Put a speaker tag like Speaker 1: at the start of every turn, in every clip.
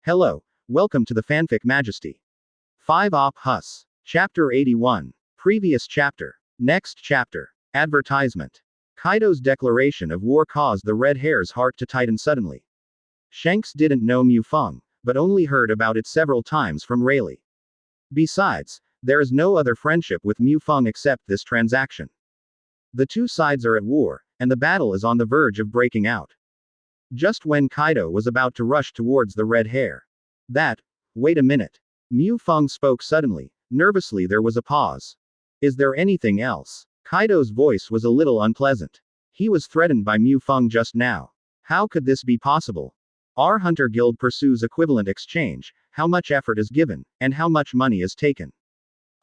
Speaker 1: Hello, welcome to the Fanfic Majesty. 5 Op Hus. Chapter 81. Previous chapter. Next chapter. Advertisement. Kaido's declaration of war caused the red hare's heart to tighten suddenly. Shanks didn't know Mu Feng, but only heard about it several times from Rayleigh. Besides, there is no other friendship with Mu Feng except this transaction. The two sides are at war, and the battle is on the verge of breaking out. Just when Kaido was about to rush towards the red hare. Wait a minute. Mu Feng spoke suddenly. Nervously there was a pause. Is there anything else? Kaido's voice was a little unpleasant. He was threatened by Mu Feng just now. How could this be possible? Our Hunter Guild pursues equivalent exchange, how much effort is given, and how much money is taken.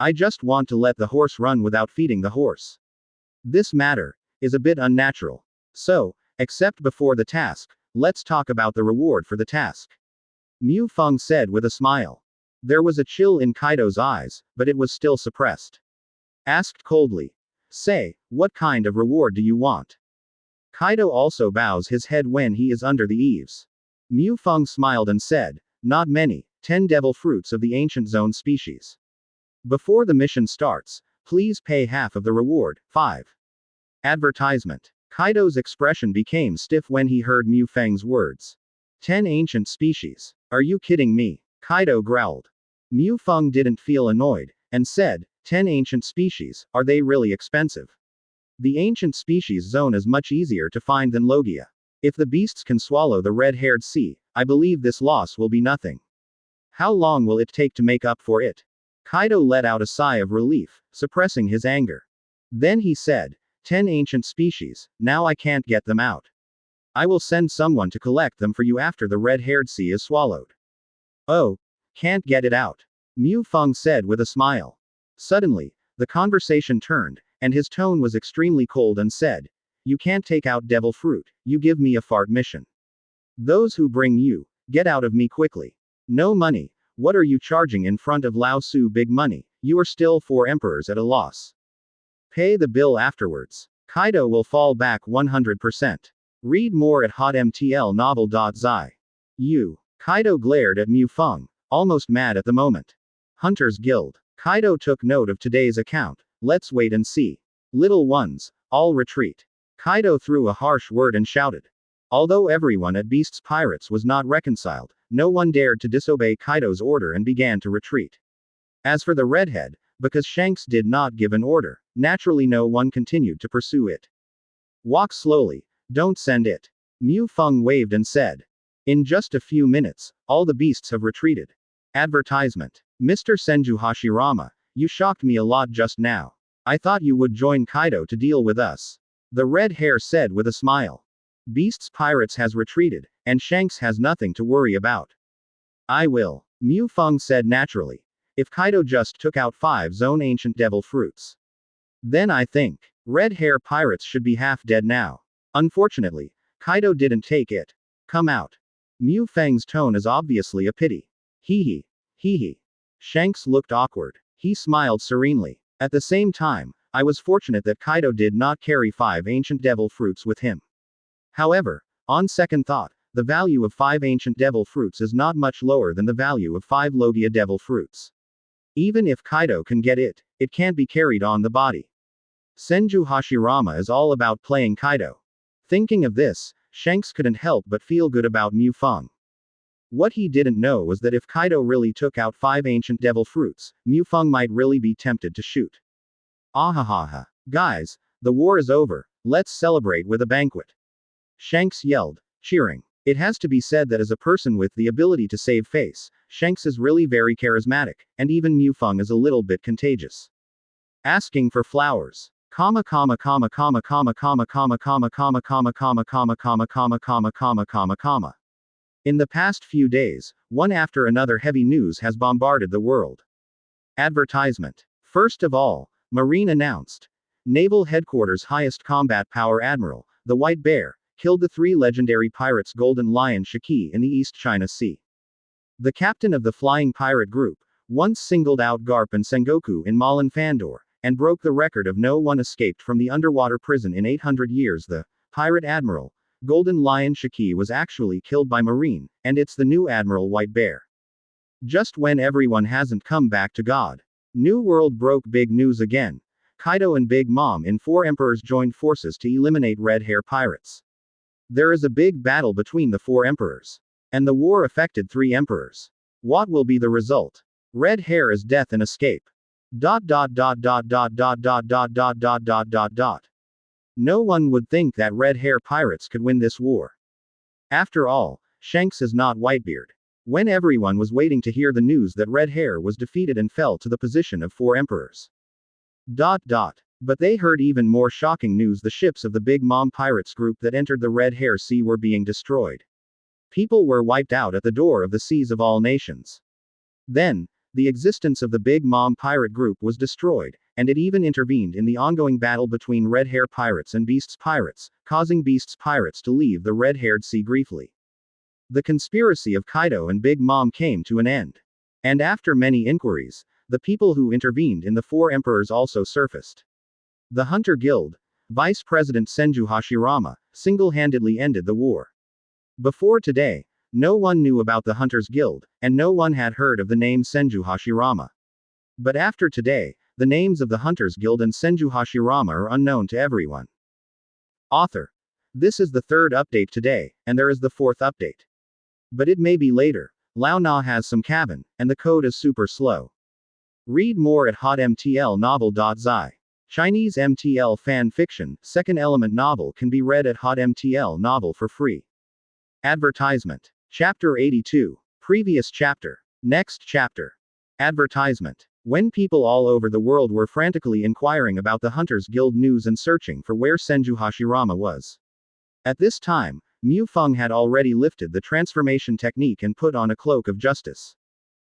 Speaker 1: I just want to let the horse run without feeding the horse. This matter is a bit unnatural. So, except before the task, let's talk about the reward for the task. Mu Feng said with a smile. There was a chill in Kaido's eyes, but it was still suppressed. Asked coldly. Say, what kind of reward do you want? Kaido also bows his head when he is under the eaves. Mu Feng smiled and said, not many, 10 devil fruits of the ancient zone species. Before the mission starts, please pay half of the reward, 5. Advertisement. Kaido's expression became stiff when he heard Mu Feng's words. 10 ancient species. Are you kidding me? Kaido growled. Mu Feng didn't feel annoyed, and said, 10 ancient species, are they really expensive? The ancient species zone is much easier to find than Logia. If the beasts can swallow the red-haired sea, I believe this loss will be nothing. How long will it take to make up for it? Kaido let out a sigh of relief, suppressing his anger. Then he said, 10 ancient species, now I can't get them out. I will send someone to collect them for you after the red-haired sea is swallowed. Oh, can't get it out. Mu Feng said with a smile. Suddenly, the conversation turned, and his tone was extremely cold and said, you can't take out devil fruit, you give me a fart mission. Those who bring you, get out of me quickly. No money, what are you charging in front of Lao Su big money, you are still 4 emperors at a loss. Pay the bill afterwards. Kaido will fall back 100%. Read more at hotmtlnovel.zi. Kaido glared at Mu Feng, almost mad at the moment. Hunters Guild. Kaido took note of today's account, let's wait and see. Little ones, all retreat. Kaido threw a harsh word and shouted. Although everyone at Beast's Pirates was not reconciled, no one dared to disobey Kaido's order and began to retreat. As for the redhead, because Shanks did not give an order, naturally no one continued to pursue it. Walk slowly, don't send it. Mu Feng waved and said. In just a few minutes, all the beasts have retreated. Advertisement. Mr. Senju Hashirama, you shocked me a lot just now. I thought you would join Kaido to deal with us. The red hare said with a smile. Beast's Pirates has retreated, and Shanks has nothing to worry about. I will. Mu Feng said naturally. If Kaido just took out 5 zone ancient devil fruits. Then I think, red hare pirates should be half dead now. Unfortunately, Kaido didn't take it. Come out. Mu Feng's tone is obviously a pity. Hee hee. Shanks looked awkward. He smiled serenely. At the same time, I was fortunate that Kaido did not carry 5 ancient devil fruits with him. However, on second thought, the value of 5 ancient devil fruits is not much lower than the value of 5 Logia devil fruits. Even if Kaido can get it, it can't be carried on the body. Senju Hashirama is all about playing Kaido. Thinking of this, Shanks couldn't help but feel good about Mu Feng. What he didn't know was that if Kaido really took out 5 ancient devil fruits, Mu Feng might really be tempted to shoot. Ahahaha. Guys, the war is over, let's celebrate with a banquet. Shanks yelled, cheering. It has to be said that as a person with the ability to save face, Shanks is really very charismatic, and even Mu Feng is a little bit contagious. Asking for flowers. In the past few days, one after another heavy news has bombarded the world. Advertisement. First of all, Marine announced. Naval Headquarters highest combat power admiral, the White Bear, killed the 3 legendary pirates Golden Lion Shiki in the East China Sea. The captain of the flying pirate group, once singled out Garp and Sengoku in Malin Fandor, and broke the record of no one escaped from the underwater prison in 800 years. The pirate admiral, Golden Lion Shiki was actually killed by Marine, and it's the new Admiral White Bear. Just when everyone hasn't come back to God. New World broke big news again. Kaido and Big Mom in 4 emperors joined forces to eliminate Red Hair pirates. There is a big battle between the 4 emperors. And the war affected 3 emperors. What will be the result? Red Hair is death and escape. ... No one would think that Red Hair pirates could win this war. After all, Shanks is not Whitebeard. When everyone was waiting to hear the news that Red Hair was defeated and fell to the position of 4 emperors. But they heard even more shocking news: the ships of the Big Mom pirates group that entered the Red Hair Sea were being destroyed. People were wiped out at the door of the seas of all nations. Then, the existence of the Big Mom pirate group was destroyed, and it even intervened in the ongoing battle between Red Hair pirates and Beasts pirates, causing Beasts pirates to leave the red-haired sea briefly. The conspiracy of Kaido and Big Mom came to an end. And after many inquiries, the people who intervened in the 4 emperors also surfaced. The Hunter Guild, Vice President Senju Hashirama, single-handedly ended the war. Before today, no one knew about the Hunters Guild, and no one had heard of the name Senju Hashirama. But after today, the names of the Hunters Guild and Senju Hashirama are unknown to everyone. Author. This is the 3rd update today, and there is the 4th update. But it may be later. Lao Na has some cabin, and the code is super slow. Read more at hotmtlnovel.zi. Chinese MTL fan fiction, second element novel can be read at hotmtl novel for free. Advertisement. Chapter 82. Previous chapter. Next chapter. Advertisement. When people all over the world were frantically inquiring about the Hunters Guild news and searching for where Senju Hashirama was. At this time, Mu Feng had already lifted the transformation technique and put on a cloak of justice.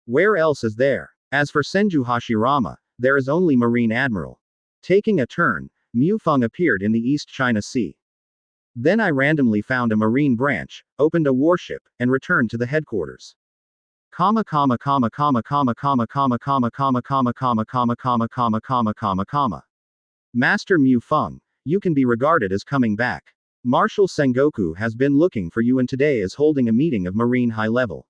Speaker 1: Where else is there? As for Senju Hashirama, there is only Marine Admiral. Taking a turn, Mu Feng appeared in the East China Sea. Then I randomly found a marine branch, opened a warship, and returned to the headquarters. Master Mu Feng, you can be regarded as coming back. Marshal Sengoku has been looking for you and today is holding a meeting of Marine High Level.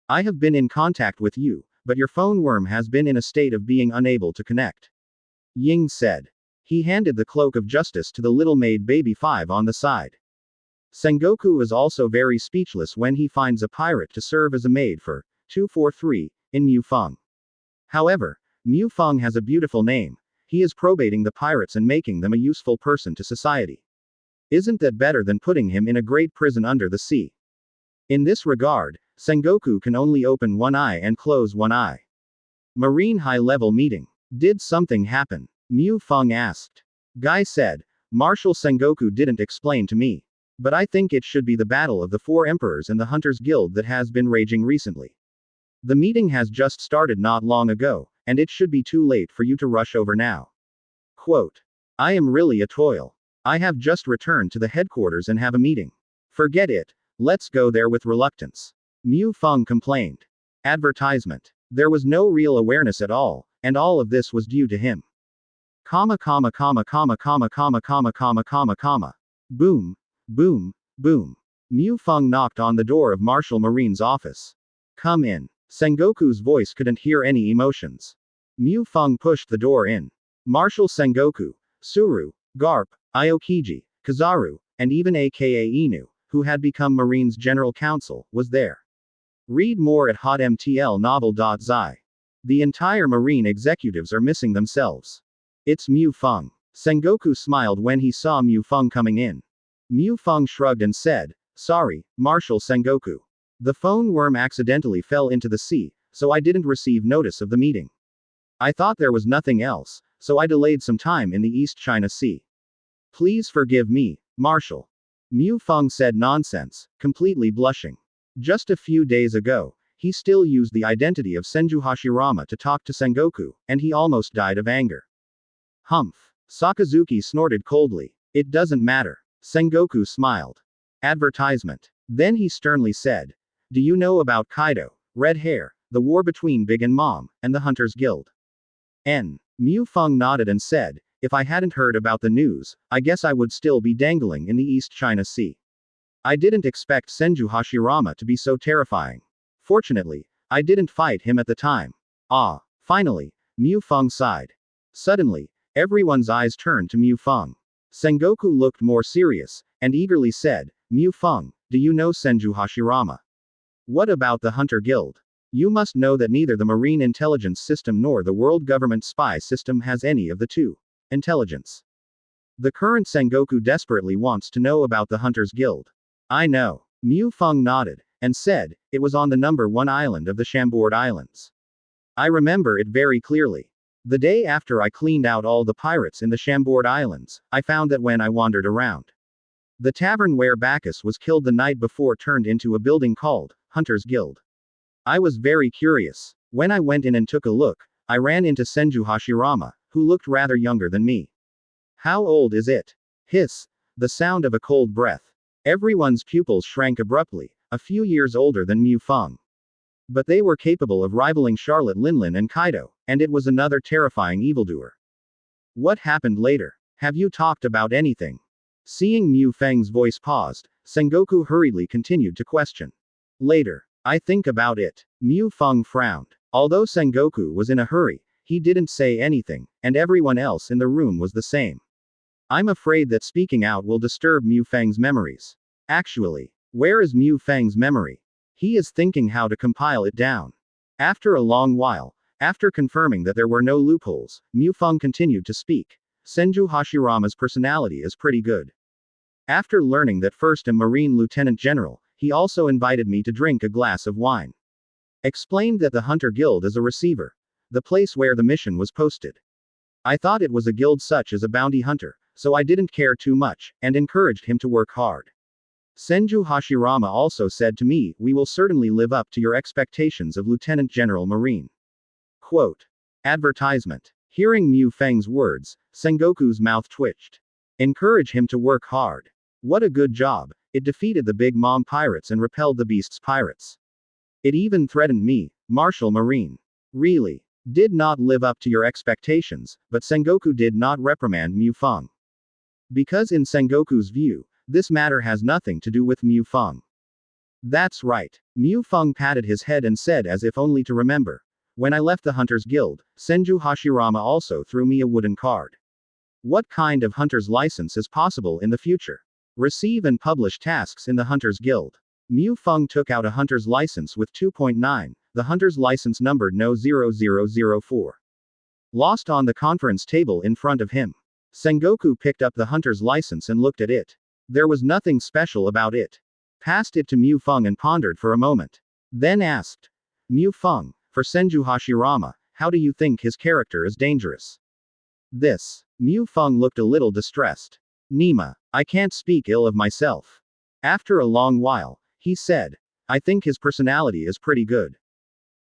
Speaker 1: I have been in contact with you, but your phone worm has been in a state of being unable to connect. Ying said. He handed the cloak of justice to the little maid baby 5 on the side. Sengoku is also very speechless when he finds a pirate to serve as a maid for 243 in Mu Feng. However, Mu Feng has a beautiful name. He is probating the pirates and making them a useful person to society. Isn't that better than putting him in a great prison under the sea? In this regard, Sengoku can only open one eye and close one eye. Marine high-level meeting. Did something happen? Mu Feng asked. Guy said, Marshal Sengoku didn't explain to me. But I think it should be the battle of the 4 emperors and the Hunters Guild that has been raging recently. The meeting has just started not long ago, and it should be too late for you to rush over now. Quote. I am really a toil. I have just returned to the headquarters and have a meeting. Forget it. Let's go there with reluctance. Mu Feng complained. Advertisement. There was no real awareness at all, and all of this was due to him. Boom. Boom. Boom. Mu Feng knocked on the door of Marshal Marine's office. Come in. Sengoku's voice couldn't hear any emotions. Mu Feng pushed the door in. Marshal Sengoku, Suru, Garp, Aokiji, Kizaru, and even aka Inu, who had become Marine's general counsel, was there. Read more at hotmtlnovel.zi. The entire Marine executives are missing themselves. It's Mu Feng. Sengoku smiled when he saw Mu Feng coming in. Mu Feng shrugged and said, Sorry, Marshal Sengoku. The phone worm accidentally fell into the sea, so I didn't receive notice of the meeting. I thought there was nothing else, so I delayed some time in the East China Sea. Please forgive me, Marshal. Mu Feng said nonsense, completely blushing. Just a few days ago, he still used the identity of Senju Hashirama to talk to Sengoku, and he almost died of anger. Humph. Sakazuki snorted coldly. It doesn't matter. Sengoku smiled. Advertisement. Then he sternly said, Do you know about Kaido, Red Hair, the war between Big and Mom, and the Hunters Guild? Mu Feng nodded and said, If I hadn't heard about the news, I guess I would still be dangling in the East China Sea. I didn't expect Senju Hashirama to be so terrifying. Fortunately, I didn't fight him at the time. Ah. Finally, Mu Feng sighed. Suddenly, everyone's eyes turned to Mu Feng. Sengoku looked more serious, and eagerly said, Mu Feng, do you know Senju Hashirama? What about the Hunter Guild? You must know that neither the Marine Intelligence System nor the World Government Spy System has any of the two. Intelligence. The current Sengoku desperately wants to know about the Hunters Guild. I know. Mu Feng nodded, and said, it was on the number 1 island of the Chambord Islands. I remember it very clearly. The day after I cleaned out all the pirates in the Chambord Islands, I found that when I wandered around. The tavern where Bacchus was killed the night before turned into a building called Hunters Guild. I was very curious. When I went in and took a look, I ran into Senju Hashirama, who looked rather younger than me. How old is it? Hiss. The sound of a cold breath. Everyone's pupils shrank abruptly, a few years older than Mu Feng. But they were capable of rivaling Charlotte Linlin and Kaido, and it was another terrifying evildoer. What happened later? Have you talked about anything? Seeing Mu Feng's voice paused, Sengoku hurriedly continued to question. Later. I think about it. Mu Feng frowned. Although Sengoku was in a hurry, he didn't say anything, and everyone else in the room was the same. I'm afraid that speaking out will disturb Mu Feng's memories. Actually, where is Mu Feng's memory? He is thinking how to compile it down. After a long while, after confirming that there were no loopholes, Mu Feng continued to speak. Senju Hashirama's personality is pretty good. After learning that first I'm Marine Lieutenant General, he also invited me to drink a glass of wine. Explained that the Hunter Guild is a receiver. The place where the mission was posted. I thought it was a guild such as a bounty hunter, so I didn't care too much, and encouraged him to work hard. Senju Hashirama also said to me, we will certainly live up to your expectations of Lieutenant General Marine. Quote. Advertisement. Hearing Mu Feng's words, Sengoku's mouth twitched. Encourage him to work hard. What a good job. It defeated the Big Mom pirates and repelled the Beast's pirates. It even threatened me, Marshal Marine. Really. Did not live up to your expectations, but Sengoku did not reprimand Mu Feng. Because in Sengoku's view, this matter has nothing to do with Mu Feng. That's right. Mu Feng patted his head and said as if only to remember. When I left the Hunters Guild, Senju Hashirama also threw me a wooden card. What kind of hunter's license is possible in the future? Receive and publish tasks in the Hunters Guild. Mu Feng took out a hunter's license with 2.9, the hunter's license numbered No 0004. Lost on the conference table in front of him. Sengoku picked up the hunter's license and looked at it. There was nothing special about it. Passed it to Mu Feng and pondered for a moment. Then asked. Mu Feng, for Senju Hashirama, how do you think his character is dangerous? This. Mu Feng looked a little distressed. Nima, I can't speak ill of myself. After a long while, he said. I think his personality is pretty good.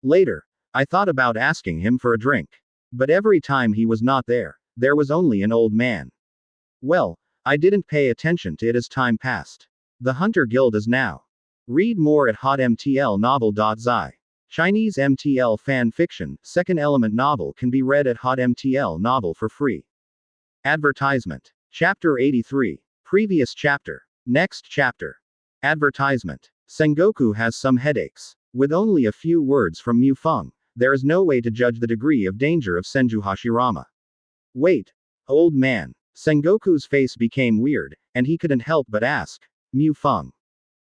Speaker 1: Later, I thought about asking him for a drink. But every time he was not there, there was only an old man. Well, I didn't pay attention to it as time passed. The Hunter Guild is now. Read more at hotmtlnovel.zi. Chinese MTL fan fiction, second element novel can be read at hotmtl novel for free. Advertisement. Chapter 83. Previous chapter. Next chapter. Advertisement. Sengoku has some headaches. With only a few words from Mu Feng, there is no way to judge the degree of danger of Senju Hashirama. Wait. Old man. Sengoku's face became weird, and he couldn't help but ask. Mu Feng.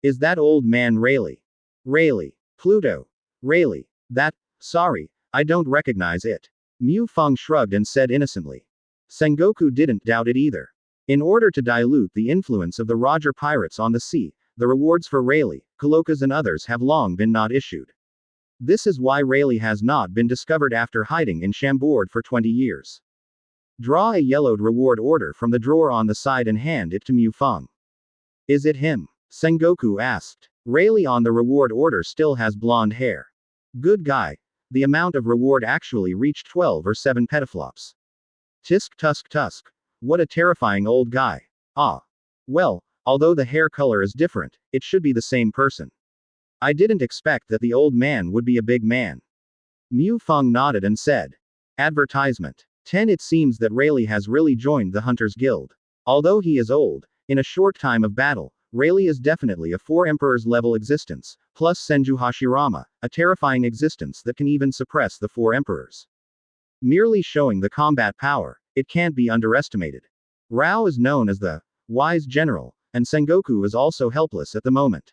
Speaker 1: Is that old man Rayleigh? Rayleigh. Pluto. Rayleigh. That. Sorry, I don't recognize it. Mu Feng shrugged and said innocently. Sengoku didn't doubt it either. In order to dilute the influence of the Roger pirates on the sea, the rewards for Rayleigh, Colokas and others have long been not issued. This is why Rayleigh has not been discovered after hiding in Chambord for 20 years. Draw a yellowed reward order from the drawer on the side and hand it to Mu Feng. Is it him? Sengoku asked. Rayleigh on the reward order still has blonde hair. Good guy. The amount of reward actually reached 12 or 7 petaflops. Tisk tusk tusk. What a terrifying old guy. Ah. Well, although the hair color is different, it should be the same person. I didn't expect that the old man would be a big man. Mu Feng nodded and said. Advertisement. 10 It seems that Rayleigh has really joined the Hunters Guild. Although he is old, in a short time of battle, Rayleigh is definitely a 4 Emperors level existence, plus Senju Hashirama, a terrifying existence that can even suppress the 4 Emperors. Merely showing the combat power, it can't be underestimated. Rao is known as the wise general, and Sengoku is also helpless at the moment.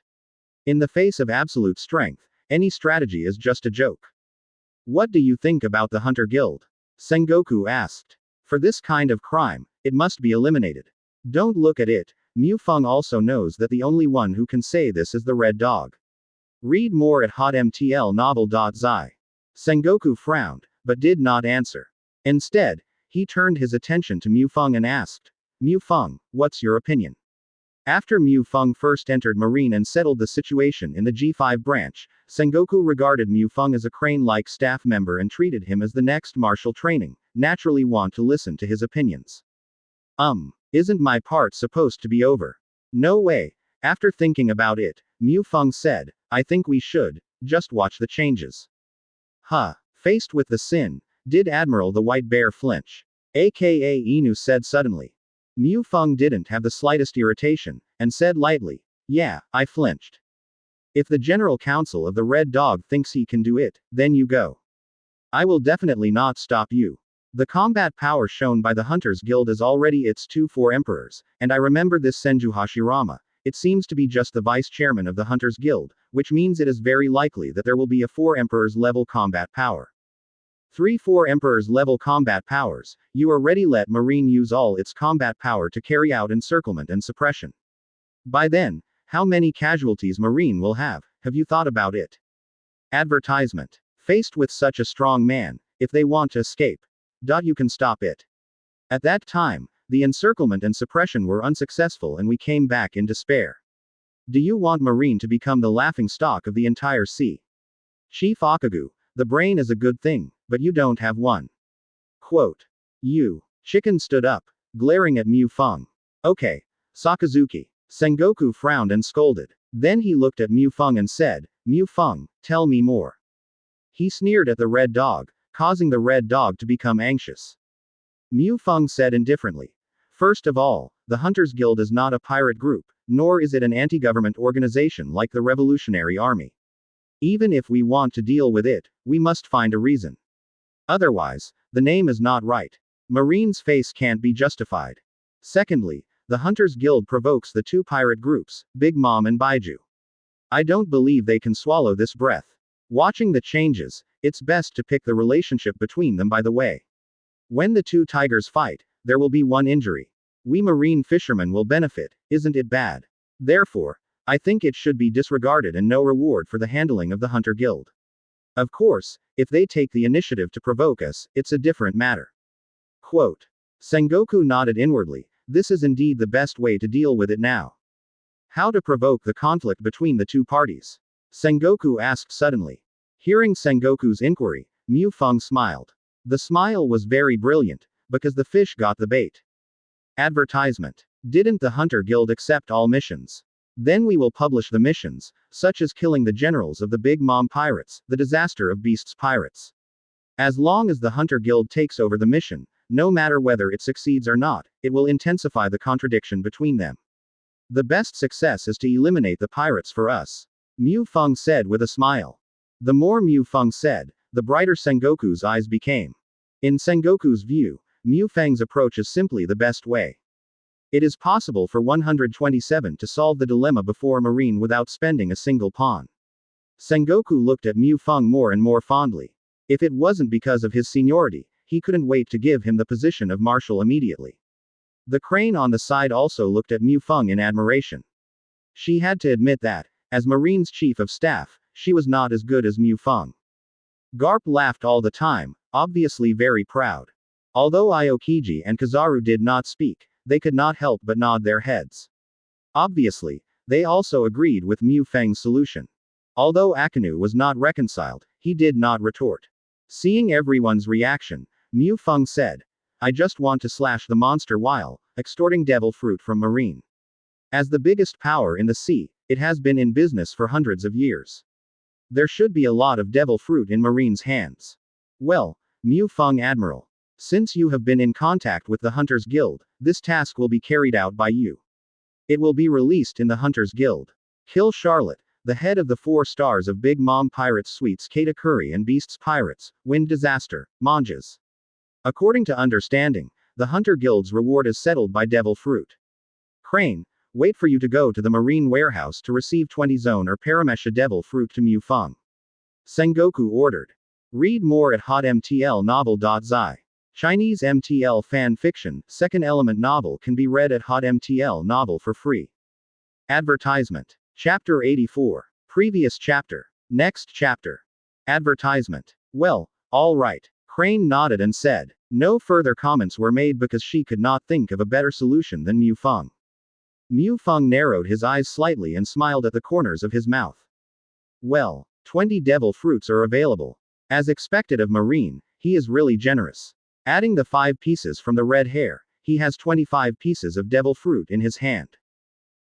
Speaker 1: In the face of absolute strength, any strategy is just a joke. What do you think about the Hunter Guild? Sengoku asked. For this kind of crime, it must be eliminated. Don't look at it, Mu Feng also knows that the only one who can say this is the Red Dog. Read more at hotmtlnovel.zi. Sengoku frowned, but did not answer. Instead, he turned his attention to Mu Feng and asked, Mu Feng, what's your opinion? After Mu Feng first entered Marine and settled the situation in the G5 branch, Sengoku regarded Mu Feng as a crane-like staff member and treated him as the next martial training, naturally want to listen to his opinions. Isn't my part supposed to be over? No way. After thinking about it, Mu Feng said, I think we should just watch the changes. Faced with the sin, did Admiral the White Bear flinch? AKA Inu said suddenly. Mu Feng didn't have the slightest irritation, and said lightly, yeah, I flinched. If the General Council of the Red Dog thinks he can do it, then you go. I will definitely not stop you. The combat power shown by the Hunters Guild is already its 2-4 Emperors, and I remember this Senju Hashirama. It seems to be just the vice chairman of the Hunters Guild, which means it is very likely that there will be a 4 Emperors level combat power. 3-4 Emperors level combat powers, you already let Marine use all its combat power to carry out encirclement and suppression. By then, how many casualties Marine will have you thought about it? Advertisement. Faced with such a strong man, if they want to escape, you can stop it. At that time, the encirclement and suppression were unsuccessful and we came back in despair. Do you want Marine to become the laughing stock of the entire sea? Chief Akagu, the brain is a good thing, but you don't have one. Quote. You. Chicken stood up, glaring at Mu Feng. Okay. Sakazuki. Sengoku frowned and scolded. Then he looked at Mu Feng and said, Mu Feng, tell me more. He sneered at the Red Dog, causing the Red Dog to become anxious. Mu Feng said indifferently. First of all, the Hunters Guild is not a pirate group, nor is it an anti-government organization like the Revolutionary Army. Even if we want to deal with it, we must find a reason. Otherwise, the name is not right. Marine's face can't be justified. Secondly, the Hunters Guild provokes the 2 pirate groups, Big Mom and Baiju. I don't believe they can swallow this breath. Watching the changes, it's best to pick the relationship between them by the way. When the 2 tigers fight, there will be one injury. We marine fishermen will benefit, isn't it bad? Therefore, I think it should be disregarded and no reward for the handling of the Hunter Guild. Of course, if they take the initiative to provoke us, it's a different matter. Quote. Sengoku nodded inwardly, this is indeed the best way to deal with it now. How to provoke the conflict between the 2 parties? Sengoku asked suddenly. Hearing Sengoku's inquiry, Mu Feng smiled. The smile was very brilliant, because the fish got the bait. Advertisement. Didn't the Hunter Guild accept all missions? Then we will publish the missions, such as killing the generals of the Big Mom Pirates, the Disaster of Beasts Pirates. As long as the Hunter Guild takes over the mission, no matter whether it succeeds or not, it will intensify the contradiction between them. The best success is to eliminate the pirates for us. Mu Feng said with a smile. The more Mu Feng said, the brighter Sengoku's eyes became. In Sengoku's view, Mu Feng's approach is simply the best way. It is possible for 127 to solve the dilemma before Marine without spending a single pawn. Sengoku looked at Mu Feng more and more fondly. If it wasn't because of his seniority, he couldn't wait to give him the position of marshal immediately. The crane on the side also looked at Mu Feng in admiration. She had to admit that, as Marine's chief of staff, she was not as good as Mu Feng. Garp laughed all the time, obviously very proud. Although Aokiji and Kizaru did not speak, they could not help but nod their heads. Obviously, they also agreed with Mu Feng's solution. Although Akinu was not reconciled, he did not retort. Seeing everyone's reaction, Mu Feng said, I just want to slash the monster while extorting devil fruit from Marine. As the biggest power in the sea, it has been in business for hundreds of years. There should be a lot of devil fruit in Marine's hands. Well, Mu Feng Admiral. Since you have been in contact with the Hunters Guild, this task will be carried out by you. It will be released in the Hunters Guild. Kill Charlotte, the head of the 4 stars of Big Mom Pirates Sweets Katakuri and Beasts Pirates, Wind Disaster, Manjas. According to understanding, the Hunter Guild's reward is settled by Devil Fruit. Crane, wait for you to go to the Marine Warehouse to receive 20 Zone or Paramesha Devil Fruit to Mu Feng. Sengoku ordered. Read more at hotmtlnovel.zi. Chinese MTL fan fiction, second element novel can be read at hotmtl novel for free. Advertisement. Chapter 84. Previous chapter. Next chapter. Advertisement. Well, all right. Crane nodded and said. No further comments were made because she could not think of a better solution than Mu Feng. Mu Feng narrowed his eyes slightly and smiled at the corners of his mouth. Well, 20 devil fruits are available. As expected of Marine, he is really generous. Adding the 5 pieces from the red hair, he has 25 pieces of devil fruit in his hand.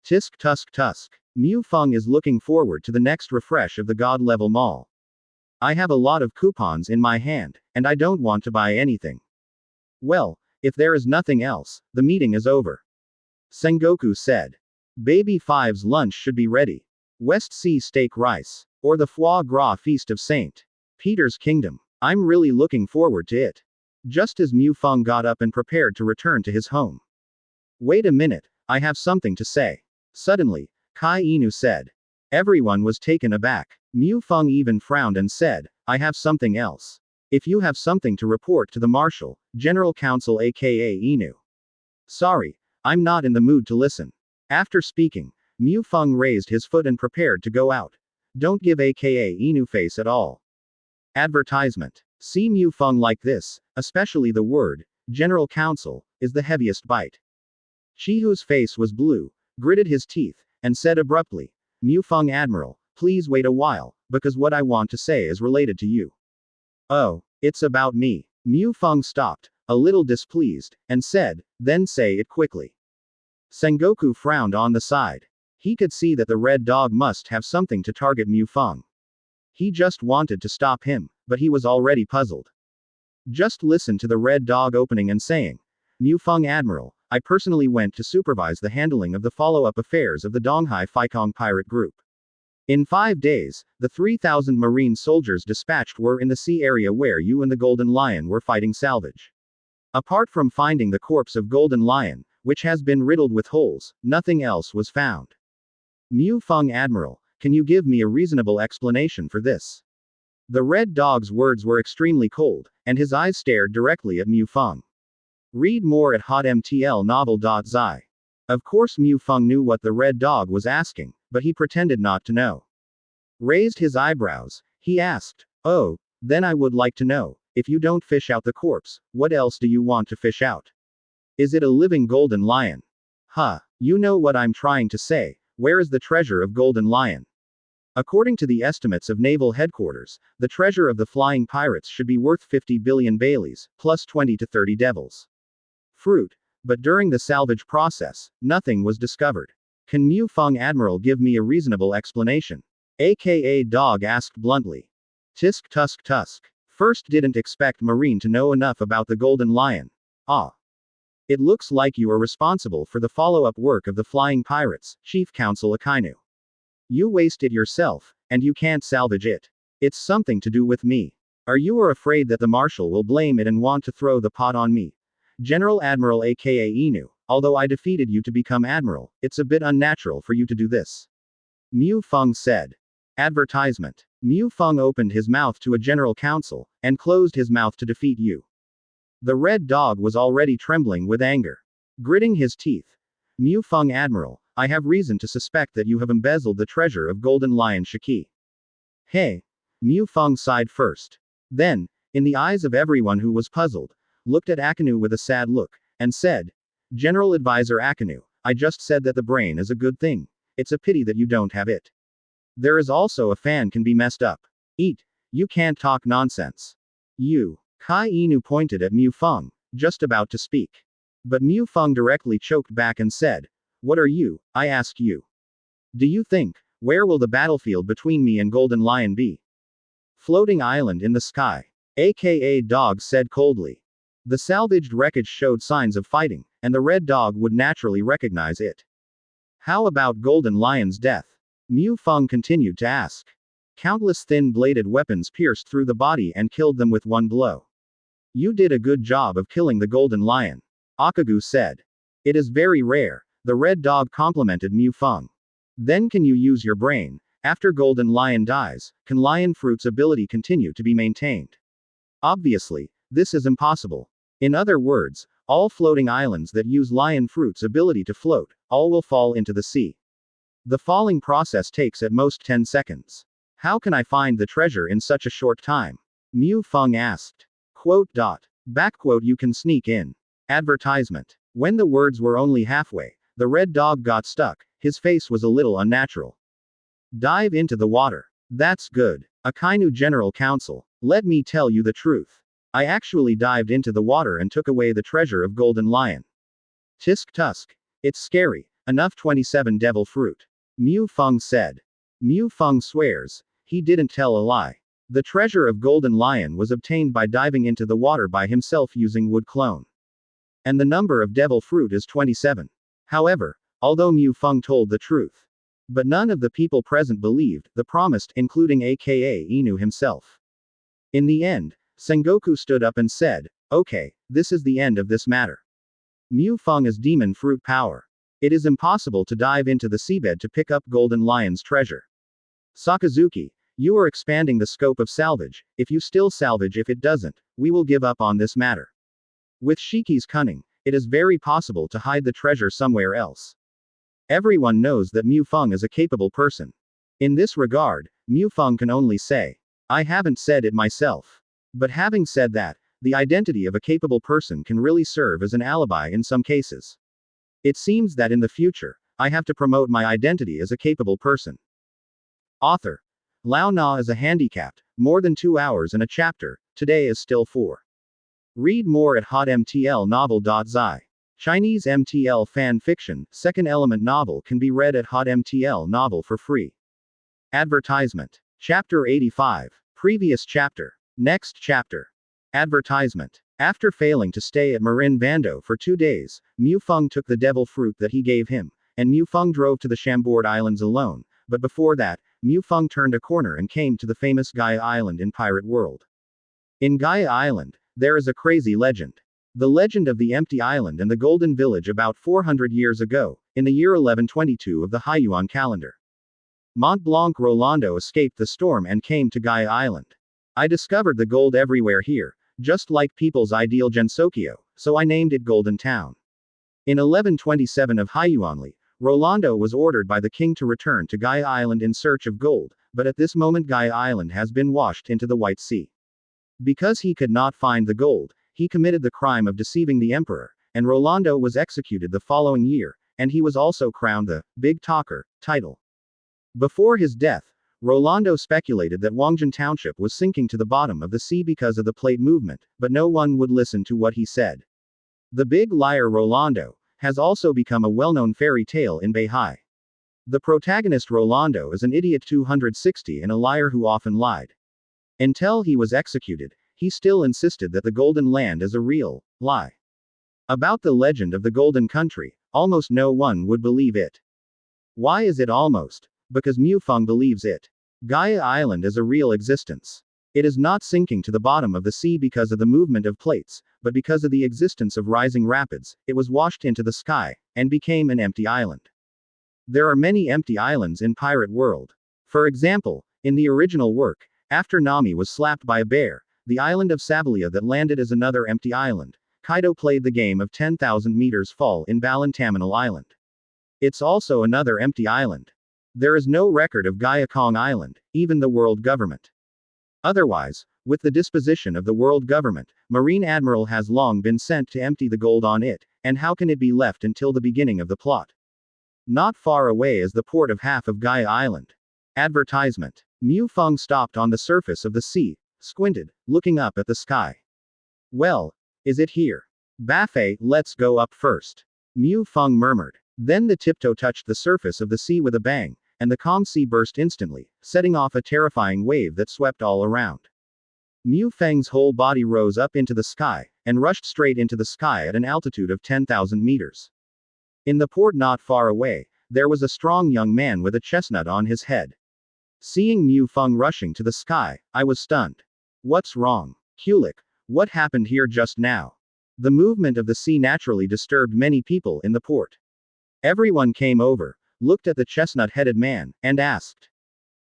Speaker 1: Tisk tusk tusk. Mu Feng is looking forward to the next refresh of the God level mall. I have a lot of coupons in my hand, and I don't want to buy anything. Well, if there is nothing else, the meeting is over. Sengoku said. Baby Five's lunch should be ready. West Sea steak rice. Or the foie gras feast of St. Peter's Kingdom. I'm really looking forward to it. Just as Mu Feng got up and prepared to return to his home. Wait a minute, I have something to say. Suddenly, Kai Inu said. Everyone was taken aback. Mu Feng even frowned and said, I have something else. If you have something to report to the Marshal, General Counsel aka Inu. Sorry, I'm not in the mood to listen. After speaking, Mu Feng raised his foot and prepared to go out. Don't give aka Inu face at all. Advertisement. See Mu Feng like this, especially the word, General Counsel, is the heaviest bite. Chihu's face was blue, gritted his teeth, and said abruptly, Mu Feng Admiral, please wait a while, because what I want to say is related to you. Oh, it's about me. Mu Feng stopped, a little displeased, and said, then say it quickly. Sengoku frowned on the side. He could see that the red dog must have something to target Mu Feng. He just wanted to stop him, but he was already puzzled. Just listen to the red dog opening and saying, Mu Feng Admiral, I personally went to supervise the handling of the follow-up affairs of the Donghai Feikong pirate group. In 5 days, the 3,000 Marine soldiers dispatched were in the sea area where you and the Golden Lion were fighting salvage. Apart from finding the corpse of Golden Lion, which has been riddled with holes, nothing else was found. Mu Feng Admiral, can you give me a reasonable explanation for this? The red dog's words were extremely cold, and his eyes stared directly at Mu Feng. Read more at hotmtlnovel.zi. Of course Mu Feng knew what the red dog was asking, but he pretended not to know. Raised his eyebrows, he asked, oh, then I would like to know, if you don't fish out the corpse, what else do you want to fish out? Is it a living golden lion? Huh, you know what I'm trying to say, where is the treasure of Golden Lion? According to the estimates of Naval Headquarters, the treasure of the flying pirates should be worth 50 billion Baileys, plus 20 to 30 devils. Fruit. But during the salvage process, nothing was discovered. Can Mu Feng Admiral give me a reasonable explanation? AKA Dog asked bluntly. Tisk tusk tusk. First didn't expect Marine to know enough about the Golden Lion. Ah. It looks like you are responsible for the follow-up work of the flying pirates, Chief Counsel Akainu. You waste it yourself, and you can't salvage it. It's something to do with me. Are you afraid that the Marshal will blame it and want to throw the pot on me? General Admiral aka Inu, although I defeated you to become Admiral, it's a bit unnatural for you to do this. Mu Feng said. Advertisement. Mu Feng opened his mouth to a General Counsel, and closed his mouth to defeat you. The red dog was already trembling with anger. Gritting his teeth. Mu Feng Admiral, I have reason to suspect that you have embezzled the treasure of Golden Lion Shiki. Hey. Mu Feng sighed first. Then, in the eyes of everyone who was puzzled, looked at Akainu with a sad look, and said, General Advisor Akainu, I just said that the brain is a good thing. It's a pity that you don't have it. There is also a fan can be messed up. Eat. You can't talk nonsense. You. Kai Inu pointed at Mu Feng, just about to speak. But Mu Feng directly choked back and said, What are you, I ask you? Do you think, where will the battlefield between me and Golden Lion be? Floating island in the sky. AKA Dog said coldly. The salvaged wreckage showed signs of fighting, and the red dog would naturally recognize it. How about Golden Lion's death? Mu Feng continued to ask. Countless thin-bladed weapons pierced through the body and killed them with one blow. You did a good job of killing the Golden Lion, Akagu said. It is very rare, the Red Dog complimented Mu Feng. Then can you use your brain? After Golden Lion dies, can Lion Fruit's ability continue to be maintained? Obviously, this is impossible. In other words, all floating islands that use Lion Fruit's ability to float, all will fall into the sea. The falling process takes at most 10 seconds. How can I find the treasure in such a short time? Mu Feng asked. Backquote you can sneak in. Advertisement. When the words were only halfway, the Red Dog got stuck, his face was a little unnatural. Dive into the water. That's good. Akainu General Council. Let me tell you the truth. I actually dived into the water and took away the treasure of Golden Lion. Tisk tusk. It's scary. Enough 27 devil fruit. Mu Feng said. Mu Feng swears. He didn't tell a lie. The treasure of Golden Lion was obtained by diving into the water by himself using wood clone. And the number of devil fruit is 27. However, although Mu Feng told the truth, but none of the people present believed the promised, including aka Inu himself. In the end, Sengoku stood up and said, okay, this is the end of this matter. Mu Feng is demon fruit power. It is impossible to dive into the seabed to pick up Golden Lion's treasure. Sakazuki, you are expanding the scope of salvage. If you still salvage, if it doesn't, we will give up on this matter. With Shiki's cunning, it is very possible to hide the treasure somewhere else. Everyone knows that Mu Feng is a capable person. In this regard, Mu Feng can only say, I haven't said it myself. But having said that, the identity of a capable person can really serve as an alibi in some cases. It seems that in the future, I have to promote my identity as a capable person. Author. Lao Na is a handicapped, more than 2 hours in a chapter, today is still 4. Read more at hotmtlnovel.zi. Chinese MTL fan fiction, second element novel can be read at hotmtl novel for free. Advertisement. Chapter 85. Previous chapter. Next chapter. Advertisement. After failing to stay at Marin Vando for 2 days, Mu Feng took the devil fruit that he gave him, and Mu Feng drove to the Chambord Islands alone, but before that, Mu Feng turned a corner and came to the famous Gaia Island in Pirate World. In Gaia Island, there is a crazy legend. The legend of the empty island and the golden village about 400 years ago, in the year 1122 of the Haiyuan calendar. Mont Blanc Rolando escaped the storm and came to Gaia Island. I discovered the gold everywhere here, just like people's ideal Gensokyo, so I named it Golden Town. In 1127 of Haiyuanli, Rolando was ordered by the king to return to Gaia Island in search of gold, but at this moment Gaia Island has been washed into the White Sea. Because he could not find the gold, he committed the crime of deceiving the emperor, and Rolando was executed the following year, and he was also crowned the Big Talker title. Before his death, Rolando speculated that Wangjin Township was sinking to the bottom of the sea because of the plate movement, but no one would listen to what he said. The big liar Rolando has also become a well-known fairy tale in Beihai. The protagonist Rolando is an idiot 260 and a liar who often lied. Until he was executed, he still insisted that the Golden Land is a real lie. About the legend of the Golden Country, almost no one would believe it. Why is it almost? Because Mu Feng believes it. Gaia Island is a real existence. It is not sinking to the bottom of the sea because of the movement of plates, but because of the existence of rising rapids, it was washed into the sky, and became an empty island. There are many empty islands in Pirate World. For example, in the original work, after Nami was slapped by a bear, the island of Sabalia that landed as another empty island, Kaido played the game of 10,000 meters fall in Balantaminal Island. It's also another empty island. There is no record of Gaia Kong Island, even the world government. Otherwise, with the disposition of the world government, Marine Admiral has long been sent to empty the gold on it, and how can it be left until the beginning of the plot? Not far away is the port of half of Gaia Island. Advertisement. Mu Feng stopped on the surface of the sea, squinted, looking up at the sky. Well, is it here? Buffet, let's go up first. Mu Feng murmured. Then the tiptoe touched the surface of the sea with a bang, and the calm sea burst instantly, setting off a terrifying wave that swept all around. Mu Feng's whole body rose up into the sky, and rushed straight into the sky at an altitude of 10,000 meters. In the port not far away, there was a strong young man with a chestnut on his head. Seeing Mu Feng rushing to the sky, I was stunned. What's wrong? Kulik, what happened here just now? The movement of the sea naturally disturbed many people in the port. Everyone came over, looked at the chestnut-headed man, and asked.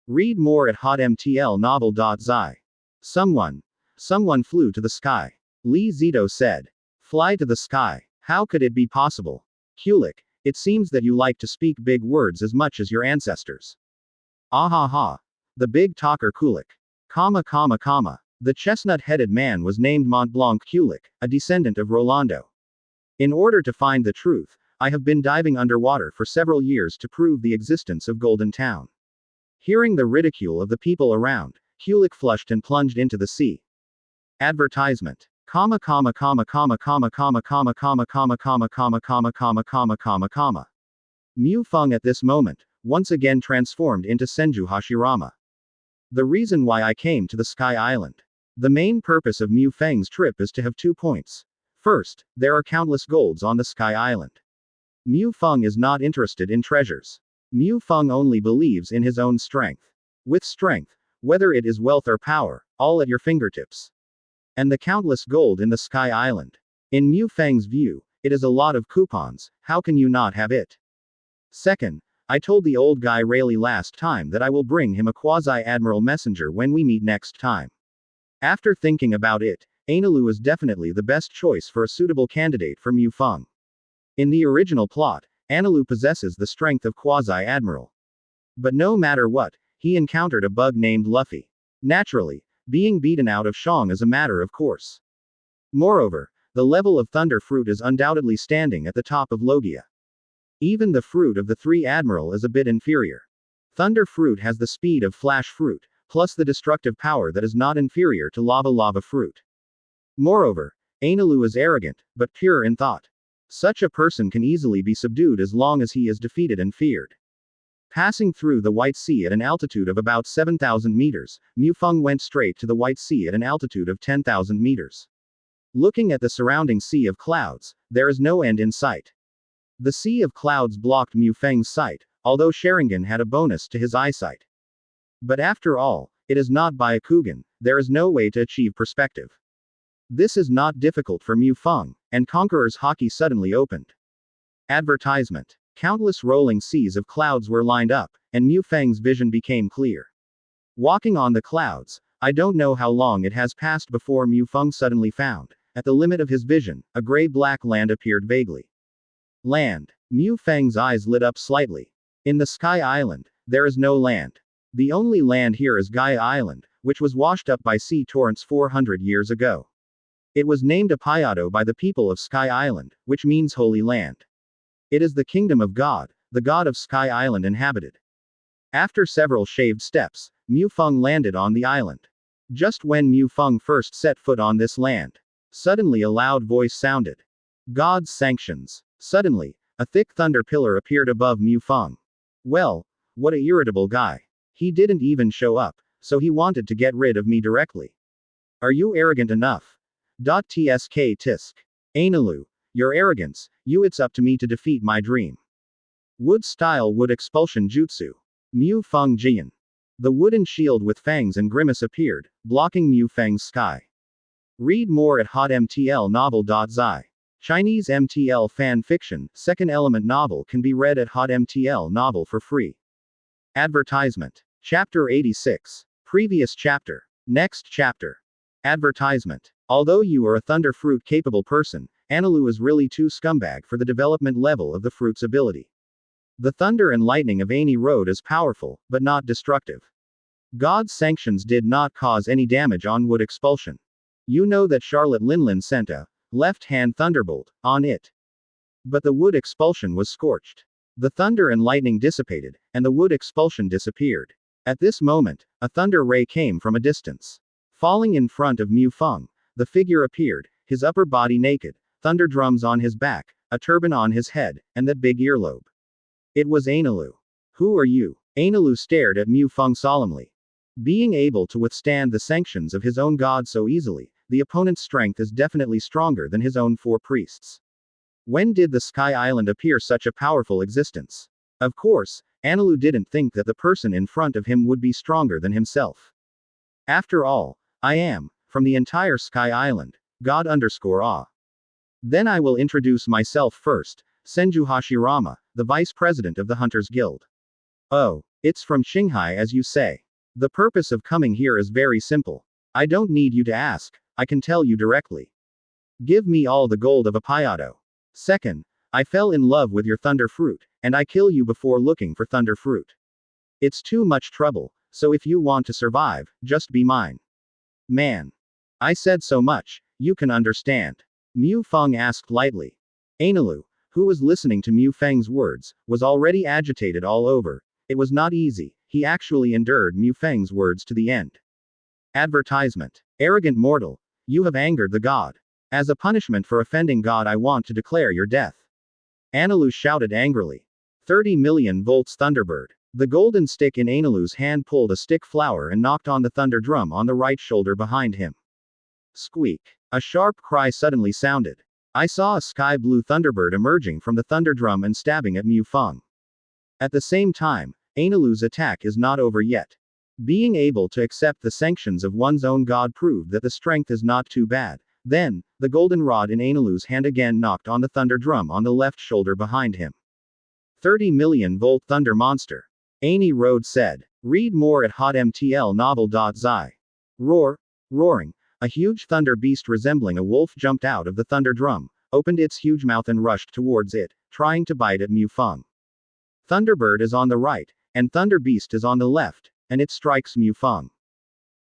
Speaker 1: Read more at hotmtlnovel.zi. Someone flew to the sky. Li Zito said. Fly to the sky. How could it be possible? Kulik, it seems that you like to speak big words as much as your ancestors. Ahaha. The big talker Kulik. The chestnut-headed man was named Montblanc Kulik, a descendant of Rolando. In order to find the truth, I have been diving underwater for several years to prove the existence of Golden Town. Hearing the ridicule of the people around, Kulik flushed and plunged into the sea. Advertisement. Mu Feng at this moment, once again transformed into Senju Hashirama. The reason why I came to the Sky Island. The main purpose of Mu Feng's trip is to have 2 points. First, there are countless golds on the Sky Island. Mu Feng is not interested in treasures. Mu Feng only believes in his own strength. With strength, whether it is wealth or power, all at your fingertips. And the countless gold in the Sky Island. In Mu Feng's view, it is a lot of coupons, how can you not have it? Second, I told the old guy Rayleigh last time that I will bring him a quasi-admiral messenger when we meet next time. After thinking about it, Ainalu is definitely the best choice for a suitable candidate for Mu Feng. In the original plot, Ainalu possesses the strength of quasi-admiral. But no matter what, he encountered a bug named Luffy. Naturally, being beaten out of Shang is a matter of course. Moreover, the level of Thunder Fruit is undoubtedly standing at the top of Logia. Even the fruit of the 3 Admiral is a bit inferior. Thunder Fruit has the speed of Flash Fruit, plus the destructive power that is not inferior to Lava Fruit. Moreover, Ainalu is arrogant, but pure in thought. Such a person can easily be subdued as long as he is defeated and feared. Passing through the White Sea at an altitude of about 7,000 meters, Mu Feng went straight to the White Sea at an altitude of 10,000 meters. Looking at the surrounding sea of clouds, there is no end in sight. The sea of clouds blocked Mu Feng's sight, although Sharingan had a bonus to his eyesight. But after all, it is not Byakugan, there is no way to achieve perspective. This is not difficult for Mu Feng, and Conqueror's Hockey suddenly opened. Advertisement. Countless rolling seas of clouds were lined up, and Mu Feng's vision became clear. Walking on the clouds, I don't know how long it has passed before Mu Feng suddenly found, at the limit of his vision, a gray-black land appeared vaguely. Land. Mu Feng's eyes lit up slightly. In the Sky Island, there is no land. The only land here is Gaia Island, which was washed up by sea torrents 400 years ago. It was named Apayado by the people of Sky Island, which means Holy Land. It is the kingdom of God, the god of Sky Island inhabited. After several shaved steps, Mu Feng landed on the island. Just when Mu Feng first set foot on this land, suddenly a loud voice sounded. God's sanctions. Suddenly, a thick thunder pillar appeared above Mu Feng. Well, what a irritable guy. He didn't even show up, so he wanted to get rid of me directly. Are you arrogant enough? Tsk tisk. Ainalu. Your arrogance, it's up to me to defeat my dream. Wood-style wood expulsion jutsu. Mu Feng Jian. The wooden shield with fangs and grimace appeared, blocking Mu Feng's sky. Read more at hotmtlnovel.zi. Chinese MTL fan fiction, second element novel can be read at hotmtl novel for free. Advertisement. Chapter 86. Previous chapter. Next chapter. Advertisement. Although you are a Thunder Fruit capable person, Ainalu is really too scumbag for the development level of the fruit's ability. The thunder and lightning of Aini Road is powerful, but not destructive. God's sanctions did not cause any damage on wood expulsion. You know that Charlotte Linlin sent a left-hand thunderbolt on it. But the wood expulsion was scorched. The thunder and lightning dissipated, and the wood expulsion disappeared. At this moment, a thunder ray came from a distance. Falling in front of Mu Feng, the figure appeared, his upper body naked, thunder drums on his back, a turban on his head, and that big earlobe. It was Ainalu. Who are you? Ainalu stared at Mu Feng solemnly. Being able to withstand the sanctions of his own god so easily, the opponent's strength is definitely stronger than his own 4 priests. When did the Sky Island appear such a powerful existence? Of course, Anilu didn't think that the person in front of him would be stronger than himself. After all, I am, from the entire Sky Island, God underscore Ah. Then I will introduce myself first, Senju Hashirama, the vice president of the Hunters Guild. Oh, it's from Shanghai as you say. The purpose of coming here is very simple. I don't need you to ask, I can tell you directly. Give me all the gold of Apayado. Second, I fell in love with your thunder fruit, and I kill you before looking for thunder fruit. It's too much trouble, so if you want to survive, just be mine. Man. I said so much, you can understand. Mu Feng asked lightly. Anilu, who was listening to Mu Feng's words, was already agitated all over. It was not easy, he actually endured Mu Feng's words to the end. Advertisement. Arrogant mortal, you have angered the god. As a punishment for offending God, I want to declare your death. Anilu shouted angrily. 30 million volts Thunderbird. The golden stick in Anilu's hand pulled a stick flower and knocked on the thunder drum on the right shoulder behind him. Squeak. A sharp cry suddenly sounded. I saw a sky blue Thunderbird emerging from the thunder drum and stabbing at Mu Feng. At the same time, Anilu's attack is not over yet. Being able to accept the sanctions of one's own god proved that the strength is not too bad. Then, the golden rod in Anilu's hand again knocked on the thunder drum on the left shoulder behind him. 30 million volt thunder monster. Ani Road said. Read more at hotmtlnovel.zi. Roar. Roaring. A huge thunder beast resembling a wolf jumped out of the thunder drum, opened its huge mouth and rushed towards it, trying to bite at Mu Feng. Thunderbird is on the right, and Thunder Beast is on the left, and it strikes Mu Feng.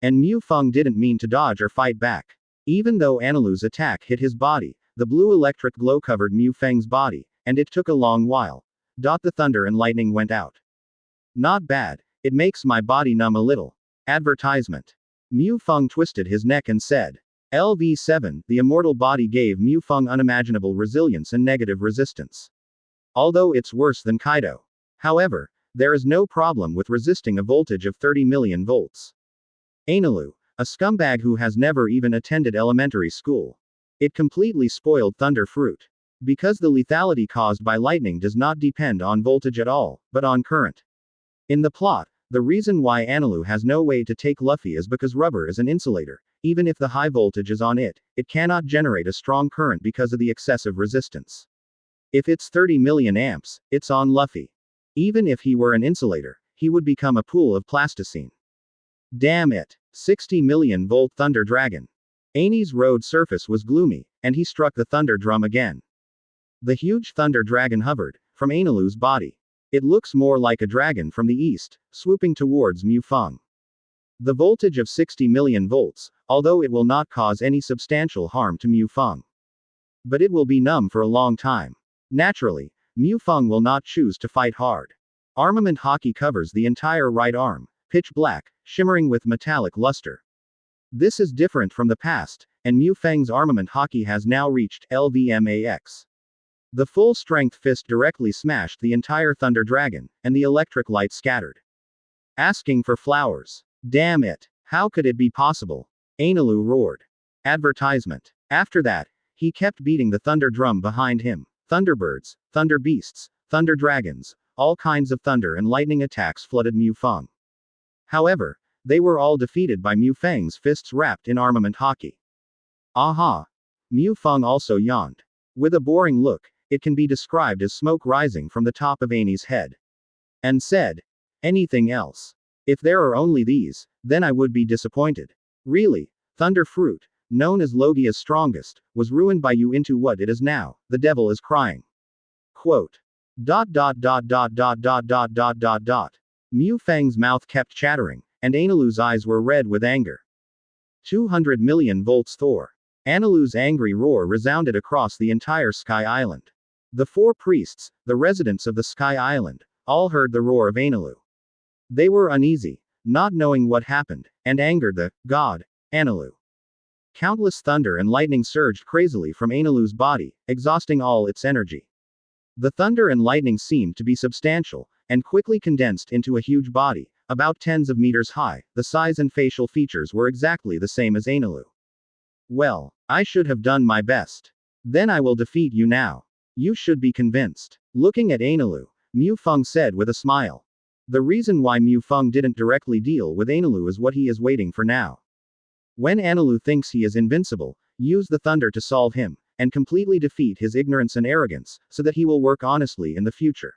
Speaker 1: And Mu Feng didn't mean to dodge or fight back. Even though Anilu's attack hit his body, the blue electric glow covered Mu Feng's body, and it took a long while. The thunder and lightning went out. Not bad, it makes my body numb a little. Advertisement. Mu Feng twisted his neck and said. LV7, the immortal body gave Mu Feng unimaginable resilience and negative resistance. Although it's worse than Kaido. However, there is no problem with resisting a voltage of 30 million volts. Anilu, a scumbag who has never even attended elementary school. It completely spoiled thunder fruit. Because the lethality caused by lightning does not depend on voltage at all, but on current. In the plot, the reason why Anilu has no way to take Luffy is because rubber is an insulator. Even if the high voltage is on it, it cannot generate a strong current because of the excessive resistance. If it's 30 million amps, it's on Luffy. Even if he were an insulator, he would become a pool of plasticine. Damn it. 60 million volt thunder dragon. Ani's road surface was gloomy, and he struck the thunder drum again. The huge thunder dragon hovered from Anilu's body. It looks more like a dragon from the east, swooping towards Mu Feng. The voltage of 60 million volts, although it will not cause any substantial harm to Mu Feng. But it will be numb for a long time. Naturally, Mu Feng will not choose to fight hard. Armament hockey covers the entire right arm, pitch black, shimmering with metallic luster. This is different from the past, and Mu Feng's armament hockey has now reached LVMAX. The full-strength fist directly smashed the entire thunder dragon, and the electric light scattered. Asking for flowers. Damn it. How could it be possible? Anilu roared. Advertisement. After that, he kept beating the thunder drum behind him. Thunderbirds, thunder beasts, thunder dragons, all kinds of thunder and lightning attacks flooded Mu Feng. However, they were all defeated by Mu Feng's fists wrapped in armament hockey. Aha! Mu Feng also yawned. With a boring look, it can be described as smoke rising from the top of Ani's head. And said, anything else? If there are only these, then I would be disappointed. Really, thunder fruit, known as Logia's strongest, was ruined by you into what it is now. The devil is crying. Quote. Mu Feng's mouth kept chattering, and Anilu's eyes were red with anger. 200 million volts Thor. Anilu's angry roar resounded across the entire Sky Island. The four priests, the residents of the Sky Island, all heard the roar of Anilu. They were uneasy, not knowing what happened, and angered the god, Anilu. Countless thunder and lightning surged crazily from Anilu's body, exhausting all its energy. The thunder and lightning seemed to be substantial, and quickly condensed into a huge body, about tens of meters high. The size and facial features were exactly the same as Anilu. Well, I should have done my best. Then I will defeat you now. You should be convinced. Looking at Anilu, Mu Feng said with a smile. The reason why Mu Feng didn't directly deal with Anilu is what he is waiting for now. When Anilu thinks he is invincible, use the thunder to solve him, and completely defeat his ignorance and arrogance, so that he will work honestly in the future.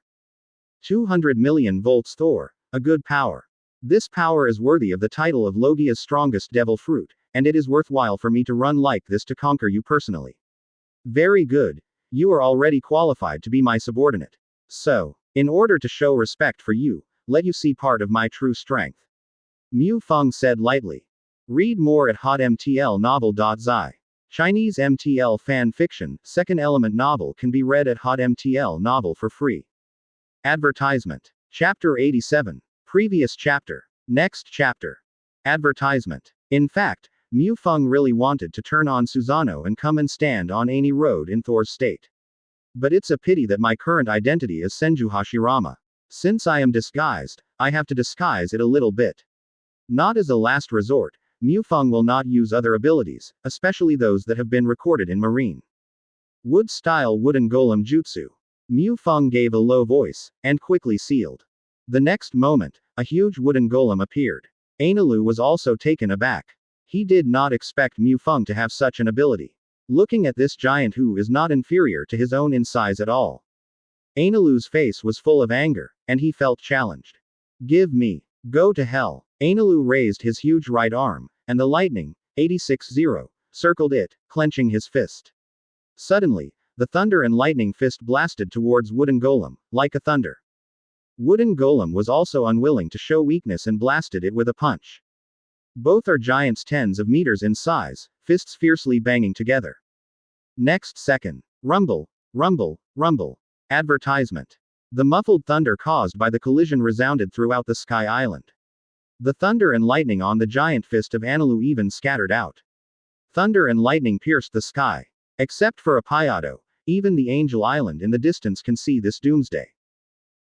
Speaker 1: 200 million volts Thor, a good power. This power is worthy of the title of Logia's strongest devil fruit, and it is worthwhile for me to run like this to conquer you personally. Very good. You are already qualified to be my subordinate. So, in order to show respect for you, let you see part of my true strength. Mu Feng said lightly. Read more at hotmtlnovel.zi. Chinese MTL fan fiction, second element novel can be read at hotmtl novel for free. Advertisement. Chapter 87. Previous chapter. Next chapter. Advertisement. In fact, Mu Feng really wanted to turn on Susano and come and stand on Ani Road in Thor's state. But it's a pity that my current identity is Senju Hashirama. Since I am disguised, I have to disguise it a little bit. Not as a last resort, Mu Feng will not use other abilities, especially those that have been recorded in Marine. Wood-style wooden golem jutsu. Mu Feng gave a low voice, and quickly sealed. The next moment, a huge wooden golem appeared. Anilu was also taken aback. He did not expect Mu Feng to have such an ability. Looking at this giant who is not inferior to his own in size at all. Anilu's face was full of anger, and he felt challenged. Give me. Go to hell. Anilu raised his huge right arm, and the lightning, 86-0, circled it, clenching his fist. Suddenly, the thunder and lightning fist blasted towards wooden golem, like a thunder. Wooden golem was also unwilling to show weakness and blasted it with a punch. Both are giants tens of meters in size, fists fiercely banging together. Next second. Rumble, rumble, rumble. Advertisement. The muffled thunder caused by the collision resounded throughout the Sky Island. The thunder and lightning on the giant fist of Anilu even scattered out. Thunder and lightning pierced the sky. Except for Apayado, even the Angel Island in the distance can see this doomsday.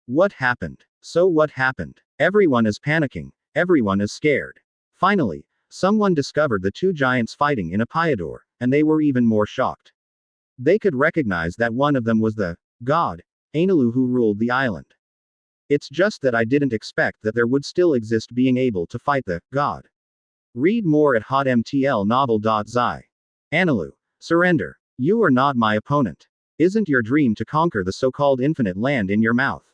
Speaker 1: What happened? So what happened? Everyone is panicking, everyone is scared. Finally, someone discovered the two giants fighting in Apayador, and they were even more shocked. They could recognize that one of them was the god, Anilu, who ruled the island. It's just that I didn't expect that there would still exist being able to fight the god. Read more at hotmtlnovel.zi. Anilu, surrender. You are not my opponent. Isn't your dream to conquer the so-called infinite land in your mouth?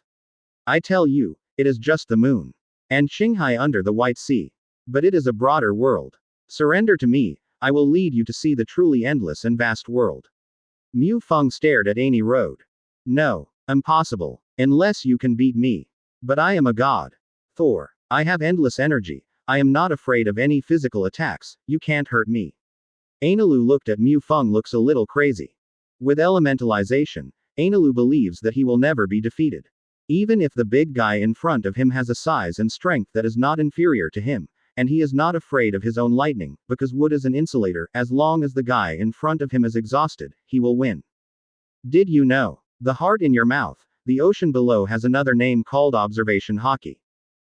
Speaker 1: I tell you, it is just the moon. And Qinghai under the White Sea. But it is a broader world. Surrender to me, I will lead you to see the truly endless and vast world. Mu Feng stared at Ani Road. No. Impossible. Unless you can beat me. But I am a god. Thor. I have endless energy. I am not afraid of any physical attacks, you can't hurt me. Anilu looked at Mu Feng looks a little crazy. With elementalization, Anilu believes that he will never be defeated. Even if the big guy in front of him has a size and strength that is not inferior to him, and he is not afraid of his own lightning, because wood is an insulator, as long as the guy in front of him is exhausted, he will win. Did you know? The heart in your mouth, the ocean below has another name called observation hockey.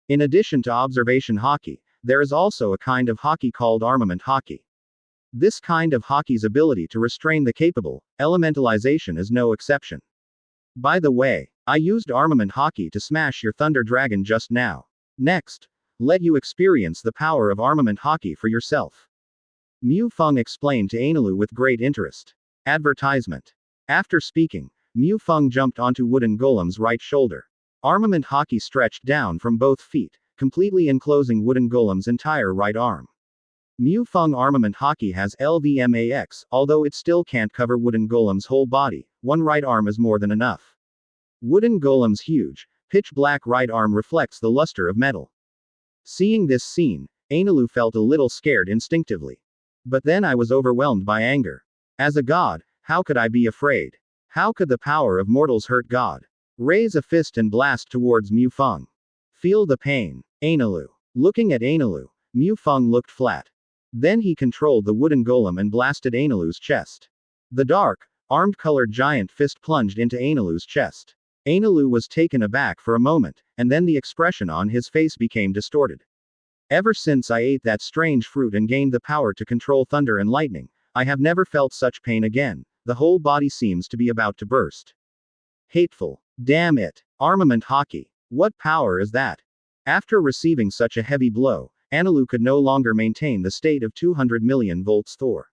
Speaker 1: In addition to observation hockey, there is also a kind of hockey called armament hockey. This kind of hockey's ability to restrain the capable, elementalization is no exception. By the way, I used armament hockey to smash your thunder dragon just now. Next, let you experience the power of armament hockey for yourself. Mu Feng explained to Anilu with great interest. Advertisement. After speaking, Mu Feng jumped onto wooden golem's right shoulder. Armament hockey stretched down from both feet, completely enclosing wooden golem's entire right arm. Mu Feng armament hockey has LVMAX, although it still can't cover wooden golem's whole body, one right arm is more than enough. Wooden golem's huge, pitch-black right arm reflects the luster of metal. Seeing this scene, Anilu felt a little scared instinctively. But then I was overwhelmed by anger. As a god, how could I be afraid? How could the power of mortals hurt God? Raise a fist and blast towards Mu Feng. Feel the pain. Anilu. Looking at Anilu, Mu Feng looked flat. Then he controlled the wooden golem and blasted Anilu's chest. The dark, armed-colored giant fist plunged into Anilu's chest. Anilu was taken aback for a moment, and then the expression on his face became distorted. Ever since I ate that strange fruit and gained the power to control thunder and lightning, I have never felt such pain again. The whole body seems to be about to burst. Hateful. Damn it. Armament hockey. What power is that? After receiving such a heavy blow, Anilu could no longer maintain the state of 200 million volts Thor.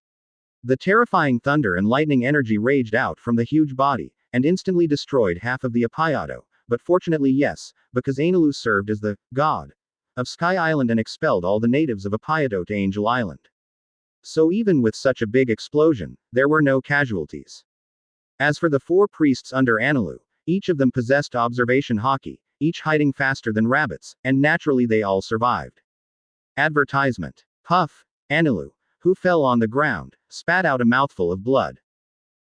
Speaker 1: The terrifying thunder and lightning energy raged out from the huge body, and instantly destroyed half of the Apayado, but fortunately yes, because Anilu served as the god of Sky Island and expelled all the natives of Apayado to Angel Island. So even with such a big explosion, there were no casualties. As for the 4 priests under Anilu, each of them possessed observation hockey, each hiding faster than rabbits, and naturally they all survived. Advertisement. Puff. Anilu, who fell on the ground, spat out a mouthful of blood.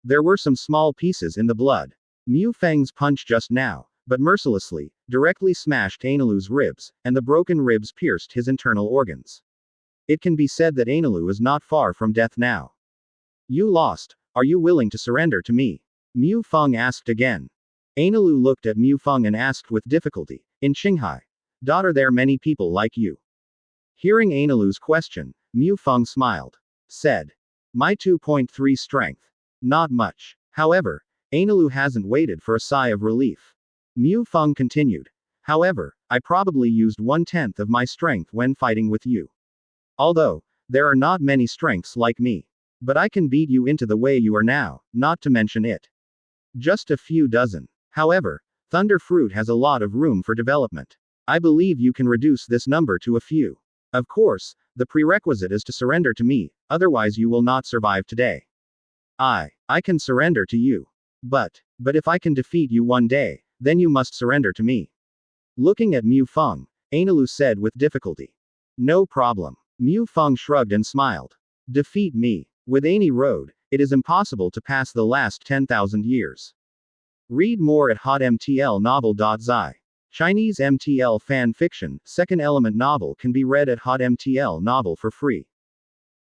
Speaker 1: There were some small pieces in the blood. Mu Feng's punch just now, but mercilessly, directly smashed Anilu's ribs, and the broken ribs pierced his internal organs. It can be said that Anilu is not far from death now. You lost. Are you willing to surrender to me? Mu Feng asked again. Anilu looked at Mu Feng and asked with difficulty, in Qinghai. Are there many people like you? Hearing Anilu's question, Mu Feng smiled. Said. My 2.3 strength. Not much. However, Anilu hasn't waited for a sigh of relief. Mu Feng continued. However, I probably used 1/10 of my strength when fighting with you. Although, there are not many strengths like me. But I can beat you into the way you are now, not to mention it. Just a few dozen. However, Thunder Fruit has a lot of room for development. I believe you can reduce this number to a few. Of course, the prerequisite is to surrender to me, otherwise you will not survive today. I can surrender to you. But if I can defeat you one day, then you must surrender to me. Looking at Mu Feng, Anilu said with difficulty. No problem. Mu Feng shrugged and smiled. Defeat me. With any road, it is impossible to pass the last 10,000 years. Read more at hotmtlnovel.zi. Chinese MTL fan fiction, second element novel can be read at hotmtl novel for free.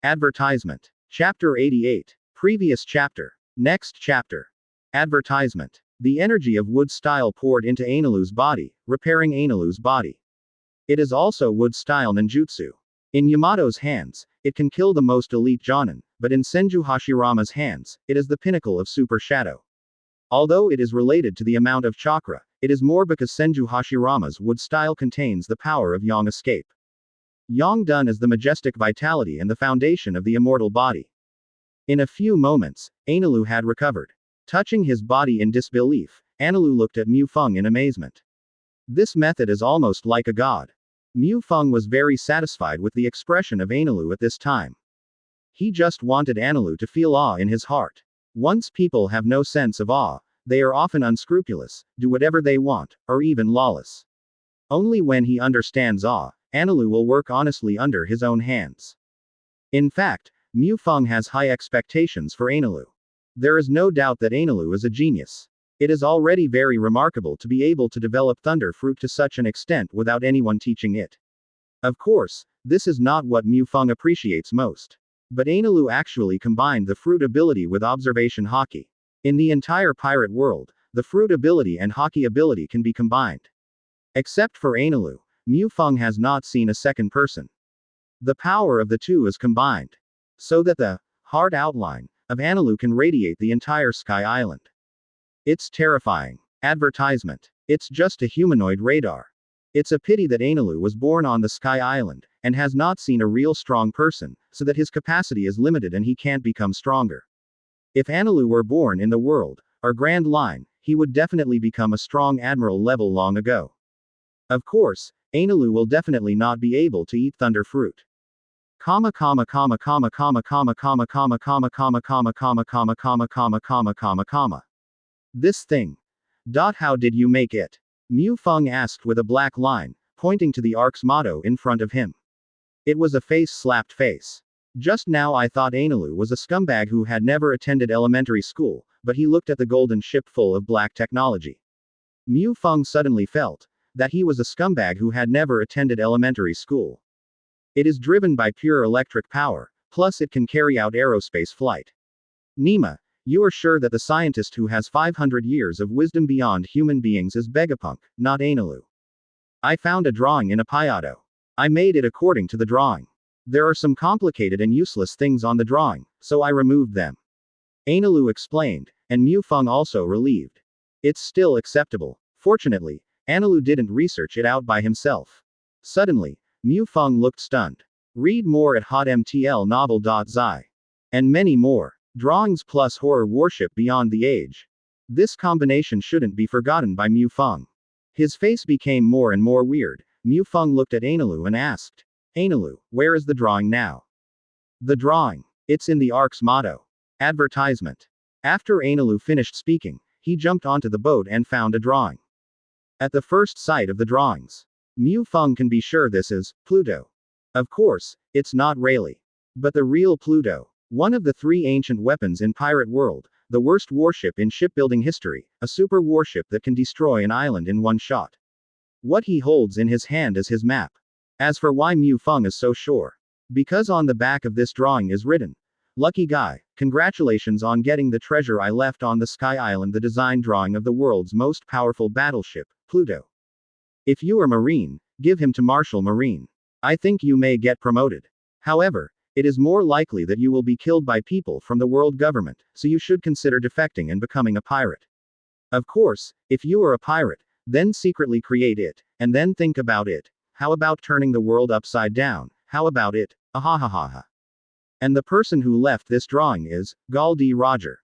Speaker 1: Advertisement. Chapter 88. Previous chapter. Next chapter. Advertisement. The energy of wood style poured into Anilu's body, repairing Anilu's body. It is also wood style ninjutsu. In Yamato's hands, it can kill the most elite Jonin, but in Senju Hashirama's hands, it is the pinnacle of super shadow. Although it is related to the amount of chakra, it is more because Senju Hashirama's wood style contains the power of Yang escape. Yang Dun is the majestic vitality and the foundation of the immortal body. In a few moments, Anilu had recovered. Touching his body in disbelief, Anilu looked at Mu Feng in amazement. This method is almost like a god. Mu Feng was very satisfied with the expression of Anilu at this time. He just wanted Anilu to feel awe in his heart. Once people have no sense of awe, they are often unscrupulous, do whatever they want, or even lawless. Only when he understands awe, Anilu will work honestly under his own hands. In fact, Mu Feng has high expectations for Anilu. There is no doubt that Anilu is a genius. It is already very remarkable to be able to develop Thunder Fruit to such an extent without anyone teaching it. Of course, this is not what Mu Feng appreciates most. But Anilu actually combined the fruit ability with observation hockey. In the entire pirate world, the fruit ability and hockey ability can be combined. Except for Anilu, Mu Feng has not seen a second person. The power of the two is combined. So that the hard outline of Anilu can radiate the entire Sky Island. It's terrifying. Advertisement. It's just a humanoid radar. It's a pity that Anilu was born on the Sky Island, and has not seen a real strong person, so that his capacity is limited and he can't become stronger. If Anilu were born in the world, or Grand Line, he would definitely become a strong admiral level long ago. Of course, Anilu will definitely not be able to eat Thunder Fruit. This thing. How did you make it? Mu Feng asked with a black line, pointing to the Ark's motto in front of him. It was a face-slapped face. Just now I thought Anilu was a scumbag who had never attended elementary school, but he looked at the golden ship full of black technology. Mu Feng suddenly felt that he was a scumbag who had never attended elementary school. It is driven by pure electric power, plus it can carry out aerospace flight. Nima, you are sure that the scientist who has 500 years of wisdom beyond human beings is Vegapunk, not Anilu. I found a drawing in Apayado. I made it according to the drawing. There are some complicated and useless things on the drawing, so I removed them. Anilu explained, and Mu Feng also relieved. It's still acceptable. Fortunately, Anilu didn't research it out by himself. Suddenly, Mu Feng looked stunned. Read more at hotmtlnovel.zi. And many more. Drawings plus horror worship beyond the age. This combination shouldn't be forgotten by Mu Feng. His face became more and more weird. Mu Feng looked at Anilu and asked, Anilu, where is the drawing now? The drawing. It's in the Ark's motto. Advertisement. After Anilu finished speaking, he jumped onto the boat and found a drawing. At the first sight of the drawings, Mu Feng can be sure this is Pluto. Of course, it's not Rayleigh. But the real Pluto. One of the 3 ancient weapons in pirate world, the worst warship in shipbuilding history, a super warship that can destroy an island in one shot. What he holds in his hand is his map. As for why Mu Feng is so sure. Because on the back of this drawing is written, Lucky guy, congratulations on getting the treasure I left on the Sky Island, the design drawing of the world's most powerful battleship, Pluto. If you are Marine, give him to Marshal Marine. I think you may get promoted. However, it is more likely that you will be killed by people from the world government, so you should consider defecting and becoming a pirate. Of course, if you are a pirate, then secretly create it, and then think about it. How about turning the world upside down? How about it? Ahahaha. And the person who left this drawing is Gall D. Roger.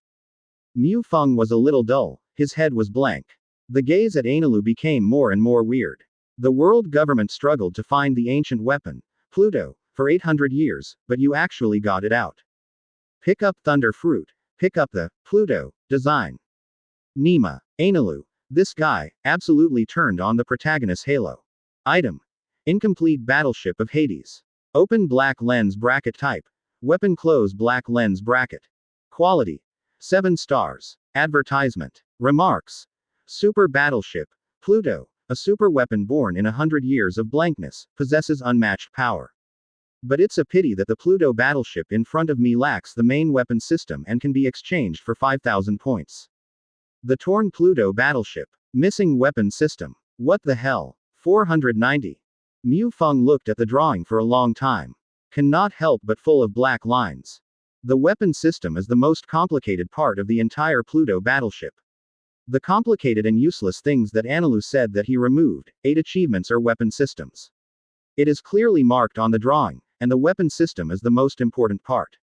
Speaker 1: Mu Feng was a little dull, his head was blank. The gaze at Anilu became more and more weird. The world government struggled to find the ancient weapon, Pluto, for 800 years, but you actually got it out. Pick up Thunder Fruit. Pick up the Pluto design. Nima. Anilu. This guy absolutely turned on the protagonist's halo. Item. Incomplete Battleship of Hades. Open black lens bracket type. Weapon close black lens bracket. Quality. 7 stars. Advertisement. Remarks. Super Battleship. Pluto, a super weapon born in 100 years of blankness, possesses unmatched power. But it's a pity that the Pluto battleship in front of me lacks the main weapon system and can be exchanged for 5,000 points. The torn Pluto battleship. Missing weapon system. What the hell? 490. Mu Feng looked at the drawing for a long time. Cannot help but full of black lines. The weapon system is the most complicated part of the entire Pluto battleship. The complicated and useless things that Anilu said that he removed, 8 achievements are weapon systems. It is clearly marked on the drawing, and the weapon system is the most important part.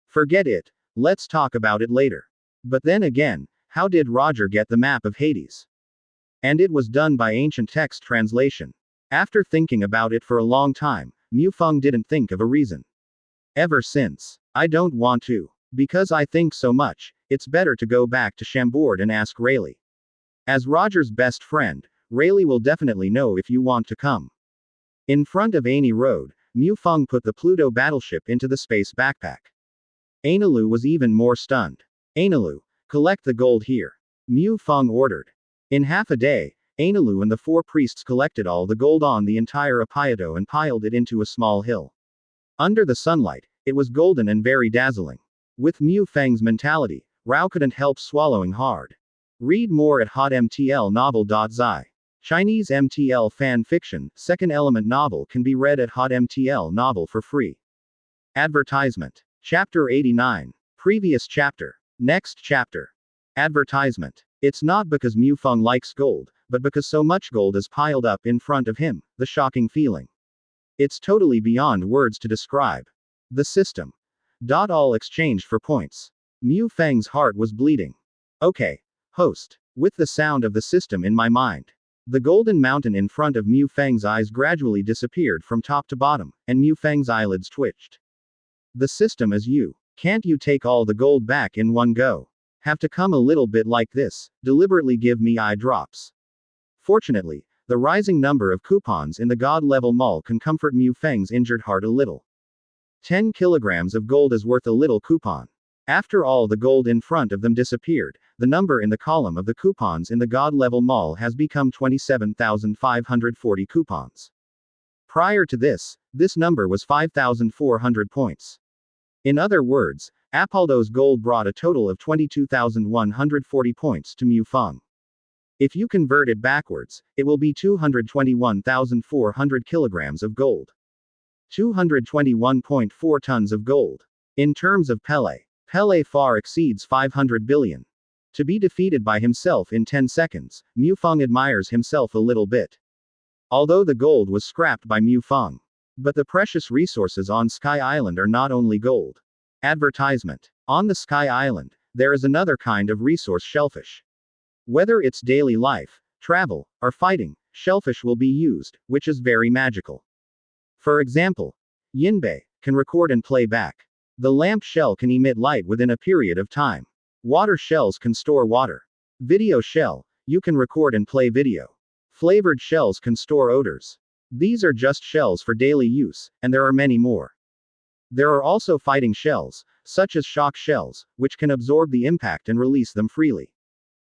Speaker 1: Forget it, let's talk about it later. But then again, how did Roger get the map of Hades? And it was done by ancient text translation. After thinking about it for a long time, Mu Feng didn't think of a reason. Ever since. I don't want to. Because I think so much, it's better to go back to Chambord and ask Rayleigh. As Roger's best friend, Rayleigh will definitely know if you want to come. In front of Annie Road, Mu Feng put the Pluto battleship into the space backpack. Anilu was even more stunned. Anilu, collect the gold here. Mu Feng ordered. In half a day, Anilu and the 4 priests collected all the gold on the entire Apaido and piled it into a small hill. Under the sunlight, it was golden and very dazzling. With Mu Feng's mentality, Rao couldn't help swallowing hard. Read more at hotmtlnovel.zi. Chinese MTL fan fiction, second element novel can be read at hotmtl novel for free. Advertisement. Chapter 89. Previous chapter. Next chapter. Advertisement. It's not because Mu Feng likes gold, but because so much gold is piled up in front of him, the shocking feeling. It's totally beyond words to describe. The system. All exchanged for points. Mu Feng's heart was bleeding. Okay. Host. With the sound of the system in my mind. The golden mountain in front of Mu Feng's eyes gradually disappeared from top to bottom, and Mu Feng's eyelids twitched. The system is you. Can't you take all the gold back in one go? Have to come a little bit like this, deliberately give me eye drops. Fortunately, the rising number of coupons in the God level mall can comfort Mu Feng's injured heart a little. 10 kilograms of gold is worth a little coupon. After all the gold in front of them disappeared, the number in the column of the coupons in the God level mall has become 27,540 coupons. Prior to this number was 5,400 points. In other words, Apoldo's gold brought a total of 22,140 points to Mu Feng. If you convert it backwards, it will be 221,400 kilograms of gold. 221.4 tons of gold. In terms of Pele far exceeds 500 billion. To be defeated by himself in 10 seconds, Mu Feng admires himself a little bit. Although the gold was scrapped by Mu Feng. But the precious resources on Sky Island are not only gold. Advertisement. On the Sky Island, there is another kind of resource shellfish. Whether it's daily life, travel, or fighting, shellfish will be used, which is very magical. For example, Yinbei can record and play back. The lamp shell can emit light within a period of time. Water shells can store water. Video shell, you can record and play video. Flavored shells can store odors. These are just shells for daily use, and there are many more. There are also fighting shells, such as shock shells, which can absorb the impact and release them freely.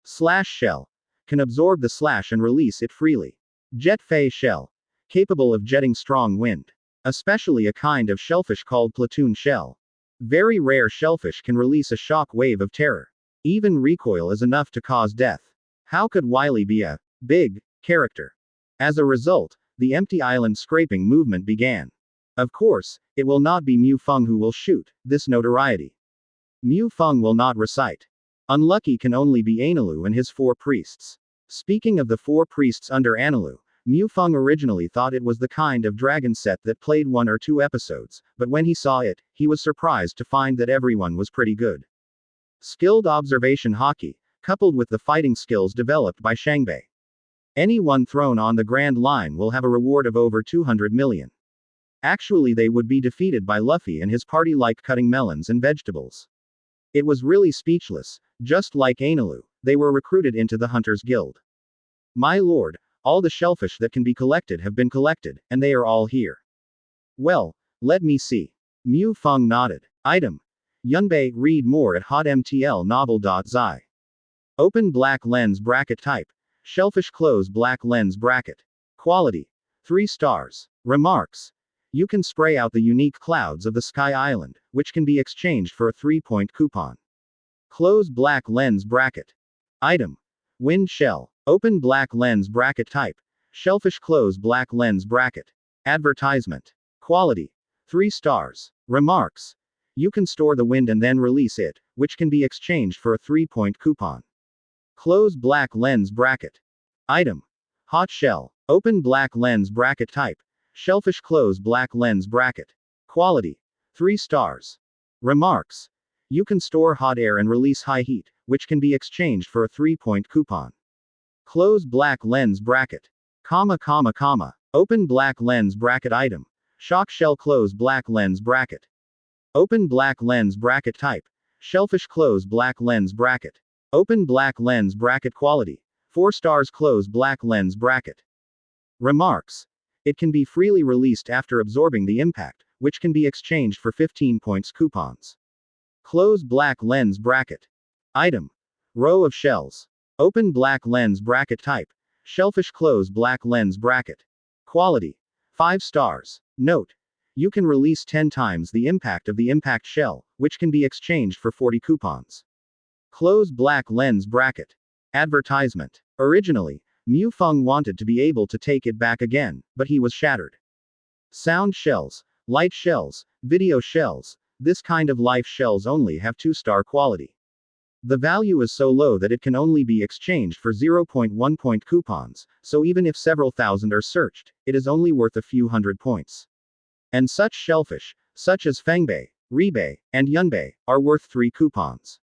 Speaker 1: Slash shell can absorb the slash and release it freely. Jet fei shell, capable of jetting strong wind. Especially a kind of shellfish called platoon shell. Very rare shellfish can release a shock wave of terror. Even recoil is enough to cause death. How could Wiley be a big character? As a result, the empty island scraping movement began. Of course, it will not be Mu Feng who will shoot this notoriety. Mu Feng will not recite. Unlucky can only be Analu and his 4 priests. Speaking of the 4 priests under Analu, Mu Feng originally thought it was the kind of dragon set that played 1 or 2 episodes, but when he saw it, he was surprised to find that everyone was pretty good. Skilled observation hockey, coupled with the fighting skills developed by Shangbei. Anyone thrown on the Grand Line will have a reward of over 200 million. Actually, they would be defeated by Luffy and his party like cutting melons and vegetables. It was really speechless. Just like Analu, they were recruited into the Hunters Guild. My lord, all the shellfish that can be collected have been collected, and they are all here. Well, let me see. Mu Feng nodded. Item. Yunbei, read more at hotmtlnovel.zi. Open black lens bracket type. Shellfish close black lens bracket. Quality. 3 stars. Remarks. You can spray out the unique clouds of the Sky Island, which can be exchanged for a 3-point coupon. Close black lens bracket. Item. Wind shell. Open black lens bracket type. Shellfish close black lens bracket. Advertisement. Quality. 3 stars. Remarks. You can store the wind and then release it, which can be exchanged for a 3-point coupon. Close black lens bracket. Item. Hot shell. Open black lens bracket type. Shellfish close black lens bracket. Quality. 3 stars. Remarks. You can store hot air and release high heat, which can be exchanged for a 3-point coupon. Close black lens bracket. Open black lens bracket item. Shock shell close black lens bracket. Open black lens bracket type. Shellfish close black lens bracket. Open black lens bracket quality. 4 stars close black lens bracket. Remarks. It can be freely released after absorbing the impact, which can be exchanged for 15 points coupons. Close black lens bracket. Item. Row of shells. Open black lens bracket type. Shellfish close black lens bracket. Quality. 5 stars. Note. You can release 10 times the impact of the impact shell, which can be exchanged for 40 coupons. Close black lens bracket. Advertisement. Originally, Mu Feng wanted to be able to take it back again, but he was shattered. Sound shells, light shells, video shells, this kind of life shells only have 2-star quality. The value is so low that it can only be exchanged for 0.1 point coupons, so even if several thousand are searched, it is only worth a few hundred points. And such shellfish, such as Fengbei, Ribei, and Yunbei, are worth 3 coupons.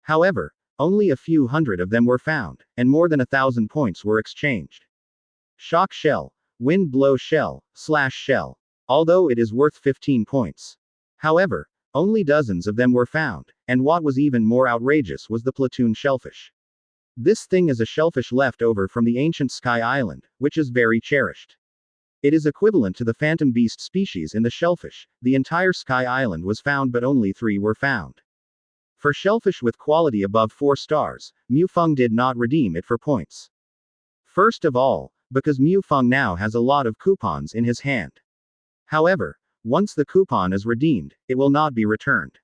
Speaker 1: However, only a few hundred of them were found, and more than 1,000 points were exchanged. Shock shell, wind blow shell, slash shell. Although it is worth 15 points. However, only dozens of them were found, and what was even more outrageous was the platoon shellfish. This thing is a shellfish left over from the ancient Sky Island, which is very cherished. It is equivalent to the phantom beast species in the shellfish. The entire Sky Island was found but only 3 were found. For shellfish with quality above 4 stars, Mu Feng did not redeem it for points. First of all, because Mu Feng now has a lot of coupons in his hand. However, once the coupon is redeemed, it will not be returned.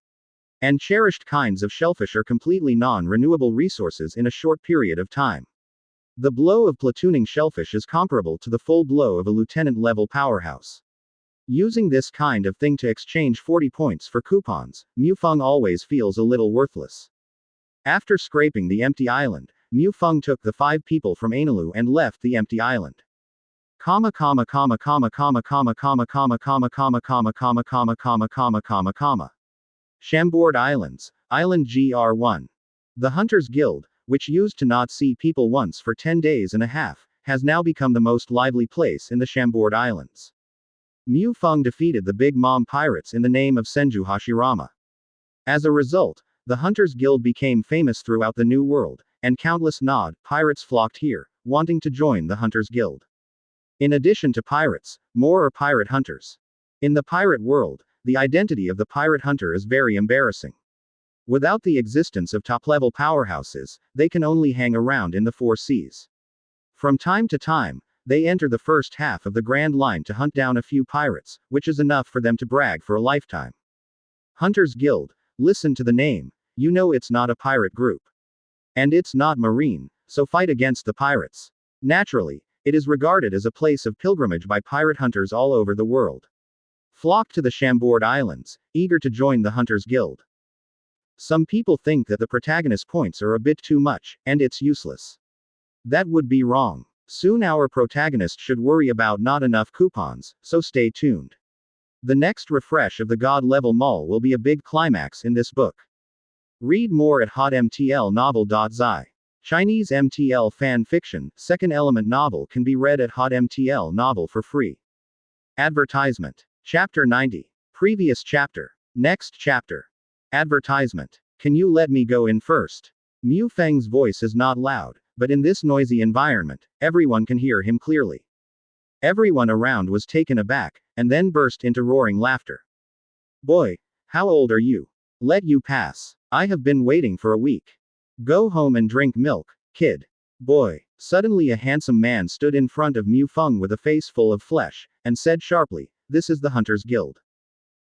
Speaker 1: And cherished kinds of shellfish are completely non-renewable resources in a short period of time. The blow of platooning shellfish is comparable to the full blow of a lieutenant-level powerhouse. Using this kind of thing to exchange 40 points for coupons, Mu Feng always feels a little worthless. After scraping the empty island, Mu Feng took the 5 people from Analu and left the empty island. Comma comma comma comma comma comma comma comma comma comma comma comma comma comma comma comma comma. Chambord Islands, Island GR1. The Hunters Guild, which used to not see people once for 10 days and a half, has now become the most lively place in the Chambord Islands. Mu Feng defeated the Big Mom pirates in the name of Senju Hashirama. As a result, the Hunters Guild became famous throughout the New World, and countless Nod pirates flocked here, wanting to join the Hunters Guild. In addition to pirates, more are pirate hunters. In the pirate world, the identity of the pirate hunter is very embarrassing. Without the existence of top-level powerhouses, they can only hang around in the 4 seas. From time to time, they enter the first half of the Grand Line to hunt down a few pirates, which is enough for them to brag for a lifetime. Hunters Guild, listen to the name, you know it's not a pirate group. And it's not marine, so fight against the pirates. Naturally, it is regarded as a place of pilgrimage by pirate hunters all over the world. Flock to the Chambord Islands, eager to join the Hunters Guild. Some people think that the protagonist points are a bit too much, and it's useless. That would be wrong. Soon our protagonist should worry about not enough coupons, so stay tuned. The next refresh of the God-level mall will be a big climax in this book. Read more at hotmtlnovel.zi. Chinese MTL fan fiction, second element novel can be read at hotmtl novel for free. Advertisement. Chapter 90. Previous chapter. Next chapter. Advertisement. Can you let me go in first? Mu Feng's voice is not loud, but in this noisy environment, everyone can hear him clearly. Everyone around was taken aback, and then burst into roaring laughter. Boy, how old are you? Let you pass. I have been waiting for a week. Go home and drink milk, kid. Boy. Suddenly a handsome man stood in front of Mu Feng with a face full of flesh, and said sharply, "This is the Hunters Guild.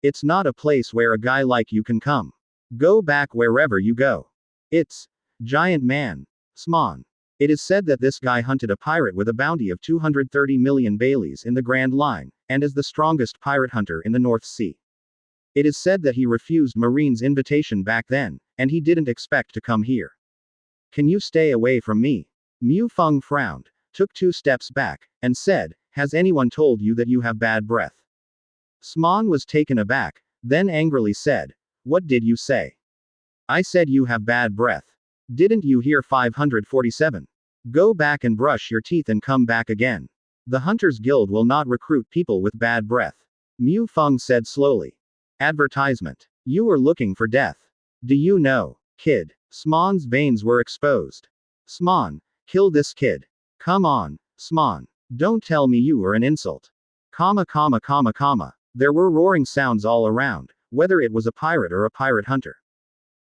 Speaker 1: It's not a place where a guy like you can come. Go back wherever you go. It's giant man. Smon. It is said that this guy hunted a pirate with a bounty of 230 million Baileys in the Grand Line, and is the strongest pirate hunter in the North Sea. It is said that he refused Marine's invitation back then, and he didn't expect to come here. Can you stay away from me?" Mu Feng frowned, took 2 steps back, and said, "Has anyone told you that you have bad breath?" Smon was taken aback, then angrily said, "What did you say?" "I said you have bad breath. Didn't you hear 547? Go back and brush your teeth and come back again. The Hunters Guild will not recruit people with bad breath." Mu Feng said slowly. Advertisement. You are looking for death. Do you know, kid? Smon's veins were exposed. Smon, kill this kid. Come on, Smon. Don't tell me you are an insult. Comma comma comma comma. There were roaring sounds all around, whether it was a pirate or a pirate hunter.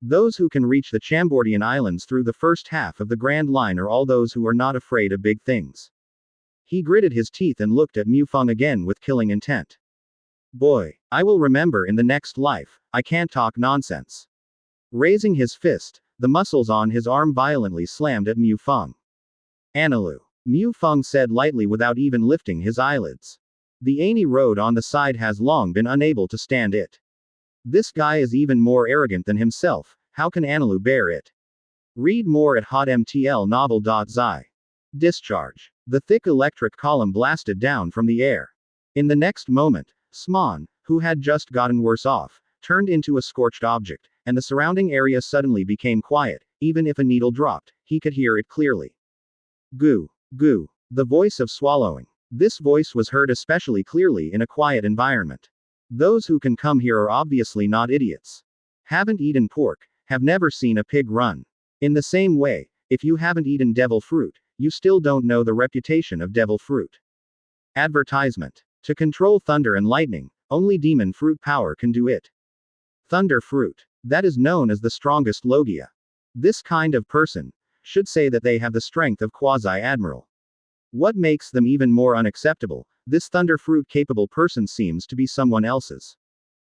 Speaker 1: Those who can reach the Chambordian Islands through the first half of the Grand Line are all those who are not afraid of big things. He gritted his teeth and looked at Mu Feng again with killing intent. Boy, I will remember in the next life, I can't talk nonsense. Raising his fist, the muscles on his arm violently slammed at Mu Feng. Analu. Mu Feng said lightly without even lifting his eyelids. The Ani road on the side has long been unable to stand it. This guy is even more arrogant than himself, how can Analu bear it? Read more at hotmtlnovel.zi. Discharge. The thick electric column blasted down from the air. In the next moment, Smon, who had just gotten worse off, turned into a scorched object, and the surrounding area suddenly became quiet. Even if a needle dropped, he could hear it clearly. Goo. Goo. The voice of swallowing. This voice was heard especially clearly in a quiet environment. Those who can come here are obviously not idiots. Haven't eaten pork, have never seen a pig run. In the same way, if you haven't eaten devil fruit, you still don't know the reputation of devil fruit. Advertisement. To control thunder and lightning, only demon fruit power can do it. Thunder fruit. That is known as the strongest Logia. This kind of person should say that they have the strength of quasi-admiral. What makes them even more unacceptable, this thunder fruit capable person seems to be someone else's.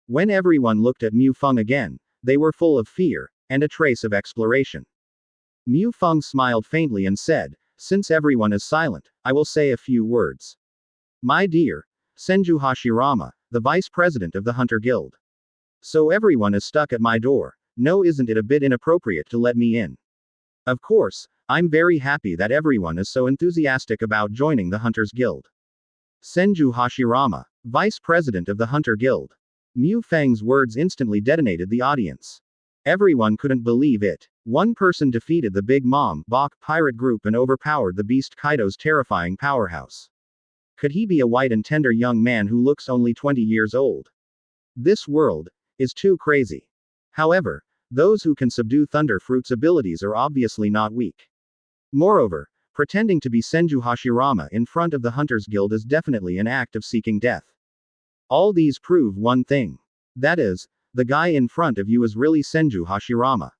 Speaker 1: When everyone looked at Mu Feng again, they were full of fear, and a trace of exploration. Mu Feng smiled faintly and said, "Since everyone is silent, I will say a few words. My dear Senju Hashirama, the vice president of the Hunter Guild. So everyone is stuck at my door, no, isn't it a bit inappropriate to let me in? Of course, I'm very happy that everyone is so enthusiastic about joining the Hunters Guild. Senju Hashirama, vice president of the Hunter Guild. Mu Feng's words instantly detonated the audience. Everyone couldn't believe it. One person defeated the Big Mom Bok pirate group and overpowered the Beast Kaido's terrifying powerhouse. Could he be a white and tender young man who looks only 20 years old? This world is too crazy. However, those who can subdue Thunderfruit's abilities are obviously not weak. Moreover, pretending to be Senju Hashirama in front of the Hunters Guild is definitely an act of seeking death. All these prove one thing. That is, the guy in front of you is really Senju Hashirama.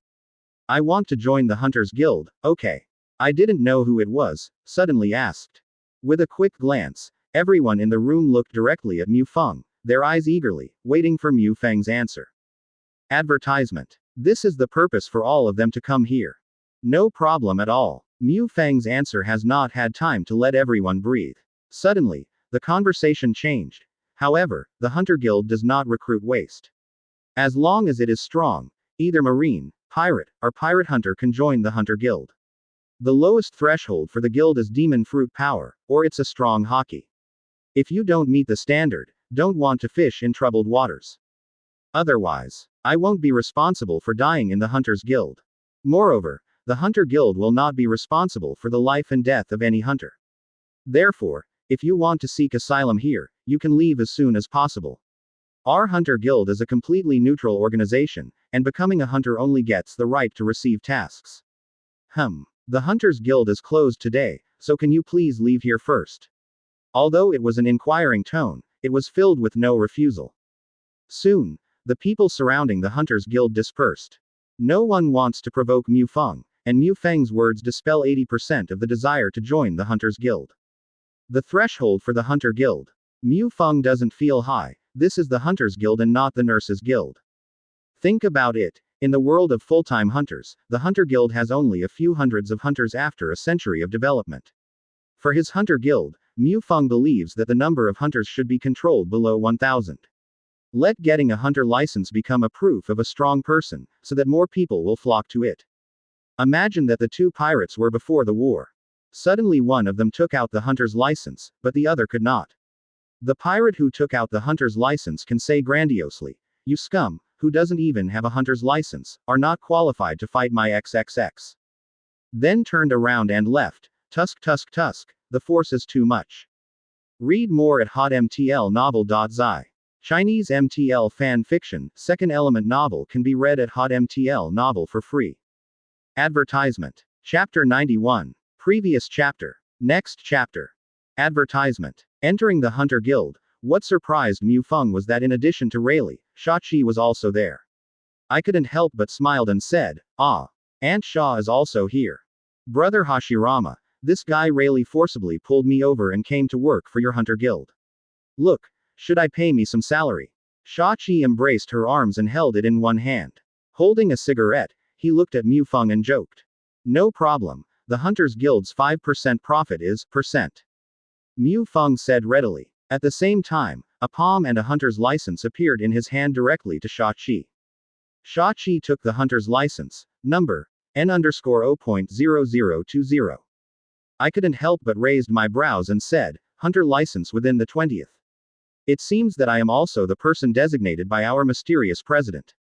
Speaker 1: I want to join the Hunters Guild, okay. I didn't know who it was, suddenly asked. With a quick glance, everyone in the room looked directly at Mu Feng, their eyes eagerly, waiting for Mu Feng's answer. Advertisement. This is the purpose for all of them to come here. No problem at all. Mu Feng's answer has not had time to let everyone breathe. Suddenly, the conversation changed. However, the Hunter Guild does not recruit waste. As long as it is strong, either Marine, Pirate, or Pirate Hunter can join the Hunter Guild. The lowest threshold for the guild is Demon Fruit Power, or it's a strong hockey. If you don't meet the standard, don't want to fish in troubled waters. Otherwise, I won't be responsible for dying in the Hunters Guild. Moreover, the Hunter Guild will not be responsible for the life and death of any hunter. Therefore, if you want to seek asylum here, you can leave as soon as possible. Our Hunter Guild is a completely neutral organization, and becoming a hunter only gets the right to receive tasks. The Hunters Guild is closed today, so can you please leave here first? Although it was an inquiring tone, it was filled with no refusal. Soon, the people surrounding the Hunters Guild dispersed. No one wants to provoke Mu Feng, and Mu Feng's words dispel 80% of the desire to join the Hunters Guild. The threshold for the Hunter Guild. Mu Feng doesn't feel high. This is the Hunters Guild and not the Nurses Guild. Think about it. In the world of full-time hunters, the Hunter Guild has only a few hundreds of hunters after a century of development. For his Hunter Guild, Mu Feng believes that the number of hunters should be controlled below 1,000. Let getting a hunter license become a proof of a strong person, so that more people will flock to it. Imagine that the two pirates were before the war. Suddenly one of them took out the hunter's license, but the other could not. The pirate who took out the hunter's license can say grandiosely, "You scum, who doesn't even have a hunter's license, are not qualified to fight my XXX." Then turned around and left. Tusk, the force is too much. Read more at hotmtlnovel.zi. Chinese MTL fan fiction, second element novel can be read at hotmtl novel for free. Advertisement. Chapter 91. Previous chapter. Next chapter. Advertisement. Entering the Hunter Guild, what surprised Mu Feng was that in addition to Rayleigh, Shachi was also there. I couldn't help but smiled and said, "Ah, Aunt Sha is also here. Brother Hashirama, this guy Rayleigh forcibly pulled me over and came to work for your Hunter Guild. Look, should I pay me some salary?" Shachi embraced her arms and held it in one hand. Holding a cigarette, he looked at Mu Feng and joked. "No problem, the Hunters Guild's 5% profit is %." Mu Feng said readily. At the same time, a palm and a hunter's license appeared in his hand directly to Shachi. Shachi took the hunter's license, number N_0.0020. I couldn't help but raised my brows and said, "Hunter license within the 20th. It seems that I am also the person designated by our mysterious president."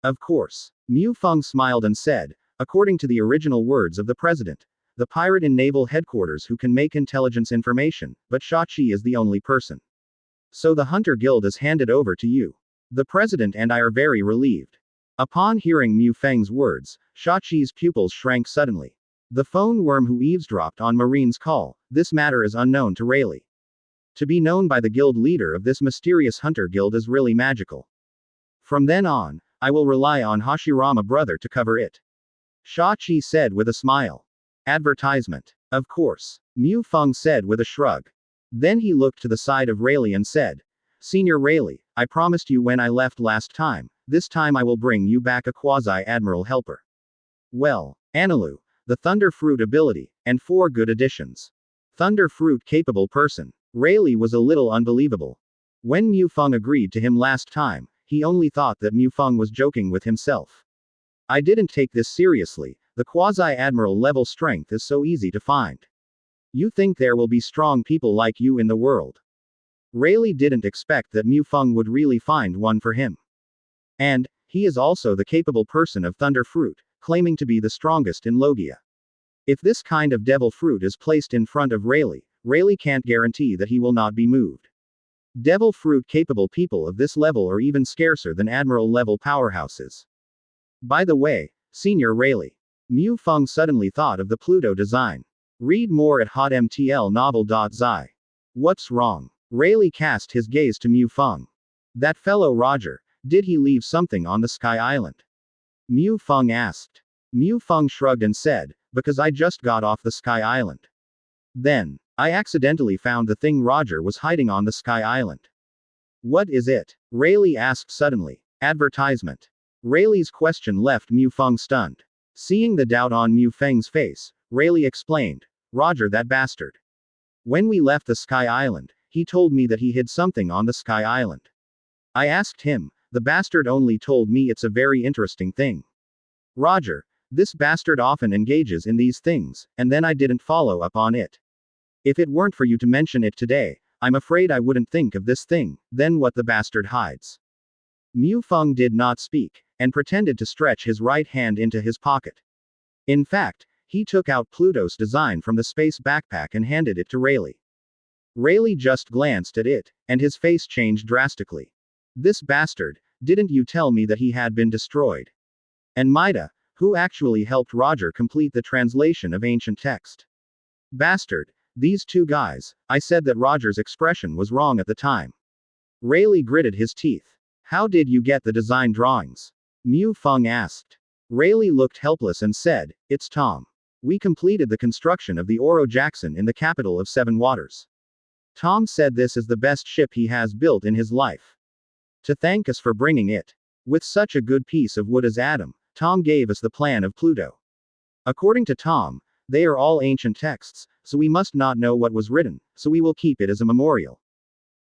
Speaker 1: Of course. Mu Feng smiled and said, "According to the original words of the president, the pirate in naval headquarters who can make intelligence information, but Shachi is the only person. So the Hunter Guild is handed over to you. The president and I are very relieved." Upon hearing Mu Feng's words, Shachi's pupils shrank suddenly. The phone worm who eavesdropped on Marine's call, this matter is unknown to Rayleigh. To be known by the guild leader of this mysterious Hunter Guild is really magical. From then on, I will rely on Hashirama brother to cover it. Shachi said with a smile. Advertisement. Of course. Mu Feng said with a shrug. Then he looked to the side of Rayleigh and said, "Senior Rayleigh, I promised you when I left last time, this time I will bring you back a quasi-admiral helper. Well, Anilu, the Thunder Fruit ability, and 4 good additions. Thunder Fruit capable person." Rayleigh was a little unbelievable. When Mu Feng agreed to him last time, he only thought that Mu Feng was joking with himself. I didn't take this seriously, the quasi-admiral level strength is so easy to find. You think there will be strong people like you in the world. Rayleigh didn't expect that Mufeng would really find one for him. And, he is also the capable person of Thunder Fruit, claiming to be the strongest in Logia. If this kind of devil fruit is placed in front of Rayleigh, Rayleigh can't guarantee that he will not be moved. Devil fruit capable people of this level are even scarcer than admiral level powerhouses. By the way, Senior Rayleigh. Mufeng suddenly thought of the Pluto design. Read more at hotmtlnovel.zi. What's wrong? Rayleigh cast his gaze to Mufeng. That fellow Roger, did he leave something on the Sky Island? Mufeng asked. Mufeng shrugged and said, because I just got off the Sky Island. Then, I accidentally found the thing Roger was hiding on the Sky Island. What is it? Rayleigh asked suddenly. Advertisement. Rayleigh's question left Mufeng stunned. Seeing the doubt on Mufeng's face, Rayleigh explained, Roger, that bastard. When we left the Sky Island, he told me that he hid something on the Sky Island. I asked him, the bastard only told me it's a very interesting thing. Roger, this bastard often engages in these things, and then I didn't follow up on it. If it weren't for you to mention it today, I'm afraid I wouldn't think of this thing, then what the bastard hides. Mufeng did not speak, and pretended to stretch his right hand into his pocket. In fact, he took out Pluto's design from the space backpack and handed it to Rayleigh. Rayleigh just glanced at it, and his face changed drastically. This bastard, didn't you tell me that he had been destroyed? And Maida, who actually helped Roger complete the translation of ancient text. Bastard, these two guys, I said that Roger's expression was wrong at the time. Rayleigh gritted his teeth. How did you get the design drawings? Mufeng asked. Rayleigh looked helpless and said, it's Tom. We completed the construction of the Oro Jackson in the capital of Seven Waters. Tom said this is the best ship he has built in his life. To thank us for bringing it. With such a good piece of wood as Adam, Tom gave us the plan of Pluto. According to Tom, they are all ancient texts, so we must not know what was written, so we will keep it as a memorial.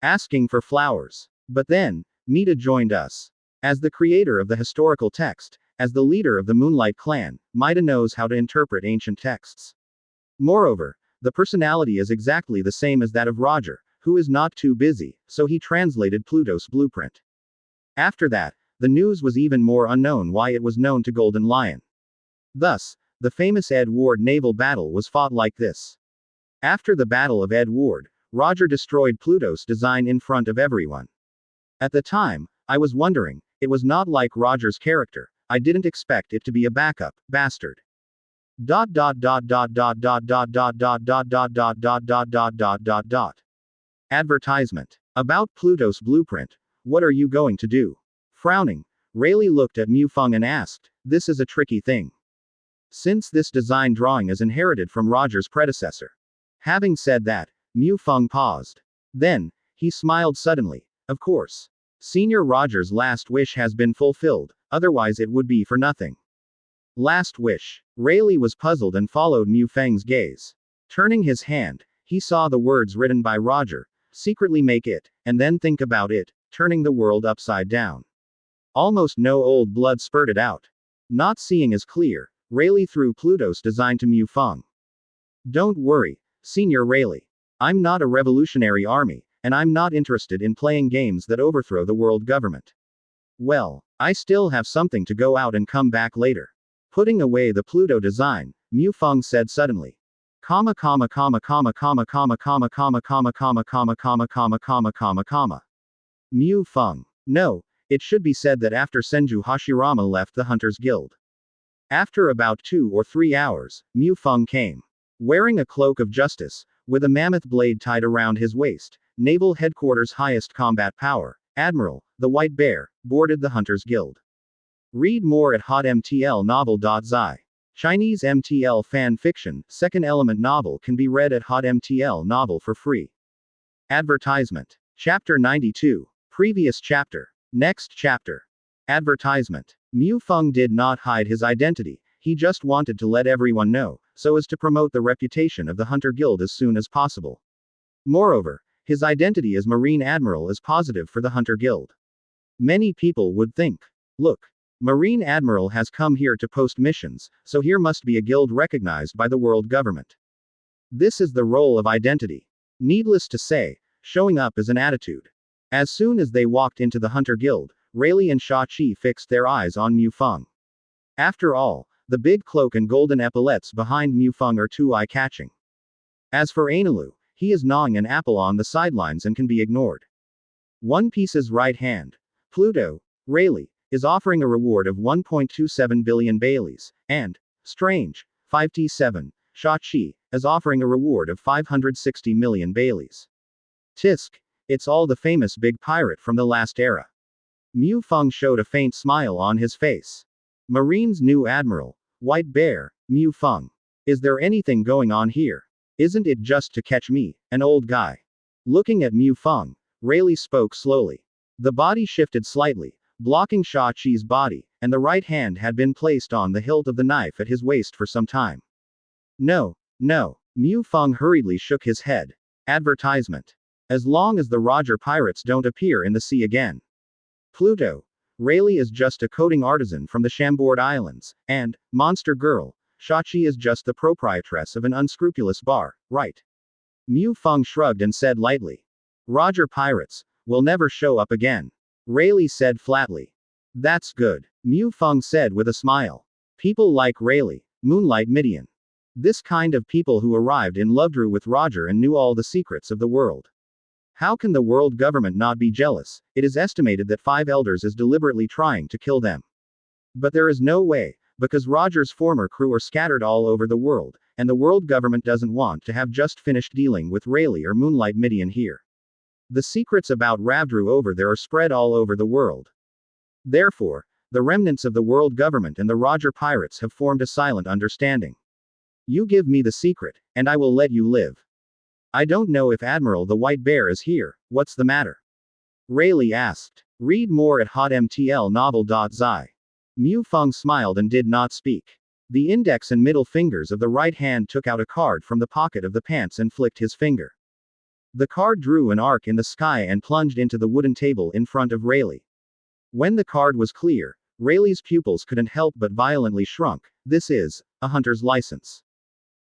Speaker 1: Asking for flowers. But then, Mita joined us. As the creator of the historical text, as the leader of the Moonlight clan, Maida knows how to interpret ancient texts. Moreover, the personality is exactly the same as that of Roger, who is not too busy, so he translated Pluto's blueprint. After that, the news was even more unknown why it was known to Golden Lion. Thus, the famous Ed Ward naval battle was fought like this. After the Battle of Ed Ward, Roger destroyed Pluto's design in front of everyone. At the time, I was wondering, it was not like Roger's character, I didn't expect it to be a backup, bastard. Advertisement. About Pluto's blueprint. What are you going to do? Frowning, Rayleigh looked at Mufeng and asked, this is a tricky thing. Since this design drawing is inherited from Roger's predecessor. Having said that, Mufeng paused. Then, he smiled suddenly. Of course. Senior Roger's last wish has been fulfilled, otherwise it would be for nothing. Last wish. Rayleigh was puzzled and followed Mufeng's gaze. Turning his hand, he saw the words written by Roger, secretly make it, and then think about it, turning the world upside down. Almost no old blood spurted out. Not seeing as clear, Rayleigh threw Pluto's design to Mufeng. Don't worry, Senior Rayleigh. I'm not a revolutionary army, and I'm not interested in playing games that overthrow the world government. Well, I still have something to go out and come back later. Putting away the Pluto design, Mufeng said suddenly. Mufeng. No, it should be said that after Senju Hashirama left the Hunters Guild. After about 2 or 3 hours, Mufeng came. Wearing a cloak of justice, with a mammoth blade tied around his waist, Naval Headquarters' highest combat power, Admiral, the White Bear, boarded the Hunters Guild. Read more at hotmtlnovel.zi. Chinese MTL fan fiction, second element novel can be read at hotmtl novel for free. Advertisement. Chapter 92. Previous chapter. Next chapter. Advertisement. Mufeng did not hide his identity, he just wanted to let everyone know, so as to promote the reputation of the Hunter Guild as soon as possible. Moreover, his identity as Marine Admiral is positive for the Hunter Guild. Many people would think, look, Marine Admiral has come here to post missions, so here must be a guild recognized by the world government. This is the role of identity. Needless to say, showing up is an attitude. As soon as they walked into the Hunter Guild, Rayleigh and Sha-Chi fixed their eyes on Mu Feng. After all, the big cloak and golden epaulets behind Mu Feng are too eye-catching. As for Analu, he is gnawing an apple on the sidelines and can be ignored. One Piece's right hand, Pluto, Rayleigh, is offering a reward of 1.27 billion Baileys, and, strange, 5T7, Sha-Chi, is offering a reward of 560 million Baileys. Tisk, it's all the famous big pirate from the last era. Mu Feng showed a faint smile on his face. Marine's new admiral, White Bear, Mu Feng. Is there anything going on here? Isn't it just to catch me, an old guy? Looking at Mu Feng, Rayleigh spoke slowly. The body shifted slightly, blocking Sha-Chi's body, and the right hand had been placed on the hilt of the knife at his waist for some time. No, no. Mu Feng hurriedly shook his head. Advertisement. As long as the Roger pirates don't appear in the sea again. Pluto. Rayleigh is just a coating artisan from the Chambord Islands, and, Monster Girl, Sha-Chi is just the proprietress of an unscrupulous bar, right? Mu Feng shrugged and said lightly. Roger pirates will never show up again. Rayleigh said flatly. That's good, Mu Feng said with a smile. People like Rayleigh, Moonlight Midian. This kind of people who arrived in Lovedrew with Roger and knew all the secrets of the world. How can the world government not be jealous? It is estimated that 5 elders is deliberately trying to kill them. But there is no way, because Roger's former crew are scattered all over the world, and the world government doesn't want to have just finished dealing with Rayleigh or Moonlight Midian here. The secrets about Ravdrew over there are spread all over the world. Therefore, the remnants of the world government and the Roger pirates have formed a silent understanding. You give me the secret, and I will let you live. I don't know if Admiral the White Bear is here, what's the matter? Rayleigh asked. Read more at hotmtlnovel.zi. Mu Feng smiled and did not speak. The index and middle fingers of the right hand took out a card from the pocket of the pants and flicked his finger. The card drew an arc in the sky and plunged into the wooden table in front of Rayleigh. When the card was clear, Rayleigh's pupils couldn't help but violently shrunk. This is a hunter's license.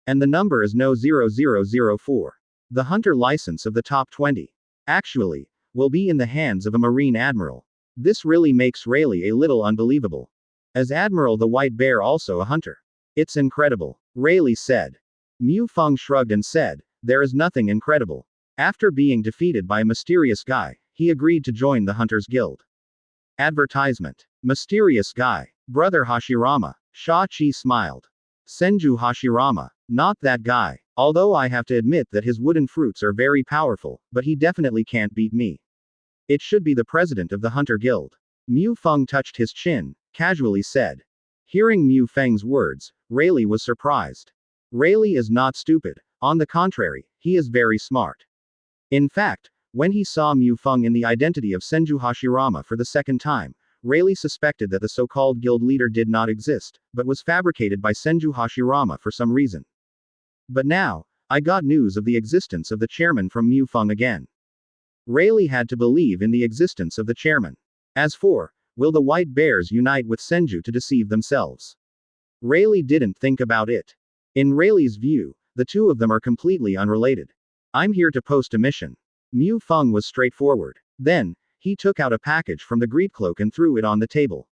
Speaker 1: And the number is no 0004. The hunter license of the top 20. Actually, will be in the hands of a Marine Admiral. This really makes Rayleigh a little unbelievable. As Admiral the White Bear also a hunter. It's incredible, Rayleigh said. Mu Feng shrugged and said, there is nothing incredible. After being defeated by a mysterious guy, he agreed to join the Hunters Guild. Advertisement. Mysterious guy. Brother Hashirama. Sha-Chi smiled. Senju Hashirama. Not that guy. Although I have to admit that his wooden fruits are very powerful, but he definitely can't beat me. It should be the president of the Hunter Guild. Mu Feng touched his chin, casually said. Hearing Mu Feng's words, Rayleigh was surprised. Rayleigh is not stupid. On the contrary, he is very smart. In fact, when he saw Mu Feng in the identity of Senju Hashirama for the second time, Rayleigh suspected that the so-called guild leader did not exist, but was fabricated by Senju Hashirama for some reason. But now, I got news of the existence of the chairman from Mu Feng again. Rayleigh had to believe in the existence of the chairman. As for, will the White Bears unite with Senju to deceive themselves? Rayleigh didn't think about it. In Rayleigh's view, the two of them are completely unrelated. I'm here to post a mission. Mu Feng was straightforward. Then, he took out a package from the greet cloak and threw it on the table.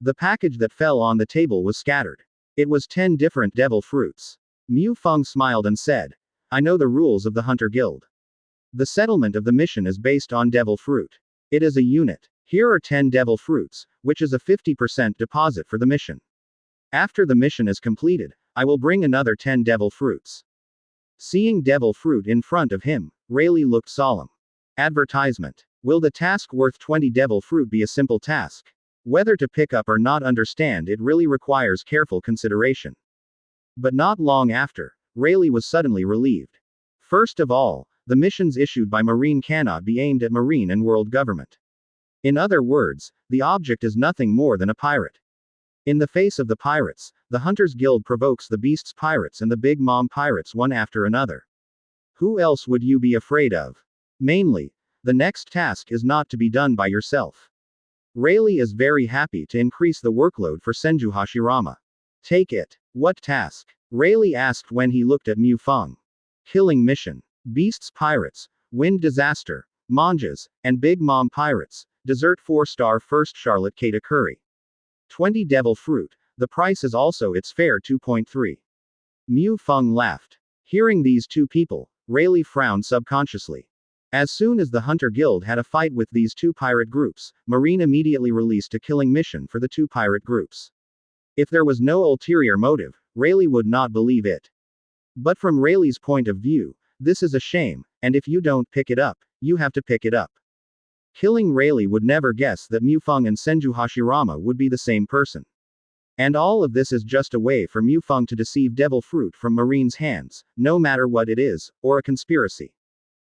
Speaker 1: The package that fell on the table was scattered. It was 10 different devil fruits. Mu Feng smiled and said, I know the rules of the Hunter Guild. The settlement of the mission is based on devil fruit. It is a unit. Here are 10 devil fruits, which is a 50% deposit for the mission. After the mission is completed, I will bring another 10 devil fruits. Seeing devil fruit in front of him, Rayleigh looked solemn. Advertisement. Will the task worth 20 devil fruit be a simple task? Whether to pick up or not understand it really requires careful consideration. But not long after, Rayleigh was suddenly relieved. First of all, the missions issued by Marine cannot be aimed at Marine and world government. In other words, the object is nothing more than a pirate. In the face of the pirates, the Hunters Guild provokes the Beasts pirates and the Big Mom pirates one after another. Who else would you be afraid of? Mainly, the next task is not to be done by yourself. Rayleigh is very happy to increase the workload for Senju Hashirama. Take it. What task? Rayleigh asked when he looked at Mu Feng. Killing mission. Beasts Pirates, Wind Disaster, Manjas, and Big Mom Pirates, Dessert 4-star First Charlotte Katakuri. 20 Devil Fruit, the price is also its fare 2.3. Mu Feng laughed. Hearing these two people, Rayleigh frowned subconsciously. As soon as the Hunter Guild had a fight with these two pirate groups, Marine immediately released a killing mission for the two pirate groups. If there was no ulterior motive, Rayleigh would not believe it. But from Rayleigh's point of view, this is a shame, and if you don't pick it up, you have to pick it up. Killing Rayleigh would never guess that Mu Feng and Senju Hashirama would be the same person. And all of this is just a way for Mu Feng to deceive Devil Fruit from Marine's hands, no matter what it is, or a conspiracy.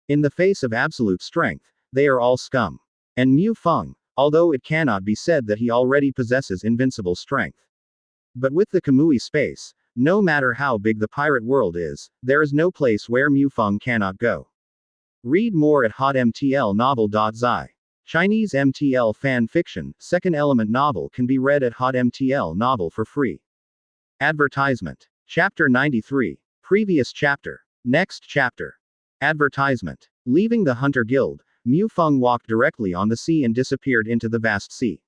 Speaker 1: In the face of absolute strength, they are all scum. And Mu Feng, although it cannot be said that he already possesses invincible strength. But with the Kamui space, no matter how big the pirate world is, there is no place where Mu Feng cannot go. Read more at hotmtlnovel.zi. Chinese MTL fan fiction, second element novel can be read at hotmtl novel for free. Advertisement. Chapter 93. Previous chapter. Next chapter. Advertisement. Leaving the Hunter Guild, Mu Feng walked directly on the sea and disappeared into the vast sea.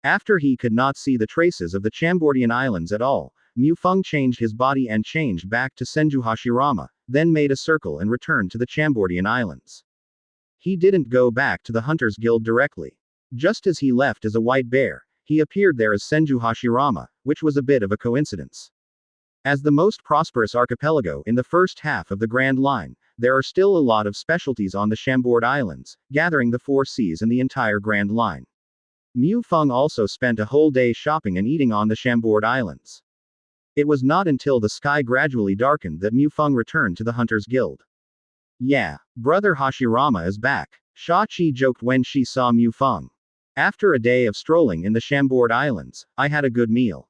Speaker 1: After he could not see the traces of the Chambordian Islands at all, Mu Feng changed his body and changed back to Senju Hashirama, then made a circle and returned to the Chambordian Islands. He didn't go back to the Hunters Guild directly. Just as he left as a white bear, he appeared there as Senju Hashirama, which was a bit of a coincidence. As the most prosperous archipelago in the first half of the Grand Line, there are still a lot of specialties on the Chambord Islands, gathering the 4 seas and the entire Grand Line. Mu Feng also spent a whole day shopping and eating on the Chambord Islands. It was not until the sky gradually darkened that Mu Feng returned to the Hunters Guild. Yeah, brother Hashirama is back, Shachi joked when she saw Mu Feng. After a day of strolling in the Chambord Islands, I had a good meal.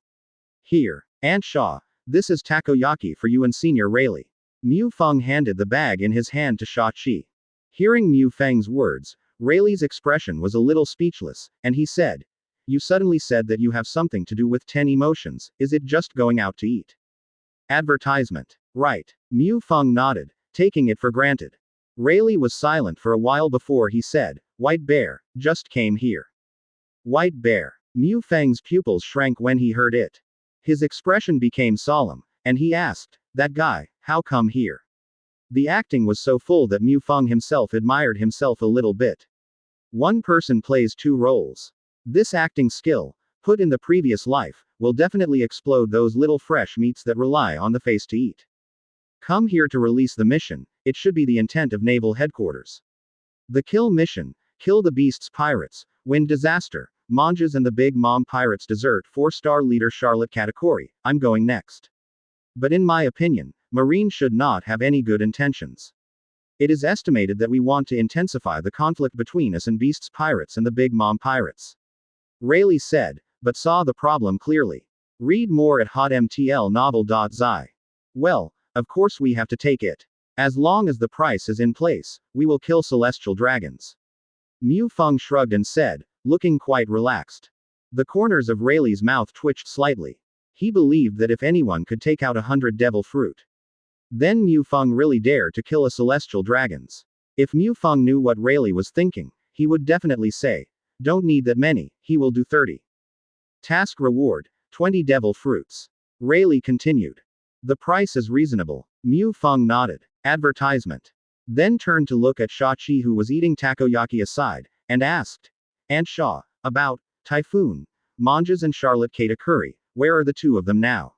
Speaker 1: Here, Aunt Sha, this is takoyaki for you and Senior Rayleigh. Mu Feng handed the bag in his hand to Shachi. Hearing Mu Feng's words, Rayleigh's expression was a little speechless, and he said, "You suddenly said that you have something to do with 10 emotions, is it just going out to eat?" Advertisement. Right. Mu Feng nodded, taking it for granted. Rayleigh was silent for a while before he said, "White Bear, just came here." White Bear. Mu Feng's pupils shrank when he heard it. His expression became solemn, and he asked, "That guy, how come here?" The acting was so full that Mu Feng himself admired himself a little bit. One person plays 2 roles. This acting skill, put in the previous life, will definitely explode those little fresh meats that rely on the face to eat. Come here to release the mission, it should be the intent of Naval Headquarters. The kill mission, kill the Beasts Pirates, Wind Disaster, Manjas and the Big Mom Pirates Dessert 4-star leader Charlotte Katakuri, I'm going next. But in my opinion, Marine should not have any good intentions. It is estimated that we want to intensify the conflict between us and Beasts Pirates and the Big Mom Pirates. Rayleigh said, but saw the problem clearly. Read more at hotmtlnovel.zi. Well, of course we have to take it. As long as the price is in place, we will kill celestial dragons. Mu Feng shrugged and said, looking quite relaxed. The corners of Rayleigh's mouth twitched slightly. He believed that if anyone could take out 100 devil fruit, then Mu Feng really dared to kill a celestial dragons. If Mu Feng knew what Rayleigh was thinking, he would definitely say, don't need that many, he will do 30. Task reward, 20 devil fruits. Rayleigh continued. The price is reasonable. Mu Feng nodded. Advertisement. Then turned to look at Shachi who was eating takoyaki aside, and asked, Aunt Sha, about Typhoon, Manjas and Charlotte Katakuri, where are the 2 of them now?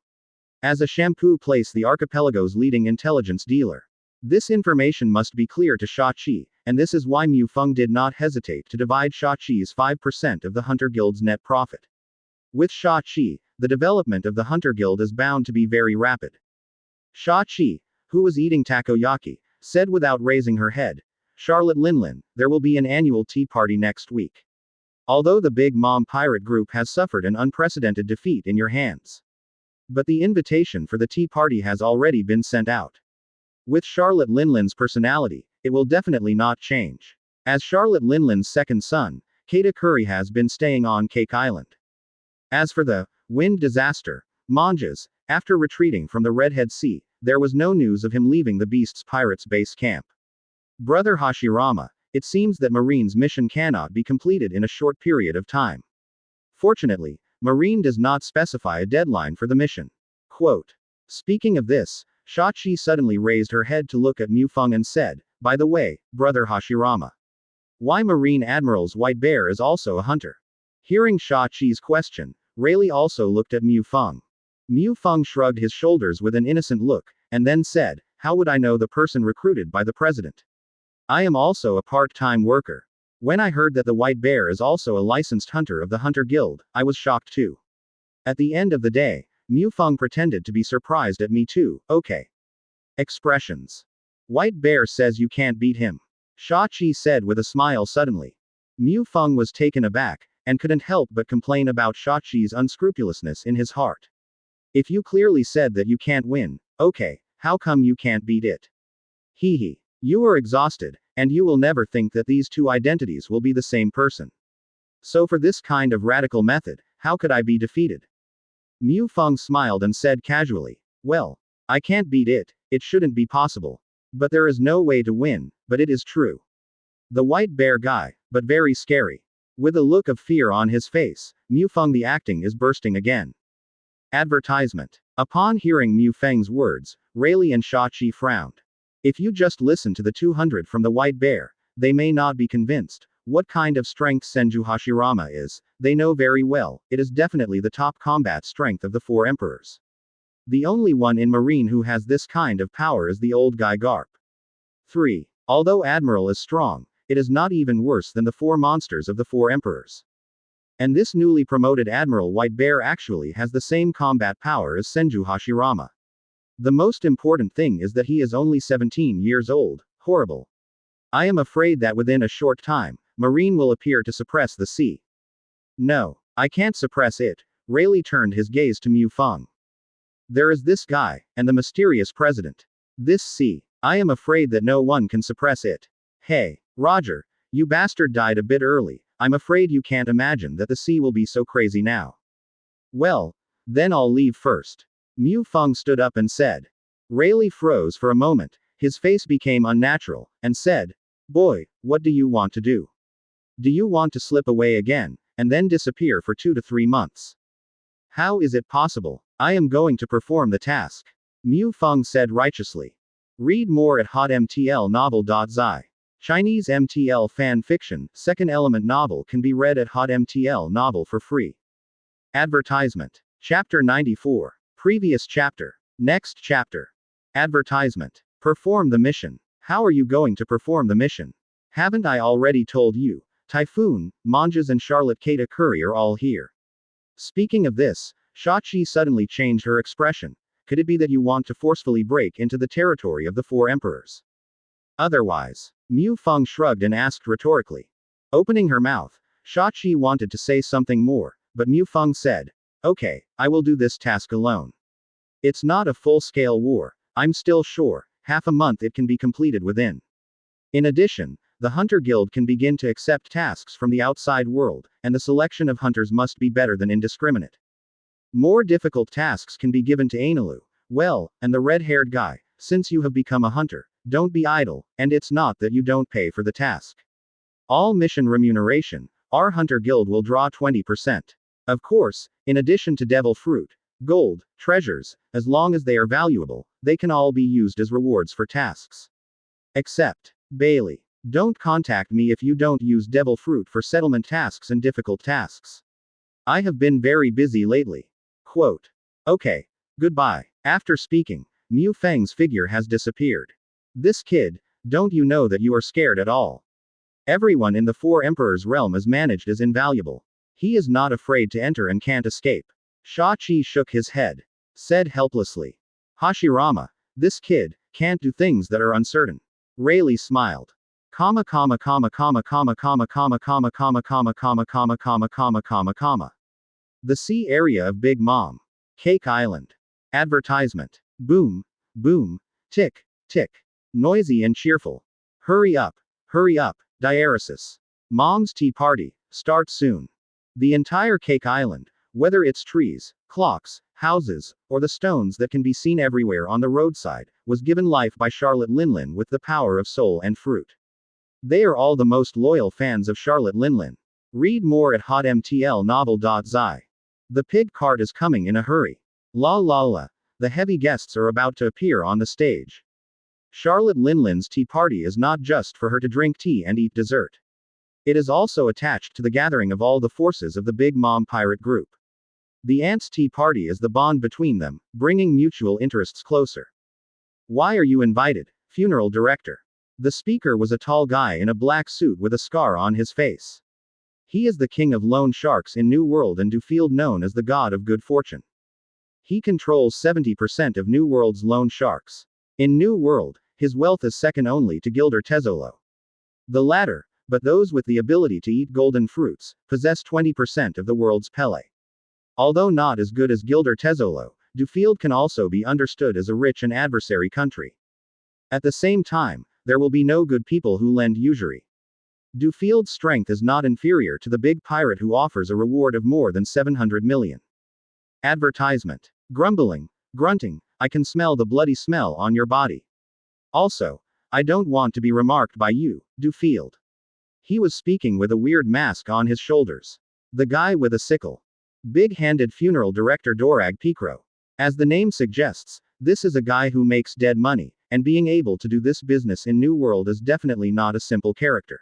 Speaker 1: As a shampoo place the archipelago's leading intelligence dealer. This information must be clear to Shachi, and this is why Mu Feng did not hesitate to divide Shachi's 5% of the Hunter Guild's net profit. With Shachi, the development of the Hunter Guild is bound to be very rapid. Shachi, who was eating takoyaki, said without raising her head, Charlotte Linlin, there will be an annual tea party next week. Although the Big Mom pirate group has suffered an unprecedented defeat in your hands. But the invitation for the tea party has already been sent out. With Charlotte Linlin's personality, it will definitely not change. As Charlotte Linlin's second son, Katakuri has been staying on Cake Island. As for the wind disaster, Manjas, after retreating from the Redhead Sea, there was no news of him leaving the Beast's pirates base camp. Brother Hashirama, it seems that Marine's mission cannot be completed in a short period of time. Fortunately, Marine does not specify a deadline for the mission. Quote. Speaking of this, Shachi suddenly raised her head to look at Mufeng and said, by the way, Brother Hashirama. Why Marine Admiral's White Bear is also a hunter? Hearing Shachi's question, Rayleigh also looked at Mufeng. Mufeng shrugged his shoulders with an innocent look, and then said, how would I know the person recruited by the president? I am also a part-time worker. When I heard that the White Bear is also a licensed hunter of the Hunter Guild, I was shocked too. At the end of the day, Mufeng pretended to be surprised at me too. Okay. Expressions. White Bear says you can't beat him. Shachi said with a smile suddenly. Mufeng was taken aback, and couldn't help but complain about Shachi's unscrupulousness in his heart. If you clearly said that you can't win, okay, how come you can't beat it? Hee hee. You are exhausted, and you will never think that these two identities will be the same person. So for this kind of radical method, how could I be defeated? Mufeng smiled and said casually, well, I can't beat it, it shouldn't be possible. But there is no way to win, but it is true. The White Bear guy, but very scary. With a look of fear on his face, Mufeng the acting is bursting again. Advertisement. Upon hearing Mufeng's words, Rayleigh and Shachi frowned. If you just listen to the 200 from the White Bear, they may not be convinced. What kind of strength Senju Hashirama is, they know very well, it is definitely the top combat strength of the four emperors. The only one in Marine who has this kind of power is the old guy Garp. 3. Although Admiral is strong, it is not even worse than the four monsters of the four emperors. And this newly promoted Admiral White Bear actually has the same combat power as Senju Hashirama. The most important thing is that he is only 17 years old. Horrible. I am afraid that within a short time, Marine will appear to suppress the sea. No, I can't suppress it. Rayleigh turned his gaze to Mufeng. There is this guy, and the mysterious president. This sea. I am afraid that no one can suppress it. Hey, Roger, you bastard died a bit early. I'm afraid you can't imagine that the sea will be so crazy now. Well, then I'll leave first. Mufeng stood up and said. Rayleigh froze for a moment, his face became unnatural, and said, boy, what do you want to do? Do you want to slip away again, and then disappear for 2 to 3 months? How is it possible? I am going to perform the task. Mufeng said righteously. Read more at hotmtlnovel.zi. Chinese MTL fan fiction, second element novel can be read at hotmtl novel for free. Advertisement. Chapter 94. Previous chapter. Next chapter. Advertisement. Perform the mission. How are you going to perform the mission? Haven't I already told you? Typhoon, Manjas and Charlotte Katakuri are all here. Speaking of this, Shachi suddenly changed her expression. Could it be that you want to forcefully break into the territory of the four emperors? Otherwise, Mufeng shrugged and asked rhetorically. Opening her mouth, Shachi wanted to say something more, but Mufeng said, okay, I will do this task alone. It's not a full-scale war, I'm still sure, half a month it can be completed within. In addition, the Hunter Guild can begin to accept tasks from the outside world, and the selection of hunters must be better than indiscriminate. More difficult tasks can be given to Ainalu. Well, and the red-haired guy, since you have become a hunter, don't be idle, and it's not that you don't pay for the task. All mission remuneration, our Hunter Guild will draw 20%. Of course, in addition to devil fruit, gold, treasures, as long as they are valuable, they can all be used as rewards for tasks. Except, Bailey. Don't contact me if you don't use devil fruit for settlement tasks and difficult tasks. I have been very busy lately. Quote. Okay. Goodbye. After speaking, Mufeng's figure has disappeared. This kid, don't you know that you are scared at all? Everyone in the Four Emperors' realm is managed as invaluable. He is not afraid to enter and can't escape. Shachi shook his head. Said helplessly. Hashirama, this kid, can't do things that are uncertain. Rayleigh smiled. The sea area of Big Mom. Cake Island. Advertisement. Boom, boom, tick, tick. Noisy and cheerful. Hurry up, diaresis. Mom's tea party. Start soon. The entire Cake Island, whether it's trees, clocks, houses, or the stones that can be seen everywhere on the roadside, was given life by Charlotte Linlin with the power of soul and fruit. They are all the most loyal fans of Charlotte Linlin. Read more at hotmtlnovel.zi. The pig cart is coming in a hurry. La la la. The heavy guests are about to appear on the stage. Charlotte Linlin's tea party is not just for her to drink tea and eat dessert. It is also attached to the gathering of all the forces of the Big Mom Pirate Group. The Ants' tea party is the bond between them, bringing mutual interests closer. Why are you invited? Funeral director. The speaker was a tall guy in a black suit with a scar on his face. He is the king of loan sharks in New World and Duffield, known as the god of good fortune. He controls 70% of New World's loan sharks. In New World, his wealth is second only to Gilder Tezzolo. The latter, but those with the ability to eat golden fruits, possess 20% of the world's Pele. Although not as good as Gilder Tezzolo, Duffield can also be understood as a rich and adversary country. At the same time, there will be no good people who lend usury. Dufield's strength is not inferior to the big pirate who offers a reward of more than 700 million. Advertisement. Grumbling, grunting, I can smell the bloody smell on your body. Also, I don't want to be remarked by you, Duffield. He was speaking with a weird mask on his shoulders. The guy with a sickle. Big-handed funeral director Dorag Picro. As the name suggests, this is a guy who makes dead money, and being able to do this business in New World is definitely not a simple character.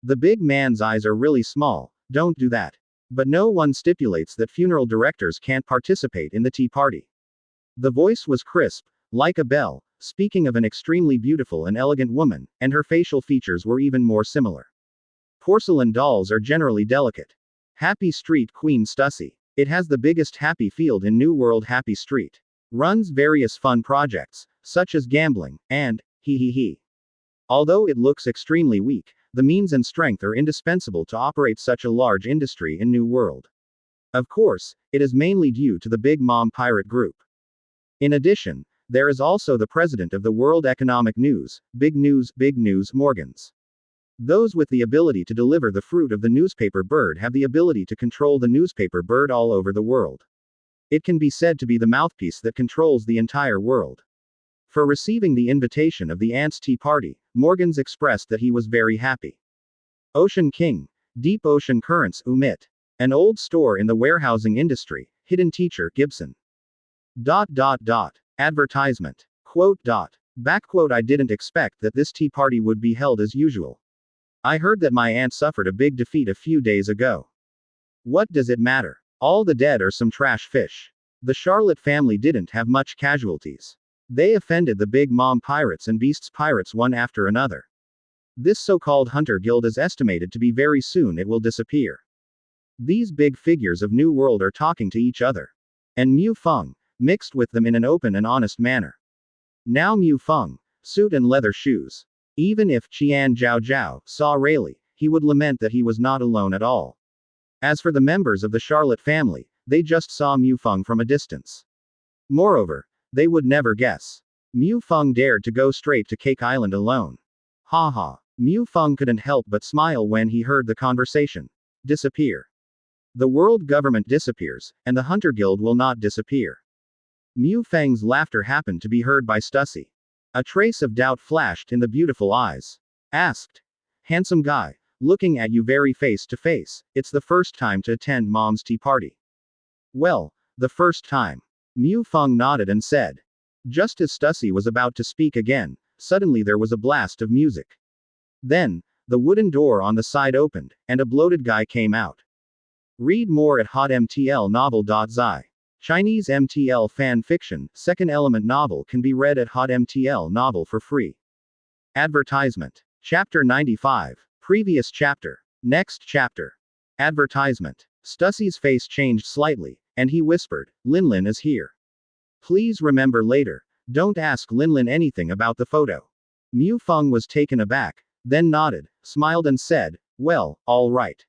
Speaker 1: The big man's eyes are really small, don't do that. But no one stipulates that funeral directors can't participate in the tea party. The voice was crisp, like a bell, speaking of an extremely beautiful and elegant woman, and her facial features were even more similar. Porcelain dolls are generally delicate. Happy Street Queen Stussy. It has the biggest happy field in New World. Happy Street runs various fun projects, such as gambling, and, he. Although it looks extremely weak, the means and strength are indispensable to operate such a large industry in New World. Of course, it is mainly due to the Big Mom Pirate Group. In addition, there is also the president of the World Economic News, Big News Morgans. Those with the ability to deliver the fruit of the newspaper bird have the ability to control the newspaper bird all over the world. It can be said to be the mouthpiece that controls the entire world. For receiving the invitation of the Ants' tea party, Morgans expressed that he was very happy. Ocean King, Deep Ocean Currents Umit. An old store in the warehousing industry, Hidden Teacher Gibson. Advertisement. Backquote, I didn't expect that this tea party would be held as usual. I heard that my aunt suffered a big defeat a few days ago. What does it matter? All the dead are some trash fish. The Charlotte family didn't have much casualties. They offended the Big Mom Pirates and Beasts Pirates one after another. This so-called Hunter Guild is estimated to be very soon it will disappear. These big figures of New World are talking to each other. And Mu Feng mixed with them in an open and honest manner. Now Mu Feng, suit and leather shoes. Even if Qian Zhao saw Rayleigh, he would lament that he was not alone at all. As for the members of the Charlotte family, they just saw Mu Feng from a distance. Moreover, they would never guess. Mu Feng dared to go straight to Cake Island alone. Ha. Mu Feng couldn't help but smile when he heard the conversation. Disappear. The world government disappears, and the Hunter Guild will not disappear. Mu Feng's laughter happened to be heard by Stussy. A trace of doubt flashed in the beautiful eyes. Asked. Handsome guy, looking at you very face to face, it's the first time to attend Mom's tea party. Well, the first time. Mu Feng nodded and said. Just as Stussy was about to speak again, suddenly there was a blast of music. Then, the wooden door on the side opened, and a bloated guy came out. Read more at hotmtlnovel.zi. Chinese MTL fan fiction, second element novel can be read at hotmtl novel for free. Advertisement. Chapter 95. Previous chapter. Next chapter. Advertisement. Stussy's face changed slightly, and he whispered, Linlin is here. Please remember later, don't ask Linlin anything about the photo. Mu Feng was taken aback, then nodded, smiled and said, well, all right.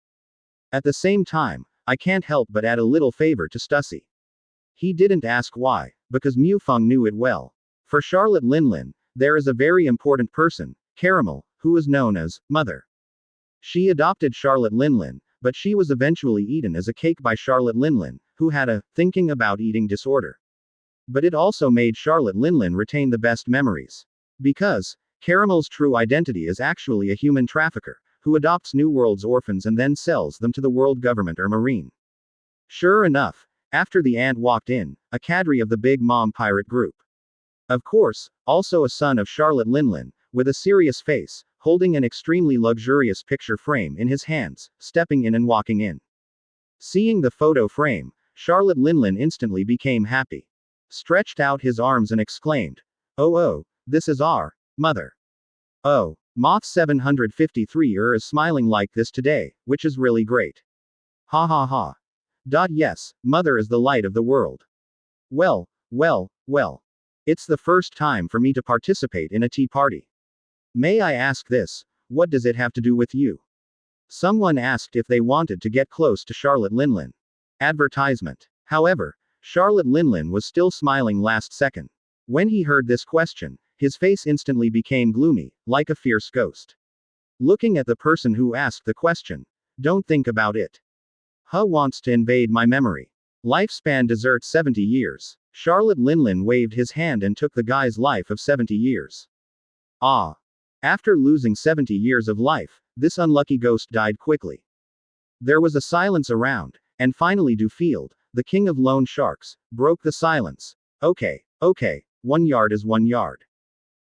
Speaker 1: At the same time, I can't help but add a little favor to Stussy. He didn't ask why, because Mu Feng knew it well. For Charlotte Linlin, there is a very important person, Caramel, who is known as Mother. She adopted Charlotte Linlin, but she was eventually eaten as a cake by Charlotte Linlin, who had a thinking about eating disorder. But it also made Charlotte Linlin retain the best memories. Because Caramel's true identity is actually a human trafficker, who adopts New World's orphans and then sells them to the world government or marine. Sure enough, after the ant walked in, a cadre of the Big Mom pirate group. Of course, also a son of Charlotte Linlin, with a serious face, holding an extremely luxurious picture frame in his hands, stepping in and walking in. Seeing the photo frame, Charlotte Linlin instantly became happy. Stretched out his arms and exclaimed, "Oh, this is our mother." Oh, Moth 753 is smiling like this today, which is really great. Ha ha ha. Yes, mother is the light of the world. Well. It's the first time for me to participate in a tea party. May I ask this, what does it have to do with you? Someone asked if they wanted to get close to Charlotte Linlin. Advertisement. However, Charlotte Linlin was still smiling last second. When he heard this question, his face instantly became gloomy, like a fierce ghost. Looking at the person who asked the question. Don't think about it. Huh wants to invade my memory. Lifespan dessert 70 years. Charlotte Linlin waved his hand and took the guy's life of 70 years. Ah. After losing 70 years of life, this unlucky ghost died quickly. There was a silence around, and finally Duffield, the king of loan sharks, broke the silence. Okay, 1 yard is 1 yard.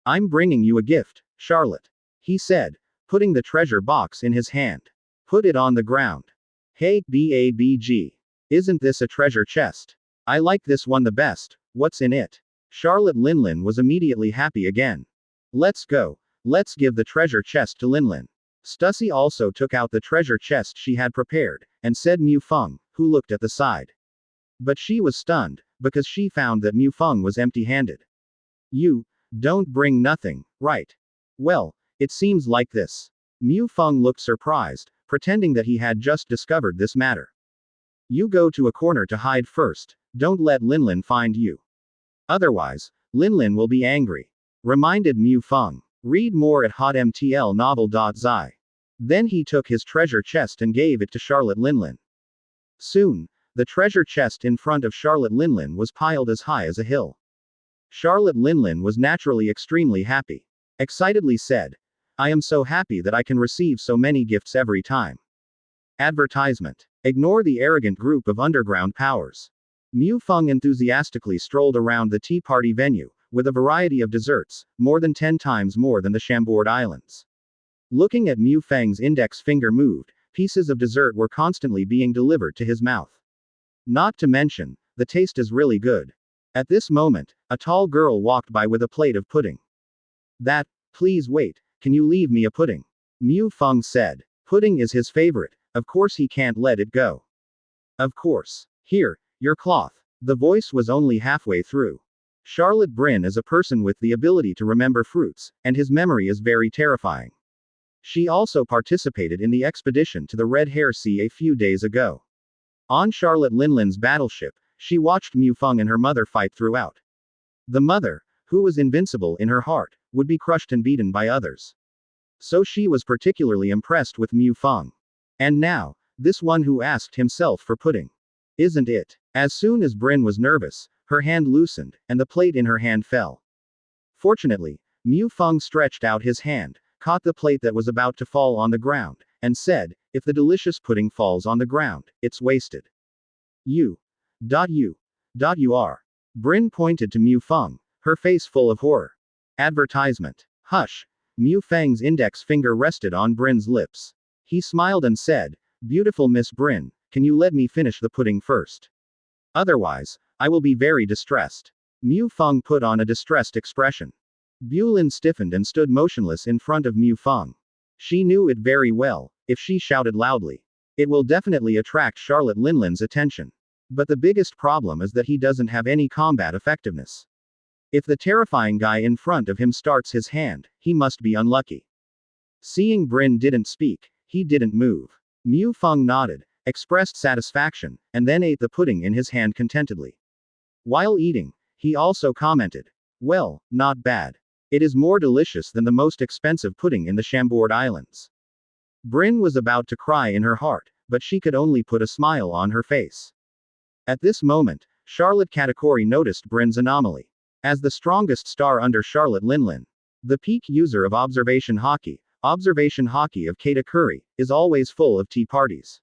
Speaker 1: I'm bringing you a gift, Charlotte. He said, putting the treasure box in his hand. Put it on the ground. Hey, BABG. Isn't this a treasure chest? I like this one the best, what's in it? Charlotte Linlin was immediately happy again. Let's go. Let's give the treasure chest to Linlin. Stussy also took out the treasure chest she had prepared, and said Mu Feng, who looked at the side. But she was stunned, because she found that Mu Feng was empty-handed. You don't bring nothing, right? Well, it seems like this. Mu Feng looked surprised, pretending that he had just discovered this matter. You go to a corner to hide first, don't let Linlin find you. Otherwise, Linlin will be angry. Reminded Mu Feng. Read more at hotmtlnovel.zi. Then he took his treasure chest and gave it to Charlotte Linlin. Soon, the treasure chest in front of Charlotte Linlin was piled as high as a hill. Charlotte Linlin was naturally extremely happy. Excitedly said, I am so happy that I can receive so many gifts every time. Advertisement. Ignore the arrogant group of underground powers. Mu Feng enthusiastically strolled around the tea party venue, with a variety of desserts, more than 10 times more than the Chambord Islands. Looking at Mu Feng's index finger moved, pieces of dessert were constantly being delivered to his mouth. Not to mention, the taste is really good. At this moment, a tall girl walked by with a plate of pudding. Please wait, can you leave me a pudding? Mu Feng said. Pudding is his favorite, of course he can't let it go. Of course. Here, your cloth. The voice was only halfway through. Charlotte Bryn is a person with the ability to remember fruits, and his memory is very terrifying. She also participated in the expedition to the Red Hare Sea a few days ago. On Charlotte Linlin's battleship, she watched Mu Feng and her mother fight throughout. The mother, who was invincible in her heart, would be crushed and beaten by others. So she was particularly impressed with Mu Feng. And now, this one who asked himself for pudding. Isn't it? As soon as Bryn was nervous, her hand loosened, and the plate in her hand fell. Fortunately, Mu Feng stretched out his hand, caught the plate that was about to fall on the ground, and said, if the delicious pudding falls on the ground, it's wasted. You are. Bryn pointed to Mu Feng, her face full of horror. Advertisement. Hush. Mu Feng's index finger rested on Bryn's lips. He smiled and said, beautiful Miss Bryn, can you let me finish the pudding first? Otherwise, I will be very distressed. Mu Feng put on a distressed expression. Bulin stiffened and stood motionless in front of Mu Feng. She knew it very well, if she shouted loudly, it will definitely attract Charlotte Linlin's attention. But the biggest problem is that he doesn't have any combat effectiveness. If the terrifying guy in front of him starts his hand, he must be unlucky. Seeing Bryn didn't speak, he didn't move. Mu Feng nodded, expressed satisfaction, and then ate the pudding in his hand contentedly. While eating, he also commented, well, not bad. It is more delicious than the most expensive pudding in the Chambord Islands. Bryn was about to cry in her heart, but she could only put a smile on her face. At this moment, Charlotte Katakuri noticed Bryn's anomaly. As the strongest star under Charlotte Linlin, the peak user of observation hockey of Katakuri, is always full of tea parties.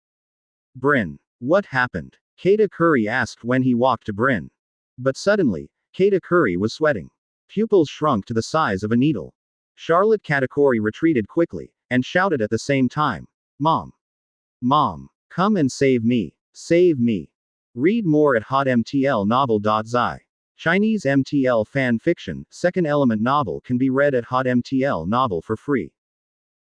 Speaker 1: Bryn. What happened? Katakuri asked when he walked to Bryn. But suddenly, Katakuri was sweating. Pupils shrunk to the size of a needle. Charlotte Katakuri retreated quickly, and shouted at the same time, "Mom! Mom! Come and save me! Save me!" Read more at hotmtlnovel.zi. Chinese MTL fan fiction, second element novel can be read at hotmtl novel for free.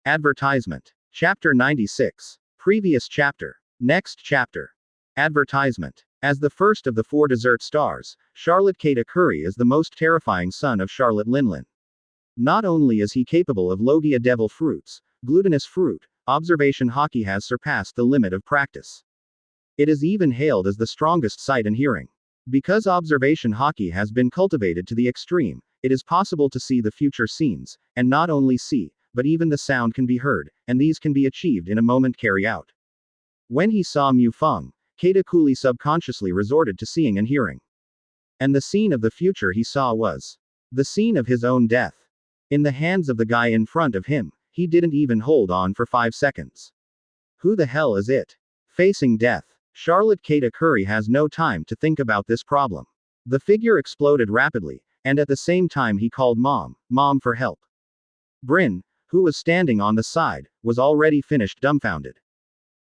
Speaker 1: Advertisement. Chapter 96. Previous chapter. Next chapter. Advertisement. As the first of the 4 dessert stars, Charlotte Katakuri is the most terrifying son of Charlotte Linlin. Not only is he capable of Logia devil fruits, glutinous fruit, observation hockey has surpassed the limit of practice. It is even hailed as the strongest sight and hearing. Because observation hockey has been cultivated to the extreme, it is possible to see the future scenes, and not only see, but even the sound can be heard, and these can be achieved in a moment carry out. When he saw Mu Feng, Katakuri subconsciously resorted to seeing and hearing. And the scene of the future he saw was the scene of his own death. In the hands of the guy in front of him, he didn't even hold on for 5 seconds. Who the hell is it? Facing death. Charlotte Katakuri has no time to think about this problem. The figure exploded rapidly, and at the same time he called Mom for help. Bryn, who was standing on the side, was already finished dumbfounded.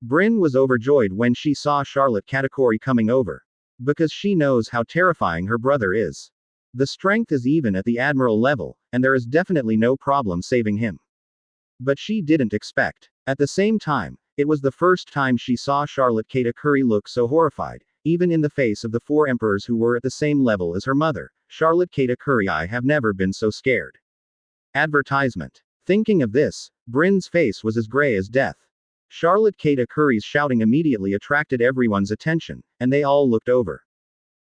Speaker 1: Bryn was overjoyed when she saw Charlotte Katakuri coming over. Because she knows how terrifying her brother is. The strength is even at the admiral level, and there is definitely no problem saving him. But she didn't expect. At the same time, it was the first time she saw Charlotte Katakuri look so horrified, even in the face of the 4 emperors who were at the same level as her mother. Charlotte Katakuri, I have never been so scared. Advertisement. Thinking of this, Bryn's face was as gray as death. Charlotte Katakuri's shouting immediately attracted everyone's attention, and they all looked over.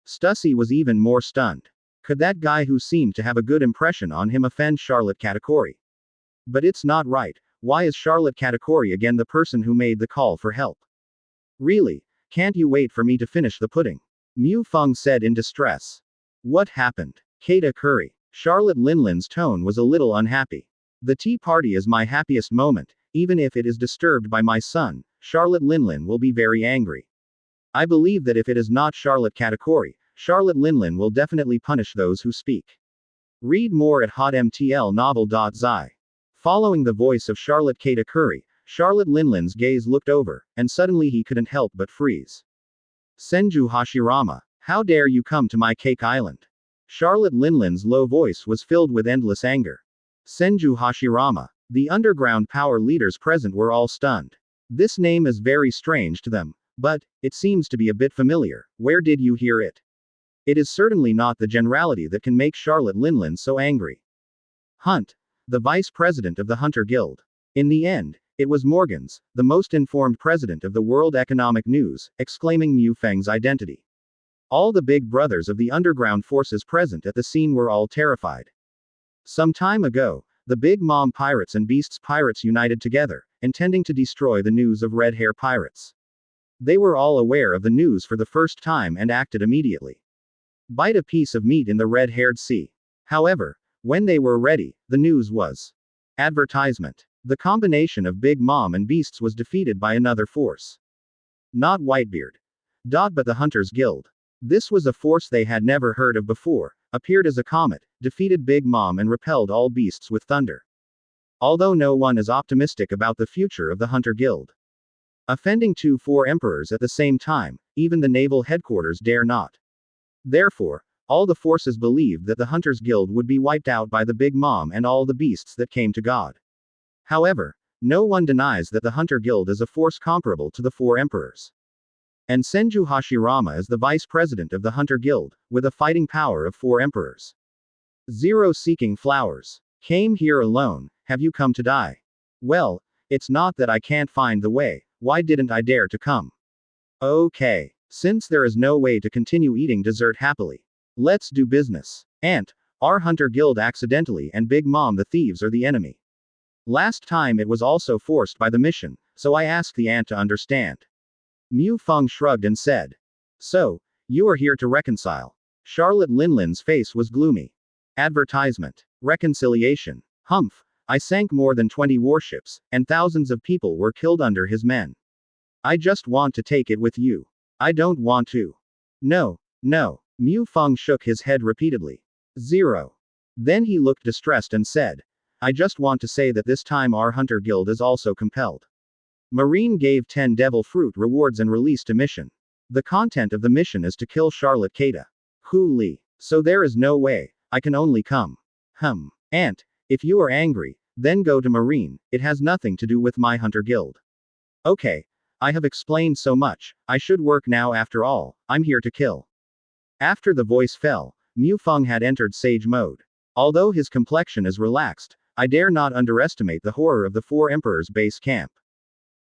Speaker 1: Stussy was even more stunned. Could that guy who seemed to have a good impression on him offend Charlotte Katakuri? But it's not right. Why is Charlotte Katakuri again the person who made the call for help? Really, can't you wait for me to finish the pudding? Mu Feng said in distress. What happened? Katakuri. Charlotte Linlin's tone was a little unhappy. The tea party is my happiest moment, even if it is disturbed by my son. Charlotte Linlin will be very angry. I believe that if it is not Charlotte Katakuri, Charlotte Linlin will definitely punish those who speak. Read more at hotmtlnovel.zi. Following the voice of Charlotte Katakuri, Charlotte Linlin's gaze looked over, and suddenly he couldn't help but freeze. Senju Hashirama, how dare you come to my cake island? Charlotte Linlin's low voice was filled with endless anger. Senju Hashirama. The underground power leaders present were all stunned. This name is very strange to them, but it seems to be a bit familiar. Where did you hear it? It is certainly not the generality that can make Charlotte Linlin so angry. Hunt. The vice president of the Hunter Guild. In the end, it was Morgans, the most informed president of the World Economic News, exclaiming Mu Feng's identity. All the big brothers of the underground forces present at the scene were all terrified. Some time ago, the Big Mom Pirates and Beasts Pirates united together, intending to destroy the news of Red Hair Pirates. They were all aware of the news for the first time and acted immediately. Bite a piece of meat in the red-haired sea. However, when they were ready, the news was advertisement. The combination of Big Mom and Beasts was defeated by another force. Not Whitebeard. But the Hunters Guild. This was a force they had never heard of before, appeared as a comet, defeated Big Mom and repelled all beasts with thunder. Although no one is optimistic about the future of the Hunter Guild. Offending 4 emperors at the same time, even the naval headquarters dare not. Therefore, all the forces believed that the Hunters Guild would be wiped out by the Big Mom and all the beasts that came to God. However, no one denies that the Hunter Guild is a force comparable to the 4 emperors. And Senju Hashirama is the vice president of the Hunter Guild, with a fighting power of 4 emperors. Zero seeking flowers. Came here alone, have you come to die? Well, it's not that I can't find the way, why didn't I dare to come? Okay. Since there is no way to continue eating dessert happily. Let's do business. Ant, our Hunter Guild accidentally and Big Mom the thieves are the enemy. Last time it was also forced by the mission, so I asked the ant to understand. Mu Feng shrugged and said. So, you are here to reconcile. Charlotte Linlin's face was gloomy. Advertisement. Reconciliation. Humph. I sank more than 20 warships, and thousands of people were killed under his men. I just want to take it with you. I don't want to. No, no. Mu Feng shook his head repeatedly. 0. Then he looked distressed and said, I just want to say that this time our Hunter Guild is also compelled. Marine gave 10 devil fruit rewards and released a mission. The content of the mission is to kill Charlotte Kata. Hu Li. So there is no way, I can only come. Aunt, if you are angry, then go to Marine, it has nothing to do with my Hunter Guild. Okay. I have explained so much, I should work now after all, I'm here to kill. After the voice fell, Mu Feng had entered sage mode. Although his complexion is relaxed, I dare not underestimate the horror of the 4 emperors' base camp.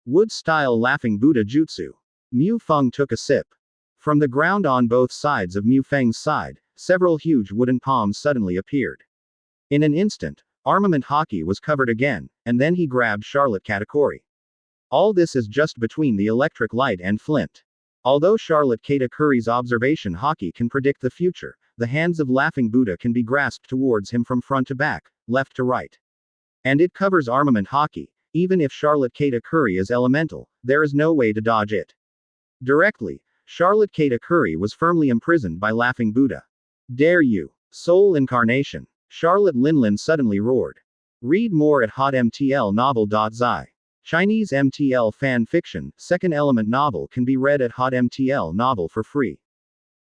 Speaker 1: Wood-style laughing Buddha jutsu. Mu Feng took a sip. From the ground on both sides of Mu Feng's side, several huge wooden palms suddenly appeared. In an instant, armament hockey was covered again, and then he grabbed Charlotte Katakuri. All this is just between the electric light and flint. Although Charlotte Katakuri's observation hockey can predict the future, the hands of Laughing Buddha can be grasped towards him from front to back, left to right. And it covers armament hockey. Even if Charlotte Katakuri is elemental, there is no way to dodge it. Directly, Charlotte Katakuri was firmly imprisoned by Laughing Buddha. Dare you! Soul incarnation! Charlotte Linlin suddenly roared. Read more at hotmtlnovel.zi. Chinese MTL fan fiction, second element novel can be read at hotmtl novel for free.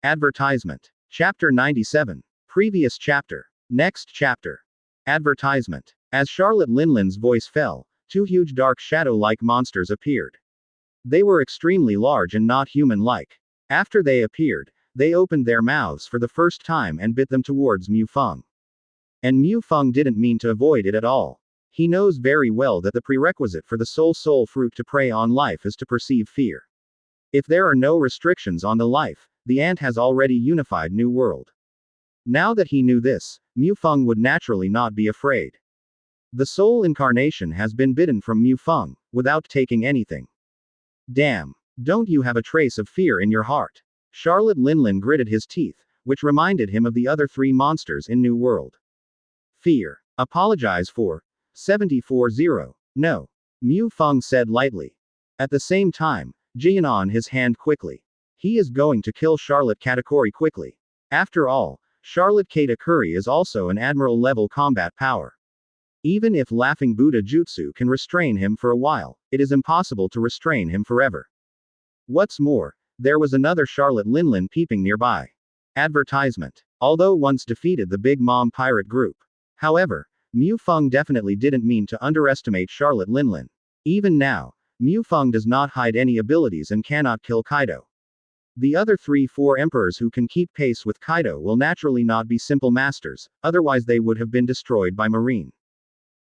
Speaker 1: Advertisement. Chapter 97. Previous chapter. Next chapter. Advertisement. As Charlotte Linlin's voice fell, 2 huge dark shadow-like monsters appeared. They were extremely large and not human-like. After they appeared, they opened their mouths for the first time and bit them towards Mu Feng. And Mu Feng didn't mean to avoid it at all. He knows very well that the prerequisite for the soul fruit to prey on life is to perceive fear. If there are no restrictions on the life, the ant has already unified New World. Now that he knew this, Mu Feng would naturally not be afraid. The soul incarnation has been bitten from Mu Feng, without taking anything. Damn. Don't you have a trace of fear in your heart? Charlotte Linlin gritted his teeth, which reminded him of the other 3 monsters in New World. Fear. Apologize for. 74-0. No. Mu Feng said lightly. At the same time, Jian on his hand quickly. He is going to kill Charlotte Katakuri quickly. After all, Charlotte Katakuri is also an admiral-level combat power. Even if Laughing Buddha Jutsu can restrain him for a while, it is impossible to restrain him forever. What's more, there was another Charlotte Linlin peeping nearby. Advertisement. Although once defeated the Big Mom pirate group. However, Mu Feng definitely didn't mean to underestimate Charlotte Linlin. Even now, Mu Feng does not hide any abilities and cannot kill Kaido. The other 3-4 emperors who can keep pace with Kaido will naturally not be simple masters, otherwise they would have been destroyed by Marine.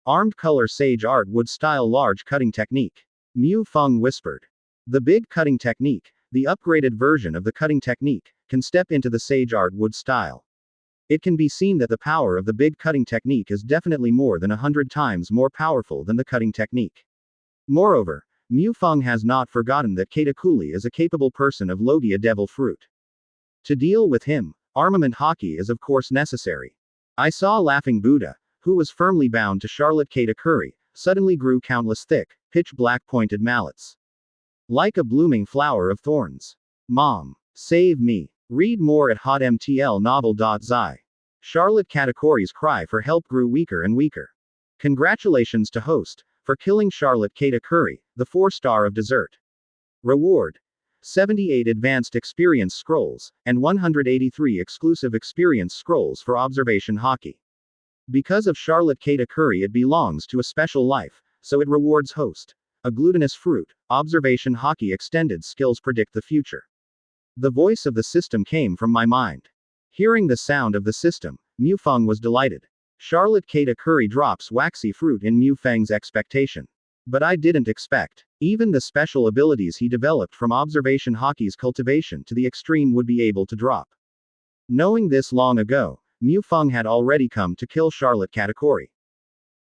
Speaker 1: Armed color sage art wood style large cutting technique. Mu Feng whispered. The big cutting technique, the upgraded version of the cutting technique, can step into the sage art wood style. It can be seen that the power of the big cutting technique is definitely more than 100 times more powerful than the cutting technique. Moreover, Mu Feng has not forgotten that Katakuri is a capable person of Logia Devil Fruit. To deal with him, armament hockey is of course necessary. I saw Laughing Buddha, who was firmly bound to Charlotte Katakuri, suddenly grew countless thick, pitch-black pointed mallets. Like a blooming flower of thorns. Mom. Save me. Read more at hotmtlnovel.zi. Charlotte Katakuri's cry for help grew weaker and weaker. Congratulations to host, for killing Charlotte Katakuri, the 4-star of dessert. Reward. 78 advanced experience scrolls, and 183 exclusive experience scrolls for observation hockey. Because of Charlotte Katakuri it belongs to a special life, so it rewards host. A glutinous fruit, observation hockey extended skills predict the future. The voice of the system came from my mind. Hearing the sound of the system, Mu Feng was delighted. Charlotte Katakuri drops waxy fruit in Mu Feng's expectation. But I didn't expect. Even the special abilities he developed from observation hockey's cultivation to the extreme would be able to drop. Knowing this long ago, Mu Feng had already come to kill Charlotte Katakuri.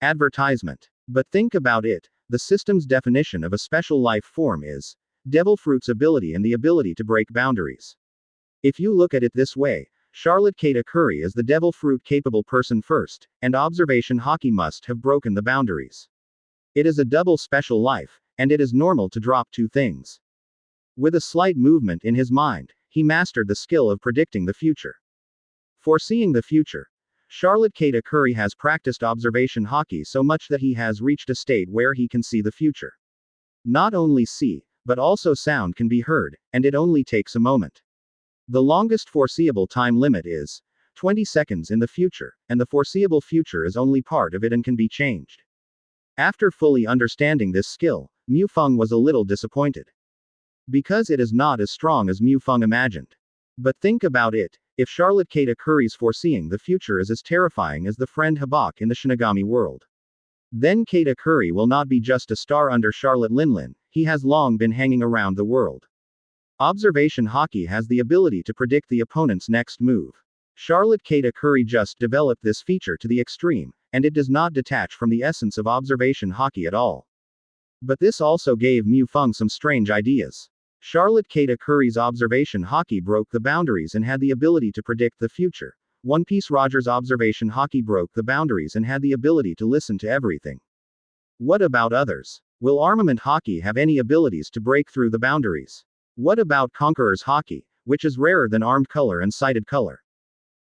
Speaker 1: Advertisement. But think about it, the system's definition of a special life form is devil fruit's ability and the ability to break boundaries. If you look at it this way, Charlotte Katakuri is the devil fruit capable person first, and observation Haki must have broken the boundaries. It is a double special life, and it is normal to drop two things. With a slight movement in his mind, he mastered the skill of predicting the future. Foreseeing the future. Charlotte Katakuri has practiced observation Haki so much that he has reached a state where he can see the future. Not only see, but also sound can be heard, and it only takes a moment. The longest foreseeable time limit is 20 seconds in the future, and the foreseeable future is only part of it and can be changed. After fully understanding this skill, Mu Feng was a little disappointed. Because it is not as strong as Mu Feng imagined. But think about it, if Charlotte Katakuri's foreseeing the future is as terrifying as the friend Habak in the Shinigami world, then Katakuri will not be just a star under Charlotte Linlin, he has long been hanging around the world. Observation Haki has the ability to predict the opponent's next move. Charlotte Katakuri just developed this feature to the extreme, and it does not detach from the essence of observation Haki at all. But this also gave Mu Feng some strange ideas. Charlotte Katakuri's observation Haki broke the boundaries and had the ability to predict the future. One Piece Roger's observation Haki broke the boundaries and had the ability to listen to everything. What about others? Will armament Haki have any abilities to break through the boundaries? What about Conqueror's Haki, which is rarer than armed color and sighted color?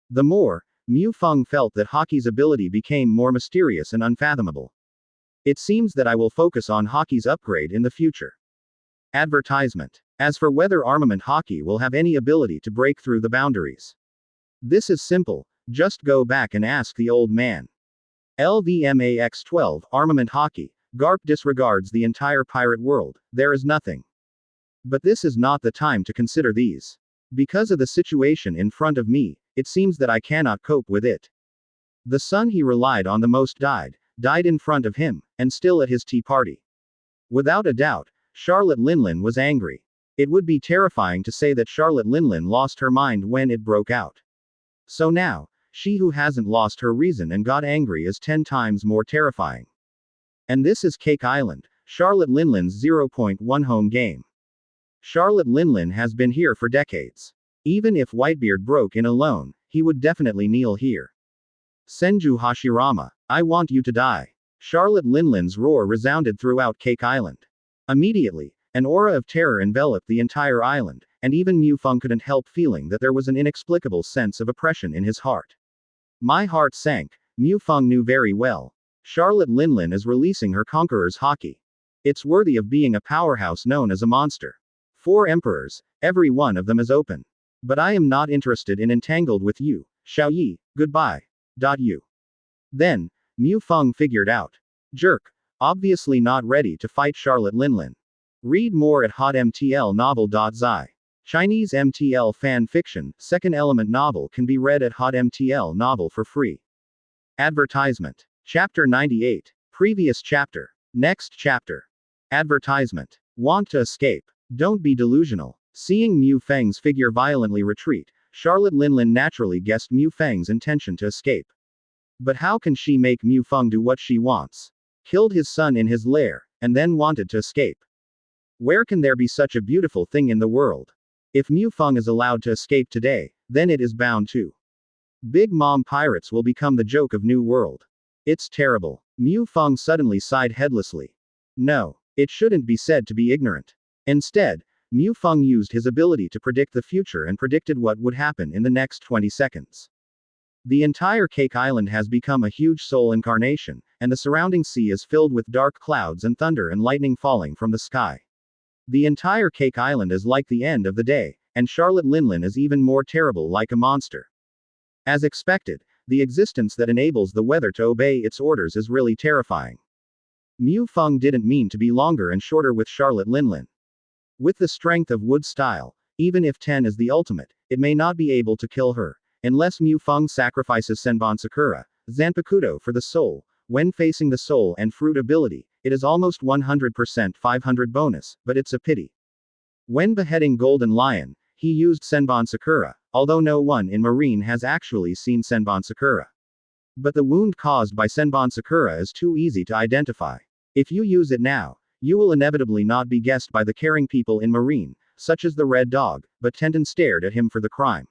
Speaker 1: The more, Mu Feng felt that Haki's ability became more mysterious and unfathomable. It seems that I will focus on Haki's upgrade in the future. Advertisement. As for whether armament Haki will have any ability to break through the boundaries, this is simple, just go back and ask the old man. LVMAX-12, armament Haki, Garp disregards the entire pirate world, there is nothing. But this is not the time to consider these. Because of the situation in front of me, it seems that I cannot cope with it. The son he relied on the most died in front of him, and still at his tea party. Without a doubt, Charlotte Linlin was angry. It would be terrifying to say that Charlotte Linlin lost her mind when it broke out. So now, she who hasn't lost her reason and got angry is 10 times more terrifying. And this is Cake Island, Charlotte Linlin's 0.1 home game. Charlotte Linlin has been here for decades. Even if Whitebeard broke in alone, he would definitely kneel here. Senju Hashirama, I want you to die. Charlotte Linlin's roar resounded throughout Cake Island. Immediately, an aura of terror enveloped the entire island, and even Mu Feng couldn't help feeling that there was an inexplicable sense of oppression in his heart. My heart sank. Mu Feng knew very well. Charlotte Linlin is releasing her Conqueror's Haki. It's worthy of being a powerhouse known as a monster. 4 emperors, every one of them is open. But I am not interested in entangled with you, Xiaoyi, goodbye. You. Then, Mu Feng figured out. Jerk. Obviously not ready to fight Charlotte Linlin. Read more at hotmtlnovel.zi. Chinese MTL fan fiction, second element novel can be read at hotmtl novel for free. Advertisement. Chapter 98. Previous chapter. Next chapter. Advertisement. Want to escape? Don't be delusional. Seeing Mu Feng's figure violently retreat, Charlotte Linlin naturally guessed Mu Feng's intention to escape. But how can she make Mu Feng do what she wants? Killed his son in his lair, and then wanted to escape. Where can there be such a beautiful thing in the world? If Mu Feng is allowed to escape today, then it is bound to. Big Mom pirates will become the joke of New World. It's terrible. Mu Feng suddenly sighed heedlessly. No, it shouldn't be said to be ignorant. Instead, Mu Feng used his ability to predict the future and predicted what would happen in the next 20 seconds. The entire Cake Island has become a huge soul incarnation, and the surrounding sea is filled with dark clouds and thunder and lightning falling from the sky. The entire Cake Island is like the end of the day, and Charlotte Linlin is even more terrible, like a monster. As expected, the existence that enables the weather to obey its orders is really terrifying. Mu Feng didn't mean to be longer and shorter with Charlotte Linlin. With the strength of Wood Style, even if 10 is the ultimate, it may not be able to kill her, unless Mu Feng sacrifices Senbon Sakura, Zanpakuto for the soul. When facing the soul and fruit ability, it is almost 100% 500 bonus, but it's a pity. When beheading Golden Lion, he used Senbon Sakura, although no one in Marine has actually seen Senbon Sakura. But the wound caused by Senbon Sakura is too easy to identify. If you use it now, you will inevitably not be guessed by the caring people in Marine, such as the Red Dog, but Tenten stared at him for the crime.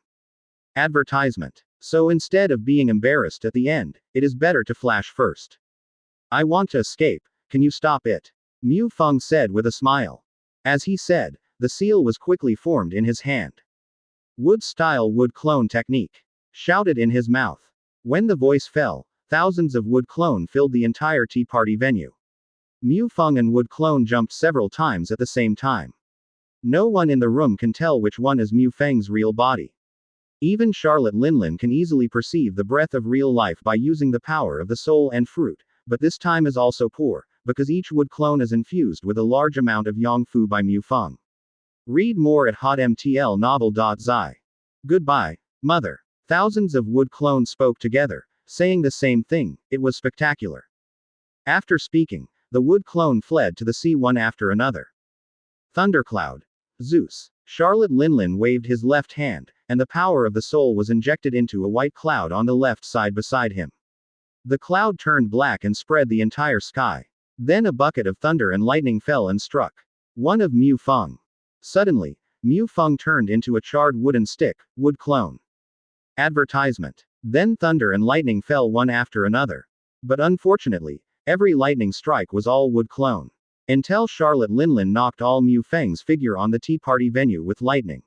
Speaker 1: Advertisement. So instead of being embarrassed at the end, it is better to flash first. I want to escape, can you stop it? Mu Feng said with a smile. As he said, the seal was quickly formed in his hand. Wood-style wood clone technique. Shouted in his mouth. When the voice fell, thousands of wood clone filled the entire tea party venue. Mu Feng and wood clone jumped several times at the same time. No one in the room can tell which one is Mu Feng's real body. Even Charlotte Linlin can easily perceive the breath of real life by using the power of the soul and fruit, but this time is also poor, because each wood clone is infused with a large amount of yang fu by Mu Feng. Read more at hotmtlnovel.zi. Goodbye, mother. Thousands of wood clones spoke together, saying the same thing. It was spectacular. After speaking, the wood clone fled to the sea one after another. Thundercloud. Zeus. Charlotte Linlin waved his left hand, and the power of the soul was injected into a white cloud on the left side beside him. The cloud turned black and spread the entire sky. Then a bucket of thunder and lightning fell and struck one of Mu Feng. Suddenly, Mu Feng turned into a charred wooden stick, wood clone. Advertisement. Then thunder and lightning fell one after another. But unfortunately, every lightning strike was all wood clone. Until Charlotte Linlin knocked all Mu Feng's figure on the tea party venue with lightning.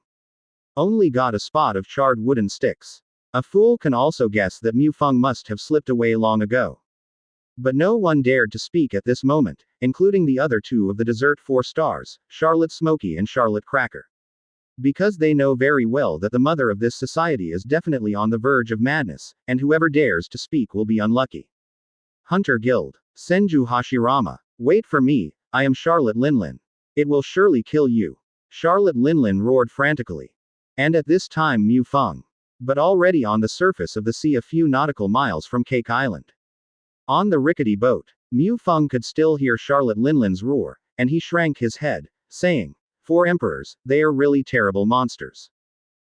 Speaker 1: Only got a spot of charred wooden sticks. A fool can also guess that Mu Feng must have slipped away long ago. But no one dared to speak at this moment, including the other two of the dessert 4 stars, Charlotte Smoky and Charlotte Cracker. Because they know very well that the mother of this society is definitely on the verge of madness, and whoever dares to speak will be unlucky. Hunter Guild. Senju Hashirama. Wait for me, I am Charlotte Linlin. It will surely kill you. Charlotte Linlin roared frantically. And at this time Mu Feng. But already on the surface of the sea a few nautical miles from Cake Island. On the rickety boat, Mu Feng could still hear Charlotte Linlin's roar, and he shrank his head, saying, 4 emperors, they are really terrible monsters.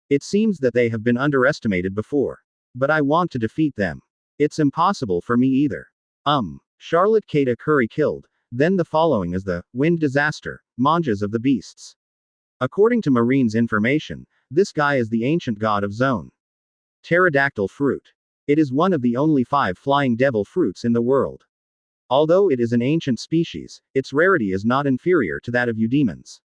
Speaker 1: It seems that they have been underestimated before. But I want to defeat them. It's impossible for me either. Charlotte Kata Curry killed, then the following is the wind disaster, mangas of the beasts. According to Marine's information, this guy is the ancient god of zone. Pterodactyl fruit. It is one of the only 5 flying devil fruits in the world. Although it is an ancient species, its rarity is not inferior to that of eudemons.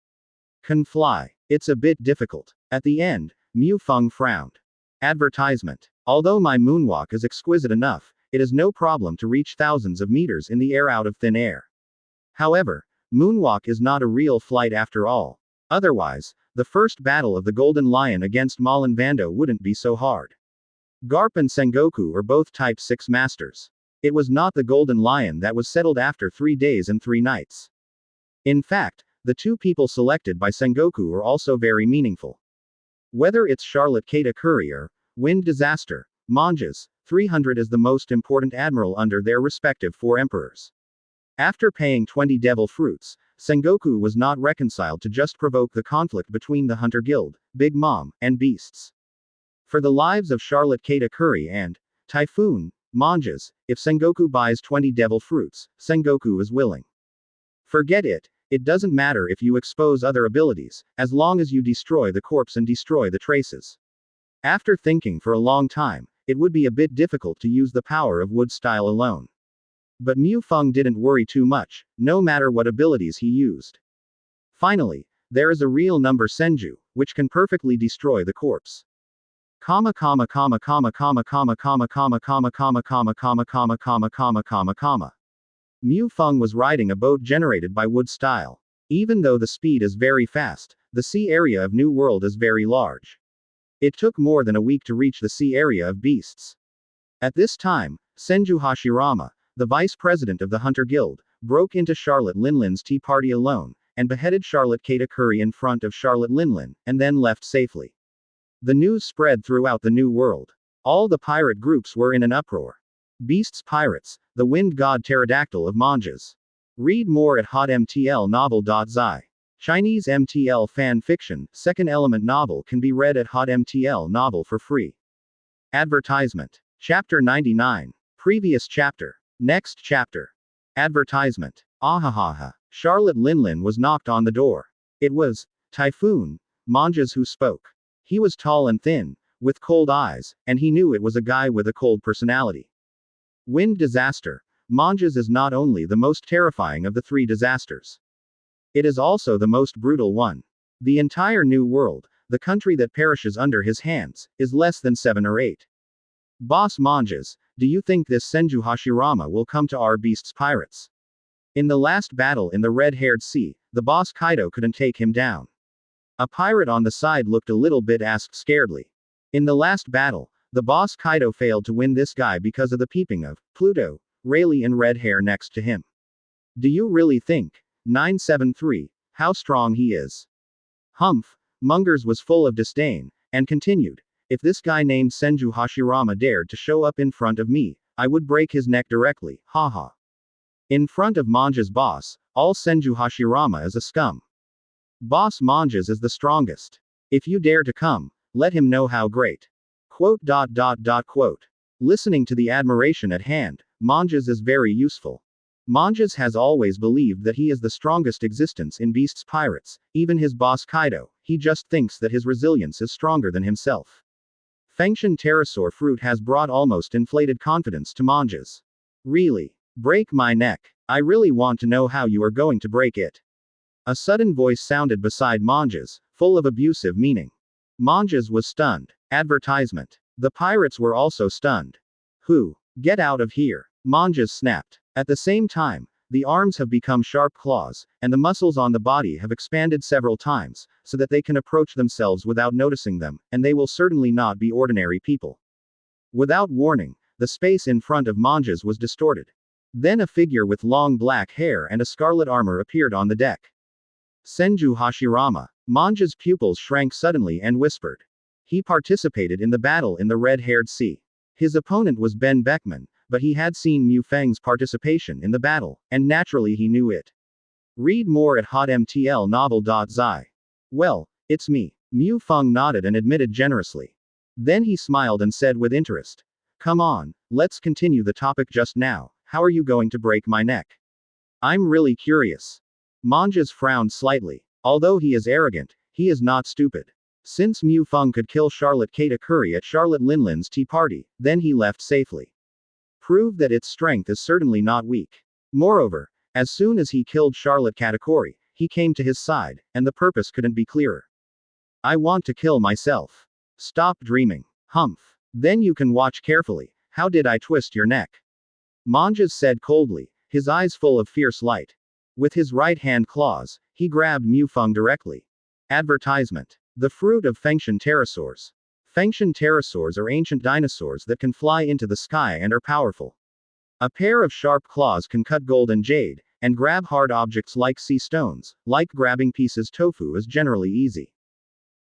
Speaker 1: Can fly. It's a bit difficult. At the end, Mu Feng frowned. Advertisement. Although my moonwalk is exquisite enough, it is no problem to reach thousands of meters in the air out of thin air. However, moonwalk is not a real flight after all. Otherwise, the first battle of the Golden Lion against Malin Vando wouldn't be so hard. Garp and Sengoku are both Type 6 masters. It was not the Golden Lion that was settled after 3 days and 3 nights. In fact, the 2 people selected by Sengoku are also very meaningful. Whether it's Charlotte Kata Curry or Wind Disaster, Mangas, 300 is the most important admiral under their respective 4 emperors. After paying 20 devil fruits, Sengoku was not reconciled to just provoke the conflict between the Hunter Guild, Big Mom, and beasts. For the lives of Charlotte Kata Curry and Typhoon, Mangas, if Sengoku buys 20 devil fruits, Sengoku is willing. Forget it, it doesn't matter if you expose other abilities, as long as you destroy the corpse and destroy the traces. After thinking for a long time, it would be a bit difficult to use the power of wood style alone. But Mu Feng didn't worry too much, no matter what abilities he used. Finally, there is a real number Senju, which can perfectly destroy the corpse. Mu Feng was riding a boat generated by wood style. Even though the speed is very fast, the sea area of New World is very large. It took more than a week to reach the sea area of beasts. At this time, Senju Hashirama, the vice president of the Hunter Guild, broke into Charlotte Linlin's tea party alone, and beheaded Charlotte Kata Curry in front of Charlotte Linlin, and then left safely. The news spread throughout the New World. All the pirate groups were in an uproar. Beasts Pirates, the wind god pterodactyl of mangas. Read more at hotmtlnovel.zi. Chinese MTL fan fiction, second element novel can be read at hotmtl novel for free. Advertisement. Chapter 99. Previous chapter. Next chapter. Advertisement. Ahahaha. Charlotte Linlin was knocked on the door. It was Typhoon Manjas who spoke. He was tall and thin, with cold eyes, and he knew it was a guy with a cold personality. Wind disaster. Manjas is not only the most terrifying of the three disasters. It is also the most brutal one. The entire New World, the country that perishes under his hands, is less than 7 or 8. Boss Manjas, do you think this Senju Hashirama will come to our beast's pirates? In the last battle in the red-haired sea, the boss Kaido couldn't take him down. A pirate on the side looked a little bit asked scaredly. In the last battle, the boss Kaido failed to win this guy because of the peeping of Pluto, Rayleigh and red hair next to him. Do you really think, 973, how strong he is? Humph, Mungers was full of disdain, and continued, if this guy named Senju Hashirama dared to show up in front of me, I would break his neck directly, haha. In front of Manja's boss, all Senju Hashirama is a scum. Boss Manjas is the strongest. If you dare to come, let him know how great. Quote. Listening to the admiration at hand, Manjas is very useful. Manjas has always believed that he is the strongest existence in Beast's pirates, even his boss Kaido, he just thinks that his resilience is stronger than himself. Fengshan pterosaur fruit has brought almost inflated confidence to Manjas. Really? Break my neck. I really want to know how you are going to break it. A sudden voice sounded beside Manjas, full of abusive meaning. Manjas was stunned. Advertisement. The pirates were also stunned. Who? Get out of here. Manjas snapped. At the same time, the arms have become sharp claws, and the muscles on the body have expanded several times, so that they can approach themselves without noticing them, and they will certainly not be ordinary people. Without warning, the space in front of Manjas was distorted. Then a figure with long black hair and a scarlet armor appeared on the deck. Senju Hashirama. Manja's pupils shrank suddenly and whispered. He participated in the battle in the red-haired sea. His opponent was Ben Beckman, but he had seen Mu Feng's participation in the battle, and naturally he knew it. Read more at hotmtlnovel.zi. Well, it's me. Mu Feng nodded and admitted generously. Then he smiled and said with interest. Come on, let's continue the topic just now. How are you going to break my neck? I'm really curious. Manjas frowned slightly. Although he is arrogant, he is not stupid. Since Mu Feng could kill Charlotte Katakuri at Charlotte Linlin's tea party, then he left safely. Prove that its strength is certainly not weak. Moreover, as soon as he killed Charlotte Katakuri, he came to his side, and the purpose couldn't be clearer. I want to kill myself. Stop dreaming. Humph. Then you can watch carefully. How did I twist your neck? Manjas said coldly, his eyes full of fierce light. With his right-hand claws, he grabbed Mu Feng directly. Advertisement. The fruit of Fengshan pterosaurs. Fengshan pterosaurs are ancient dinosaurs that can fly into the sky and are powerful. A pair of sharp claws can cut gold and jade, and grab hard objects like sea stones. Like grabbing pieces tofu is generally easy.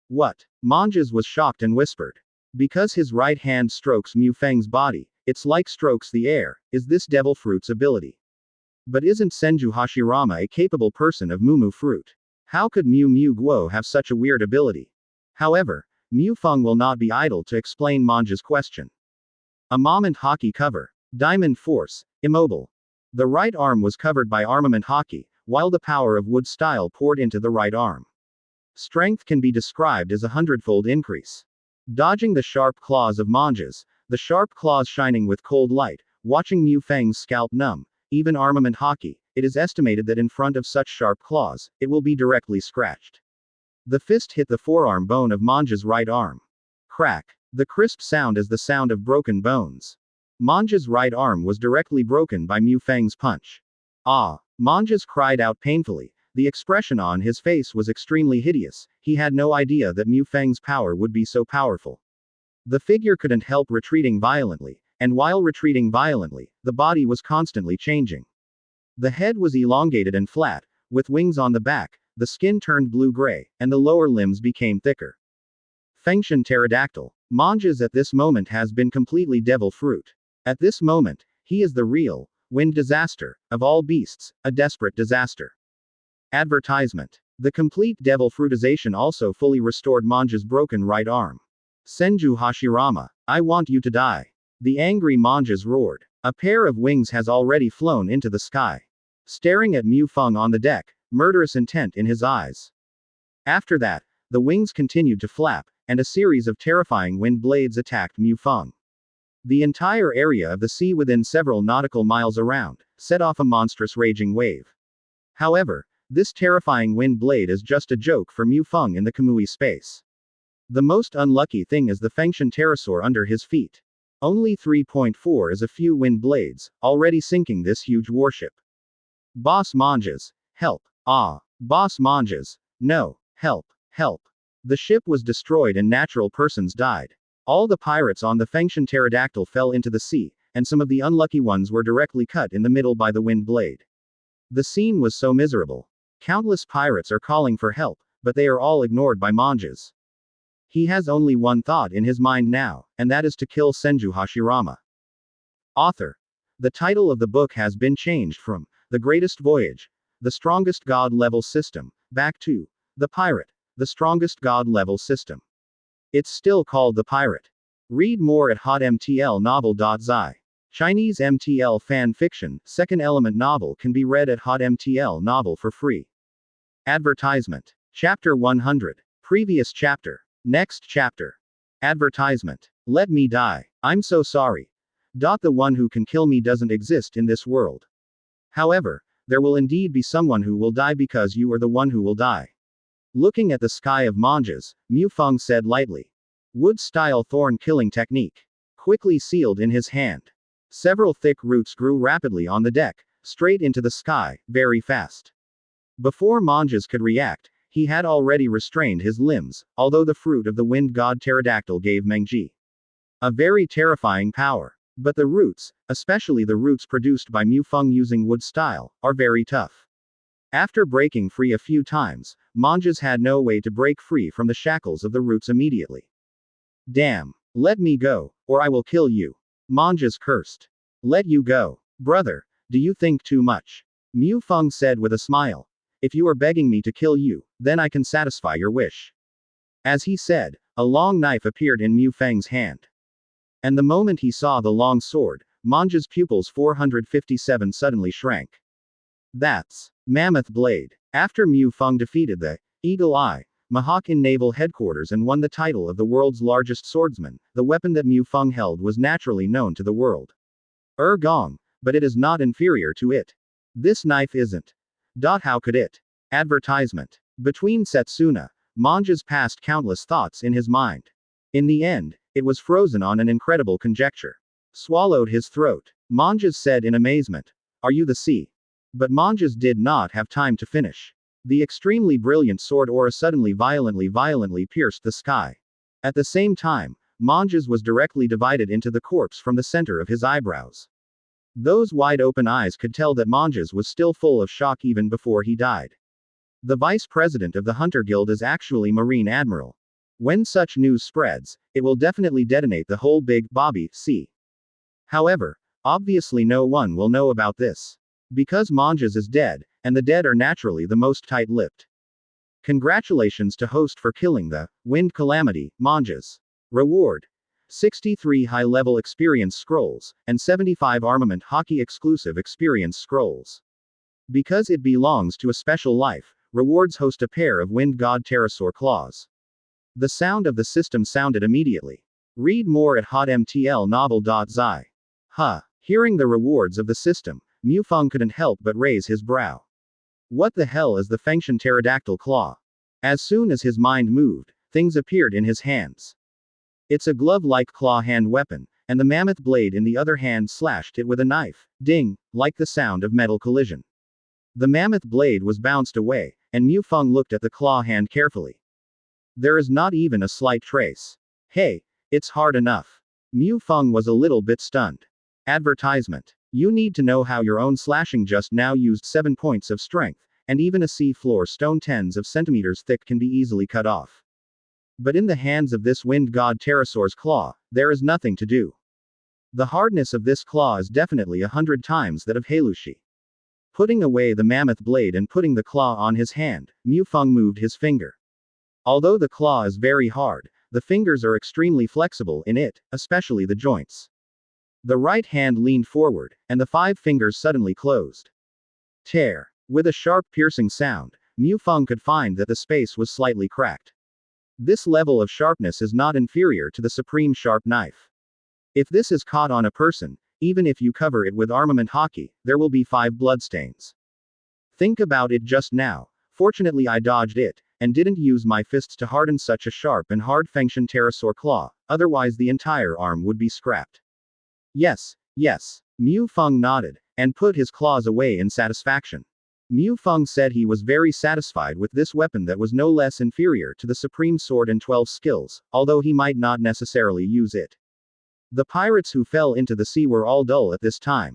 Speaker 1: What? Manjas was shocked and whispered. Because his right hand strokes Mu Feng's body, it's like strokes the air, is this devil fruit's ability. But isn't Senju Hashirama a capable person of Mumu fruit? How could Mu Mu Guo have such a weird ability? However, Mu Feng will not be idle to explain Manja's question. A moment hockey cover. Diamond Force, immobile. The right arm was covered by armament hockey, while the power of wood style poured into the right arm. Strength can be described as a 100-fold increase. Dodging the sharp claws of Manjas, the sharp claws shining with cold light, watching Mu Feng's scalp numb, even armament hockey, it is estimated that in front of such sharp claws, it will be directly scratched. The fist hit the forearm bone of Manja's right arm. Crack. The crisp sound is the sound of broken bones. Manja's right arm was directly broken by Mu Feng's punch. Ah! Manjas cried out painfully. The expression on his face was extremely hideous. He had no idea that Mu Feng's power would be so powerful. The figure couldn't help retreating violently, and while retreating violently, the body was constantly changing. The head was elongated and flat, with wings on the back, the skin turned blue-gray, and the lower limbs became thicker. Fengshan pterodactyl. Manjas at this moment has been completely devil fruit. At this moment, he is the real, wind disaster, of all beasts, a desperate disaster. Advertisement. The complete devil fruitization also fully restored Manja's broken right arm. Senju Hashirama, I want you to die. The angry Manjas roared. A pair of wings has already flown into the sky. staring at Mu Feng on the deck, murderous intent in his eyes. After that, the wings continued to flap, and a series of terrifying wind blades attacked Mu Feng. The entire area of the sea within several nautical miles around set off a monstrous raging wave. However, this terrifying wind blade is just a joke for Mu Feng in the Kamui space. The most unlucky thing is the Fengshan pterosaur under his feet. Only 3.4 is a few wind blades, already sinking this huge warship. Boss Manjas, help. Ah. Boss Manjas, no, help, help. The ship was destroyed and natural persons died. All the pirates on the Fengshan pterodactyl fell into the sea, and some of the unlucky ones were directly cut in the middle by the wind blade. The scene was so miserable. Countless pirates are calling for help, but they are all ignored by Manjas. He has only one thought in his mind now, and that is to kill Senju Hashirama. Author. The title of the book has been changed from The Greatest Voyage, The Strongest God Level System, back to The Pirate, The Strongest God Level System. It's still called The Pirate. Read more at hotmtlnovel.zi. Chinese MTL fan fiction, second element novel can be read at hotmtl novel for free. Advertisement. Chapter 100. Previous chapter. Next chapter. Advertisement. Let me die. I'm so sorry. The one who can kill me doesn't exist in this world. However, there will indeed be someone who will die because you are the one who will die. Looking at the sky of Manjas, Mu Feng said lightly. Wood-style thorn killing technique. Quickly sealed in his hand. Several thick roots grew rapidly on the deck, straight into the sky, very fast. Before Manjas could react, he had already restrained his limbs, although the fruit of the wind god pterodactyl gave Mengji a very terrifying power. But the roots, especially the roots produced by Mu Feng using wood style, are very tough. After breaking free a few times, Manjas had no way to break free from the shackles of the roots immediately. Damn. Let me go, or I will kill you. Manjas cursed. Let you go. Brother, do you think too much? Mu Feng said with a smile. If you are begging me to kill you, then I can satisfy your wish. As he said, a long knife appeared in Mu Feng's hand. And the moment he saw the long sword, Manja's pupils 457 suddenly shrank. That's Mammoth Blade. After Mu Feng defeated the Eagle Eye Mahawk in naval headquarters and won the title of the world's largest swordsman, the weapon that Mu Feng held was naturally known to the world. Gong, but it is not inferior to it. This knife isn't. How could it? Advertisement. Between Setsuna, Manjas passed countless thoughts in his mind. In the end, it was frozen on an incredible conjecture. Swallowed his throat. Manjas said in amazement. Are you the sea? But Manjas did not have time to finish. The extremely brilliant sword aura suddenly violently pierced the sky. At the same time, Manjas was directly divided into the corpse from the center of his eyebrows. Those wide-open eyes could tell that Manjas was still full of shock even before he died. The vice president of the Hunter Guild is actually Marine Admiral. When such news spreads, it will definitely detonate the whole big Bobby sea. However, obviously no one will know about this. Because Manjas is dead, and the dead are naturally the most tight-lipped. Congratulations to host for killing the Wind Calamity, Manjas. Reward. 63 high-level experience scrolls, and 75 armament hockey exclusive experience scrolls. Because it belongs to a special life, rewards host a pair of Wind God Pterosaur claws. The sound of the system sounded immediately. Read more at hotmtlnovel.zi. Hearing the rewards of the system, Mu Feng couldn't help but raise his brow. What the hell is the Fengshan pterodactyl claw? As soon as his mind moved, things appeared in his hands. It's a glove-like claw hand weapon, and the mammoth blade in the other hand slashed it with a knife. Ding, like the sound of metal collision. The mammoth blade was bounced away, and Mu Feng looked at the claw hand carefully. There is not even a slight trace. Hey, it's hard enough. Mu Feng was a little bit stunned. Advertisement. You need to know how your own slashing just now used 7 points of strength, and even a sea floor stone tens of centimeters thick can be easily cut off. But in the hands of this wind god pterosaur's claw, there is nothing to do. The hardness of this claw is definitely 100 times that of Halushi. Putting away the mammoth blade and putting the claw on his hand, Mu Feng moved his finger. Although the claw is very hard, the fingers are extremely flexible in it, especially the joints. The right hand leaned forward, and the 5 fingers suddenly closed. Tear. With a sharp piercing sound, Mu Feng could find that the space was slightly cracked. This level of sharpness is not inferior to the supreme sharp knife. If this is caught on a person, even if you cover it with armament hockey, there will be 5 bloodstains. Think about it just now. Fortunately I dodged it, and didn't use my fists to harden such a sharp and hard Fengshan pterosaur claw, otherwise the entire arm would be scrapped. Yes, yes. Mu Feng nodded, and put his claws away in satisfaction. Mu Feng said he was very satisfied with this weapon that was no less inferior to the supreme sword and 12 skills, although he might not necessarily use it. The pirates who fell into the sea were all dull at this time.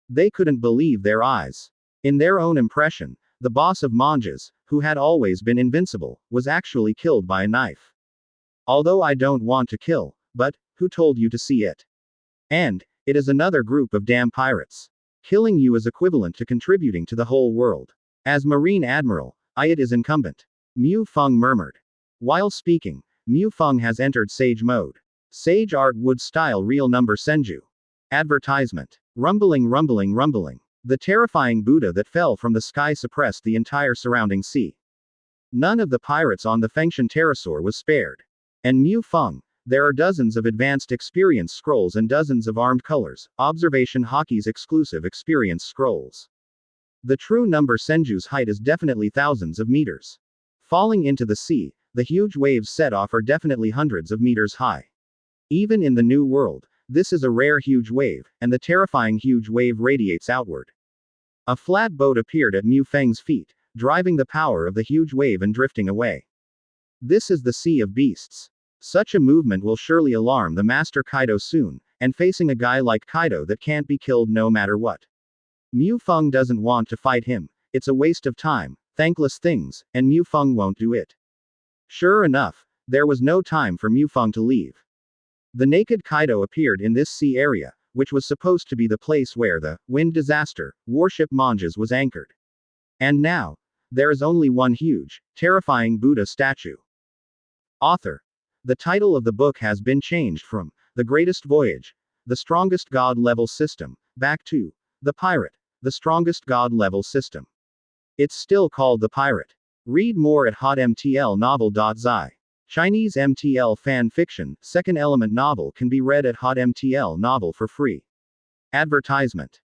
Speaker 1: They couldn't believe their eyes. In their own impression, the boss of mangas, who had always been invincible, was actually killed by a knife. Although I don't want to kill, but, who told you to see it? And, it is another group of damn pirates. Killing you is equivalent to contributing to the whole world. As Marine Admiral, it is incumbent. Mu Feng murmured. While speaking, Mu Feng has entered Sage mode. Sage Art Wood Style Real Number Senju. Advertisement. Rumbling, rumbling, rumbling. The terrifying Buddha that fell from the sky suppressed the entire surrounding sea. None of the pirates on the Fengshan pterosaur was spared. And Mu Feng, there are dozens of advanced experience scrolls and dozens of armed colors, observation hockey's exclusive experience scrolls. The true number Senju's height is definitely thousands of meters. Falling into the sea, the huge waves set off are definitely hundreds of meters high. Even in the New World, this is a rare huge wave, and the terrifying huge wave radiates outward. A flat boat appeared at Mu Feng's feet, driving the power of the huge wave and drifting away. This is the Sea of Beasts. Such a movement will surely alarm the Master Kaido soon, and facing a guy like Kaido that can't be killed no matter what. Mu Feng doesn't want to fight him, it's a waste of time, thankless things, and Mu Feng won't do it. Sure enough, there was no time for Mu Feng to leave. The naked Kaido appeared in this sea area, which was supposed to be the place where the wind disaster warship Mangas was anchored. And now, there is only one huge, terrifying Buddha statue. Author. The title of the book has been changed from The Greatest Voyage, The Strongest God Level System, back to The Pirate, The Strongest God Level System. It's still called The Pirate. Read more at hotmtlnovel.zi. Chinese MTL fan fiction, second element novel can be read at hotmtlnovel for free. Advertisement.